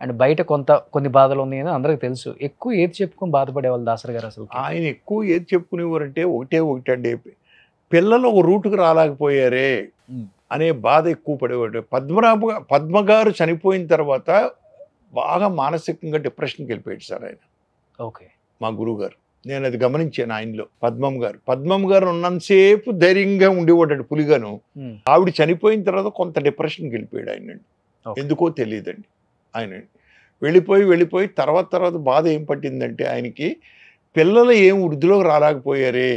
అండ్ బయట కొన్ని బాధలు ఉన్నాయని అందరికి తెలుసు. ఎక్కువ ఏది చెప్పుకొని బాధపడేవాళ్ళు దాసరి గారు అసలు? ఆయన ఎక్కువ ఏది చెప్పుకునేవారంటే ఒకటండి, పిల్లలు ఒక రూటుకు రాలేకపోయారే అనే బాధ ఎక్కువ పడేవాడు. పద్మ గారు చనిపోయిన తర్వాత బాగా మానసికంగా డిప్రెషన్కి వెళ్ళిపోయాడు సార్ ఆయన. ఓకే. మా గురువు గారు, నేను అది గమనించాను ఆయనలో. పద్మం గారు ఉన్నంతసేపు ధైర్యంగా ఉండేవాడు పులిగాను. ఆవిడ చనిపోయిన తర్వాత కొంత డిప్రెషన్కి వెళ్ళిపోయాడు ఆయన. ఎందుకో తెలియదండి. ఆయన వెళ్ళిపోయి తర్వాత బాధ ఏం పట్టిందంటే ఆయనకి పిల్లలు ఏం వృద్ధిలోకి రాలేకపోయారే,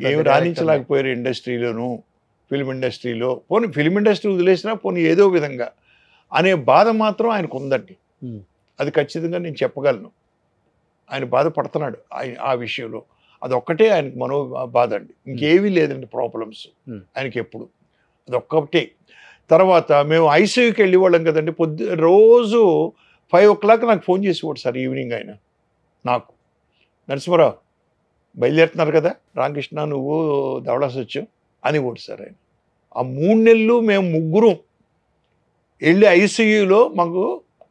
ఏమి రాణించలేకపోయారు ఇండస్ట్రీలోను, ఫిల్మ్ ఇండస్ట్రీలో. పోనీ ఫిల్మ్ ఇండస్ట్రీ వదిలేసినా పోనీ ఏదో విధంగా అనే బాధ మాత్రం ఆయనకు ఉందండి. అది ఖచ్చితంగా నేను చెప్పగలను. ఆయన బాధపడుతున్నాడు ఆ విషయంలో. అదొక్కటే ఆయనకు మనో బాధ అండి, ఇంకేమీ లేదండి ప్రాబ్లమ్స్ ఆయనకి ఎప్పుడు. అదొక్కటే. తర్వాత మేము ఐసీయూకి వెళ్ళేవాళ్ళం కదండి. రోజు 5 o'clock నాకు ఫోన్ చేసేవాడు సార్ ఈవినింగ్. ఆయన నాకు, నరసింహరావు బయలుదేరుతున్నారు కదా రామకృష్ణ నువ్వు దవడాసి వచ్చావు అనేవాడు సార్ ఆయన. ఆ 3 నెలలు మేము ముగ్గురం వెళ్ళి ఐసీయూలో మాకు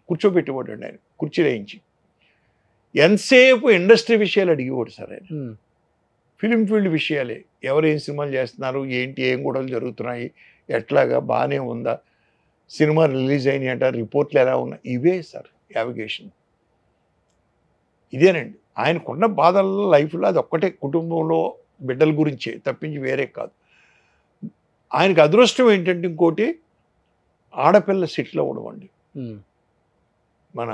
కూర్చోబెట్టేవాడు అండి ఆయన, కుర్చీ వేయించి. ఎంతసేపు ఇండస్ట్రీ విషయాలు అడిగేవాడు సార్ ఆయన. ఫిలిం ఫీల్డ్ విషయాలే, ఎవరు ఏం సినిమాలు చేస్తున్నారు, ఏంటి, ఏం గొడవలు జరుగుతున్నాయి, ఎట్లాగా బాగానే ఉందా, సినిమా రిలీజ్ అయినాయి అంట, రిపోర్ట్లు ఎలా ఉన్నాయి, ఇవే సార్ యావిగేషన్. ఇదేనండి ఆయనకున్న బాధల్లో లైఫ్లో. అది ఒక్కటే, కుటుంబంలో బిడ్డల గురించే తప్పించి వేరే కాదు. ఆయనకు అదృష్టం ఏంటంటే ఇంకోటి, ఆడపిల్ల సెటిల్ అవ్వడం అండి. మన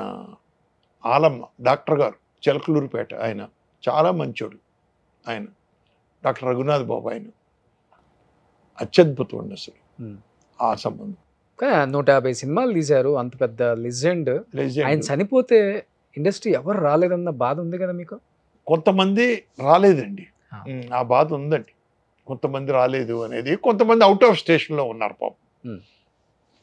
ఆలమ్మ డాక్టర్ గారు చిలకలూరుపేట, ఆయన చాలా మంచోడు. ఆయన డాక్టర్ రఘునాథ్ బాబు, ఆయన అత్యద్భుతం అండి అసలు ఆ సంబంధం. 150 సినిమాలు తీశారు, అంత పెద్ద లెజెండ్. ఆయన చనిపోతే ఇండస్ట్రీ ఎవరు రాలేదన్న బాధ ఉంది కదా మీకు? కొంతమంది రాలేదండి, ఆ బాధ ఉందండి. కొంతమంది రాలేదు అనేది. కొంతమంది అవుట్ ఆఫ్ స్టేషన్లో ఉన్నారు పాపం,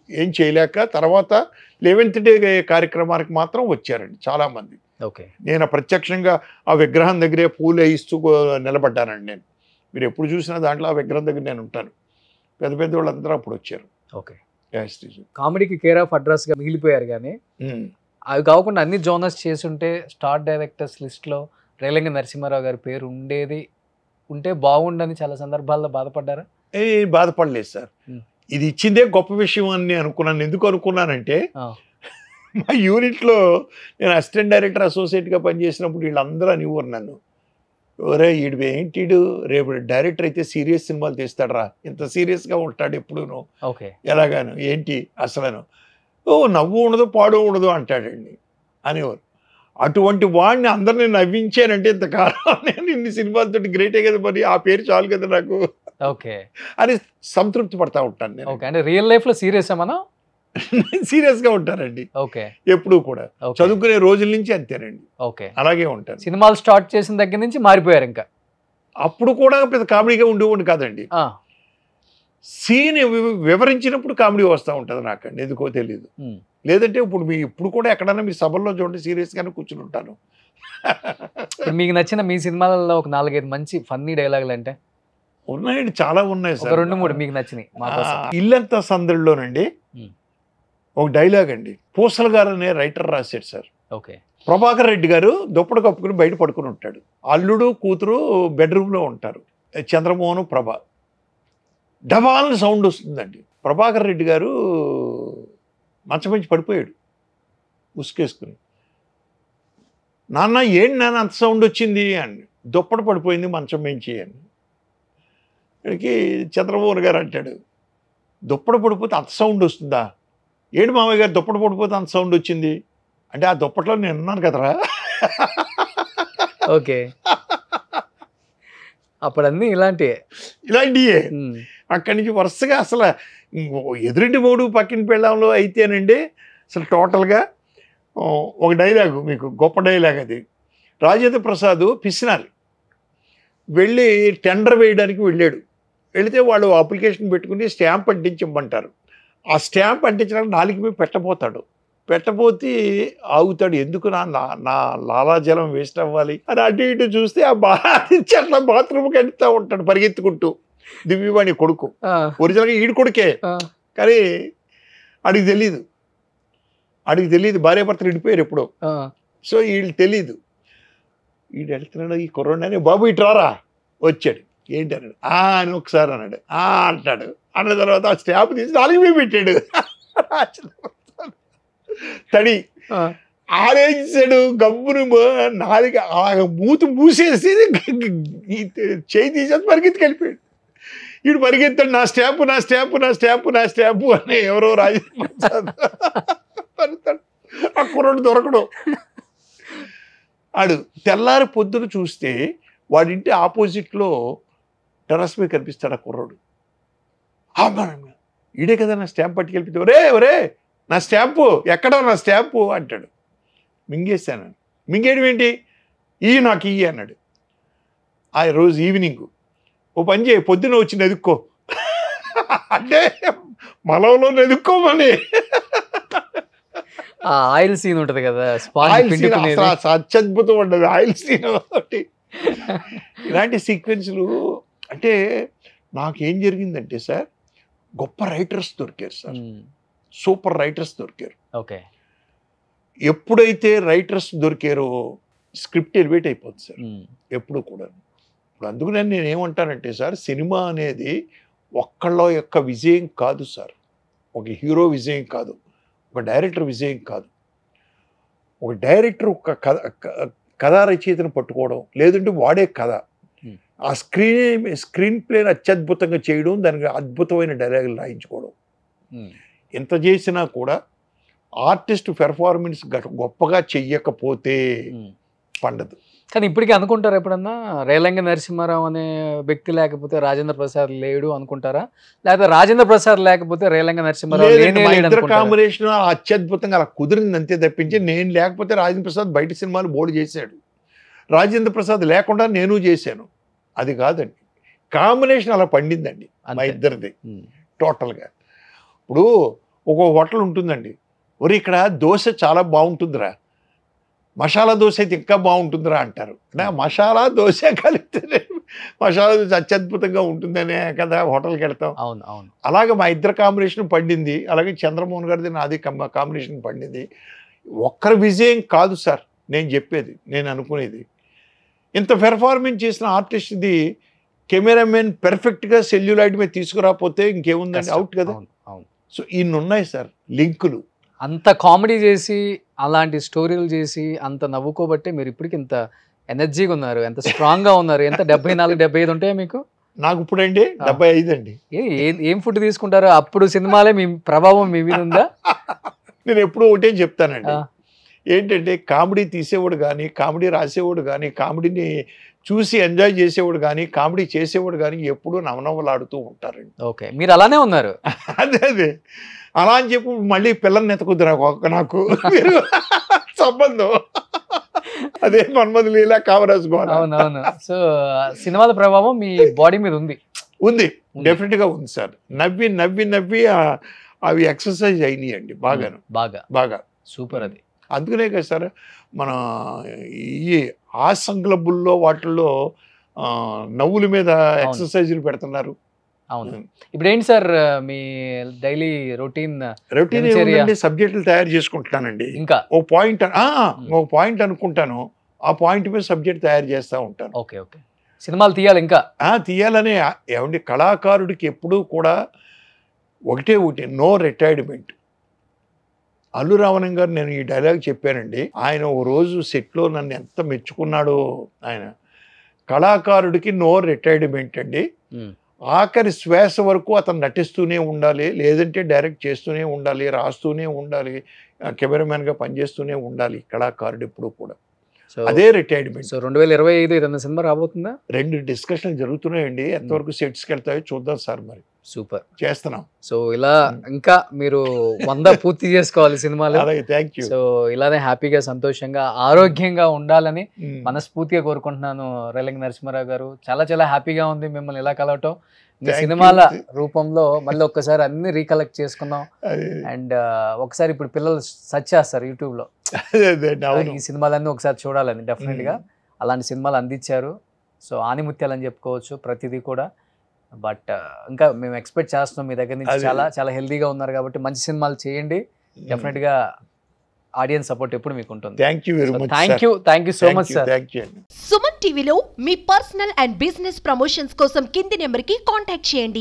ఏం చేయలేక. తర్వాత 11th డే కార్యక్రమానికి మాత్రం వచ్చారండి చాలామంది. ఓకే. నేను ప్రత్యక్షంగా ఆ విగ్రహం దగ్గరే పూలు వేయిస్తూ నిలబడ్డానండి నేను. మీరు ఎప్పుడు చూసినా దాంట్లో ఆ విగ్రహం దగ్గర నేను ఉంటాను. పెద్ద వాళ్ళందరూ అప్పుడు వచ్చారు. ఓకే. కామెడీకి కేర్ ఆఫ్ అడ్రస్గా మిగిలిపోయారు. కానీ అవి కాకుండా అన్ని జోనర్స్ చేసుంటే స్టార్ డైరెక్టర్స్ లిస్ట్లో రేలంగి నరసింహారావు గారి పేరు ఉంటే బాగుండని చాలా సందర్భాల్లో బాధపడ్డారా? బాధపడలేదు సార్. ఇది ఇచ్చిందే గొప్ప విషయం అని నేను అనుకున్నాను. ఎందుకు అనుకున్నానంటే, మా యూనిట్లో నేను అసిస్టెంట్ డైరెక్టర్ అసోసియేట్గా పనిచేసినప్పుడు వీళ్ళందరూ అనేవారు నన్ను, ఒరే ఏంటి రేపు డైరెక్టర్ అయితే సీరియస్ సినిమాలు తీస్తాడరా, ఇంత సీరియస్గా ఉంటాడు ఎప్పుడును, ఎలాగాను ఏంటి అసలను, నవ్వు ఉండదు పాడు ఉండదు అంటాడండి అనేవారు. అటువంటి వాడిని అందరినీ నవ్వించానంటే ఇంతకాలం నేను ఇన్ని సినిమాలతో గ్రేటే కదా, మరి ఆ పేరు చాలు కదా నాకు అని సంతృప్తి పడతా ఉంటాను నేను. అంటే రియల్ లైఫ్లో సీరియస్ ఏమన్నా సీరియస్గా ఉంటారండి ఎప్పుడు కూడా. చదువుకునే రోజుల నుంచి అంతేనండి, అలాగే ఉంటారు. సినిమాలు స్టార్ట్ చేసిన దగ్గర నుంచి మారిపోయారు. ఇంకా అప్పుడు కూడా పెద్ద కామెడీగా ఉండేవాడిని కాదండి. ఆ, సీన్ వివరించినప్పుడు కామెడీ వస్తూ ఉంటుంది నాకండి, ఎందుకో తెలియదు. ఉమ్. లేదంటే ఇప్పుడు కూడా ఎక్కడైనా మీ సభల్లో చూడండి సీరియస్గానే కూర్చుని ఉంటాను. ఇప్పుడు మీకు నచ్చిన మీ సినిమాలలో ఒక 4-5 మంచి ఫన్నీ డైలాగులు అంటే ఉన్నాయండి, చాలా ఉన్నాయి ఒక సార్. 2-3 మీకు నచ్చినాయి మా కోసం. ఇల్లంతా సందడిలోనండి ఒక డైలాగ్ అండి, పూసల గారు అనే రైటర్ రాశాడు సార్. ఓకే. ప్రభాకర్ రెడ్డి గారు దుప్పటి కప్పుకుని బయట పడుకుని ఉంటాడు. అల్లుడు కూతురు బెడ్రూమ్లో ఉంటారు, చంద్రమోహన్ ప్రభ. డబాల్ని సౌండ్ వస్తుందండి. ప్రభాకర్ రెడ్డి గారు మంచం నుంచి పడిపోయాడు ఉసుకేసుకుని. నాన్న ఏంటి నాన్న అంత సౌండ్ వచ్చింది అని. దుప్పటి పడిపోయింది మంచం మించి అని. ఇక్కడికి చంద్రమోహన్ గారు అంటాడు, దుప్పటి పడిపోతే అంత సౌండ్ వస్తుందా? ఏంటి మామయ్య గారు దుప్పటి పడిపోతే అంత సౌండ్ వచ్చింది అంటే, ఆ దుప్పట్లో నేను ఉన్నాను కదరా. ఓకే. అప్పుడు అన్నీ ఇలాంటివే. ఇలాంటివే. అక్కడి నుంచి వరుసగా అసలు ఎదురింటి మూడు పక్కిన పెళ్ళంలో అయితేనండి అసలు టోటల్గా ఒక డైలాగు, మీకు గొప్ప డైలాగ్ అది. రాజేంద్ర ప్రసాద్ పిసినాలి వెళ్ళి టెండర్ వేయడానికి వెళ్ళాడు. వెళితే వాళ్ళు అప్లికేషన్ పెట్టుకుని స్టాంప్ అంటించమంటారు. ఆ స్టాంప్ అంటించడానికి 4 మీద పెట్టబోతే ఆగుతాడు. ఎందుకు నా లాలాజలం వేస్ట్ అవ్వాలి అని అటు ఇటు చూస్తే ఆ చెట్ల బాత్రూమ్కి వెళ్తూ ఉంటాడు పరిగెత్తుకుంటూ. దివ్యవాణి కొడుకు, ఒరిజినల్గా ఈడు కొడుకే, కానీ అడిగి తెలీదు భార్యాభర్తలు విడిపోయారు ఎప్పుడో. సో వీళ్ళు తెలీదు. వీడు వెళ్తున్నాడు, ఈ కుర్రోడు అని, బాబు ఇటు రారా. వచ్చాడు. ఏంటి అన్నాడు. అని ఒకసారి అన్నాడు. అంటాడు. అన్న తర్వాత ఆ స్టాంప్ తీసి 4 మీద పెట్టాడు. తడి ఆరేసాడు. గమ్మును 4 మూతి మూసేసి చేయి తీసేసి పరిగెత్తుకెళ్ళిపోయాడు. వీడు పరిగెత్తాడు, నా స్టాంపు అని. ఎవరో రాజేంద్ర ఆ కుర్రోడు దొరకడు. ఆడు తెల్లారి పొద్దున చూస్తే వాడింటి ఆపోజిట్లో టెర్రస్ మీద కనిపిస్తాడు ఆ కుర్రోడు. ఈడే కదా నా స్టాంప్ పట్టుకెళ్ళిపోతే, ఒరే నా స్టాంపు ఎక్కడా, నా స్టాంపు అంటాడు. మింగేశాను. మింగేయడం ఏంటి? నాకు ఇయ్యి అన్నాడు. ఆ రోజు ఈవినింగ్ ఓ పని చేయి, పొద్దున వచ్చి నెదుక్కో అంటే మలంలో నెదుక్కోమని. ఆయిల్ సీన్ ఉంటుంది కదా, అత్యద్భుతం ఉండదు ఆయిల్ సీన్. ఇలాంటి సీక్వెన్స్లు అంటే నాకేం జరిగిందంటే సార్, గొప్ప రైటర్స్ దొరికారు సార్, సూపర్ రైటర్స్ దొరికారు. ఓకే. ఎప్పుడైతే రైటర్స్ దొరికారో స్క్రిప్ట్ ఎలివేట్ అయిపోతుంది సార్ ఎప్పుడు కూడా. ఇప్పుడు అందుకనే నేను ఏమంటానంటే సార్, సినిమా అనేది ఒక్కళ్ళ యొక్క విజయం కాదు సార్, ఒక హీరో విజయం కాదు, ఒక డైరెక్టర్ విజయం కాదు. ఒక డైరెక్టర్ ఒక కథా రచయితను పట్టుకోవడం, లేదంటే వాడే కథ, ఆ స్క్రీన్ ప్లేని అత్యద్భుతంగా చేయడం, దానికి అద్భుతమైన డైలాగులు రాయించుకోవడం. ఎంత చేసినా కూడా ఆర్టిస్ట్ పెర్ఫార్మెన్స్ గొప్పగా చెయ్యకపోతే పండదు. కానీ ఇప్పటికీ అనుకుంటారా ఎప్పుడన్నా, రేలంగ నరసింహారావు అనే వ్యక్తి లేకపోతే రాజేంద్ర ప్రసాద్ లేడు అనుకుంటారా, లేకపోతే రాజేంద్ర ప్రసాద్ లేకపోతే రేలంగ నరసింహారావు కాంబినేషన్ అత్యద్భుతంగా అలా కుదిరింది అంతే తప్పించి, నేను లేకపోతే రాజేంద్ర ప్రసాద్ బయట సినిమాలు బోర్డు చేశాడు, రాజేంద్ర ప్రసాద్ లేకుండా నేను చేశాను, అది కాదండి. కాంబినేషన్ అలా పండిందండి మా ఇద్దరిది టోటల్గా. ఇప్పుడు ఒక హోటల్ ఉంటుందండి, ఒరి ఇక్కడ దోశ చాలా బాగుంటుందిరా, మసాలా దోశ అయితే ఇంకా బాగుంటుందిరా అంటారు. మసాలా దోశ కలిపితే మసాలా దోశ అత్యద్భుతంగా ఉంటుందనే కదా హోటల్కి వెళ్తాం. అవును అవును. అలాగే మా ఇద్దరు కాంబినేషన్ పండింది, అలాగే చంద్రమోహన్ గారిది నాది కాంబినేషన్ పండింది. ఒక్కరి విజయం కాదు సార్ నేను చెప్పేది, నేను అనుకునేది. ఇంత పెర్ఫార్మెన్స్ చేసిన ఆర్టిస్ట్ది కెమెరామెన్ పెర్ఫెక్ట్గా సెల్యులాయిడ్ మీద తీసుకురాకపోతే ఇంకేముందండి, అవుట్ కదా. సో ఇన్ని ఉన్నాయి సార్ లింకులు. అంత కామెడీ చేసి, అలాంటి స్టోరీలు చేసి, అంత నవ్వుకోబట్టే మీరు ఇప్పటికి ఇంత ఎనర్జీగా ఉన్నారు, ఎంత స్ట్రాంగ్గా ఉన్నారు. ఎంత 74-75 ఉంటాయా మీకు? నాకు ఇప్పుడు అండి 75 అండి. ఏం ఫుడ్ తీసుకుంటారు? అప్పుడు సినిమాలే మీ ప్రభావం మీ మీద ఉందా? నేను ఎప్పుడు ఒకటే చెప్తానండి, ఏంటంటే కామెడీ తీసేవాడు కానీ, కామెడీ రాసేవాడు కానీ, కామెడీని చూసి ఎంజాయ్ చేసేవాడు కానీ, కామెడీ చేసేవాడు కానీ ఎప్పుడూ నవనవలాడుతూ ఉంటారండి. ఓకే, మీరు అలానే ఉన్నారు. అదే అలా అని చెప్పి మళ్ళీ పిల్లల్ని ఎత్తుకుద్దురా నాకు సంబంధం. అదే మన్మధ లీలా కామరాజ్ గోల అవునవును. సో సినిమాల ప్రభావం మీ బాడీ మీద ఉంది. ఉంది, డెఫినెట్ గా ఉంది సార్. నవ్వి నవ్వి నవ్వి అవి ఎక్సర్సైజ్ అయినాయండి బాగాను, బాగా సూపర్. అది అందుకనే కదా సార్ మన ఈ హాస్యం క్లబ్బుల్లో వాటిల్లో నవ్వుల మీద ఎక్సర్సైజులు పెడుతున్నారు. అవును. ఇప్పుడు ఏంటి సార్ మీ డైలీ రొటీన్? సబ్జెక్టులు తయారు చేసుకుంటున్నానండి. ఇంకా ఒక పాయింట్ అనుకుంటాను, ఆ పాయింట్ మీద సబ్జెక్ట్ తయారు చేస్తూ ఉంటాను. Okay okay. సినిమాలు తీయాలి ఇంకా? తీయాలనే. ఏమండి, కళాకారుడికి ఎప్పుడూ కూడా ఒకటే నో రిటైర్మెంట్. అల్లు రామలింగ గారు నేను ఈ డైలాగ్ చెప్పానండి. ఆయన ఓ రోజు సెట్లో నన్ను ఎంత మెచ్చుకున్నాడో ఆయన. కళాకారుడికి నో రిటైర్మెంట్ అండి. ఆఖరి శ్వాస వరకు అతను నటిస్తూనే ఉండాలి, లేదంటే డైరెక్ట్ చేస్తూనే ఉండాలి, రాస్తూనే ఉండాలి, కెమెరామెన్గా పనిచేస్తూనే ఉండాలి కళాకారుడు ఎప్పుడు కూడా. అదే రిటైర్మెంట్. సో 2025 ఏదైనా సినిమా రాబోతుందా? 2 డిస్కషన్లు జరుగుతున్నాయండి. ఎంతవరకు సెట్స్కి వెళ్తాయో చూద్దాం సార్. మరి సూపర్ చేస్తున్నాం. సో ఇలా ఇంకా మీరు 100 పూర్తి చేసుకోవాలి సినిమాలు. అలాగే, థ్యాంక్ యూ. సో ఇలానే హ్యాపీగా సంతోషంగా ఆరోగ్యంగా ఉండాలని మనస్ఫూర్తిగా కోరుకుంటున్నాను. రేలంగి నరసింహారావు గారు, చాలా చాలా హ్యాపీగా ఉంది మిమ్మల్ని ఇలా కలవటం. మీ సినిమాల రూపంలో మళ్ళీ ఒక్కసారి అన్ని రీకలెక్ట్ చేసుకుందాం. అండ్ ఒకసారి ఇప్పుడు పిల్లలు సెర్చ్ చేస్తారు యూట్యూబ్ లో, ఈ సినిమాలన్నీ ఒకసారి చూడాలని. డెఫినెట్ గా అలాంటి సినిమాలు అందించారు. సో ఆనిముత్యాలు అని చెప్పుకోవచ్చు ప్రతిదీ కూడా. బట్ ఇంకా మేము ఎక్స్పెక్ట్ చేస్తున్నాం మీ దగ్గర నుంచి. చాలా చాలా హెల్దీగా ఉన్నారు కాబట్టి మంచి సినిమాలు చేయండి. డెఫినెట్ గా ఆడియన్స్ సపోర్ట్ ఎప్పుడు మీకు ఉంటుంది. Thank you very much. Thank you so much sir. Suman టీవీలో మీ పర్సనల్ అండ్ బిజినెస్ ప్రమోషన్స్ కోసం కింది నెంబర్కి కాంటాక్ట్ చేయండి.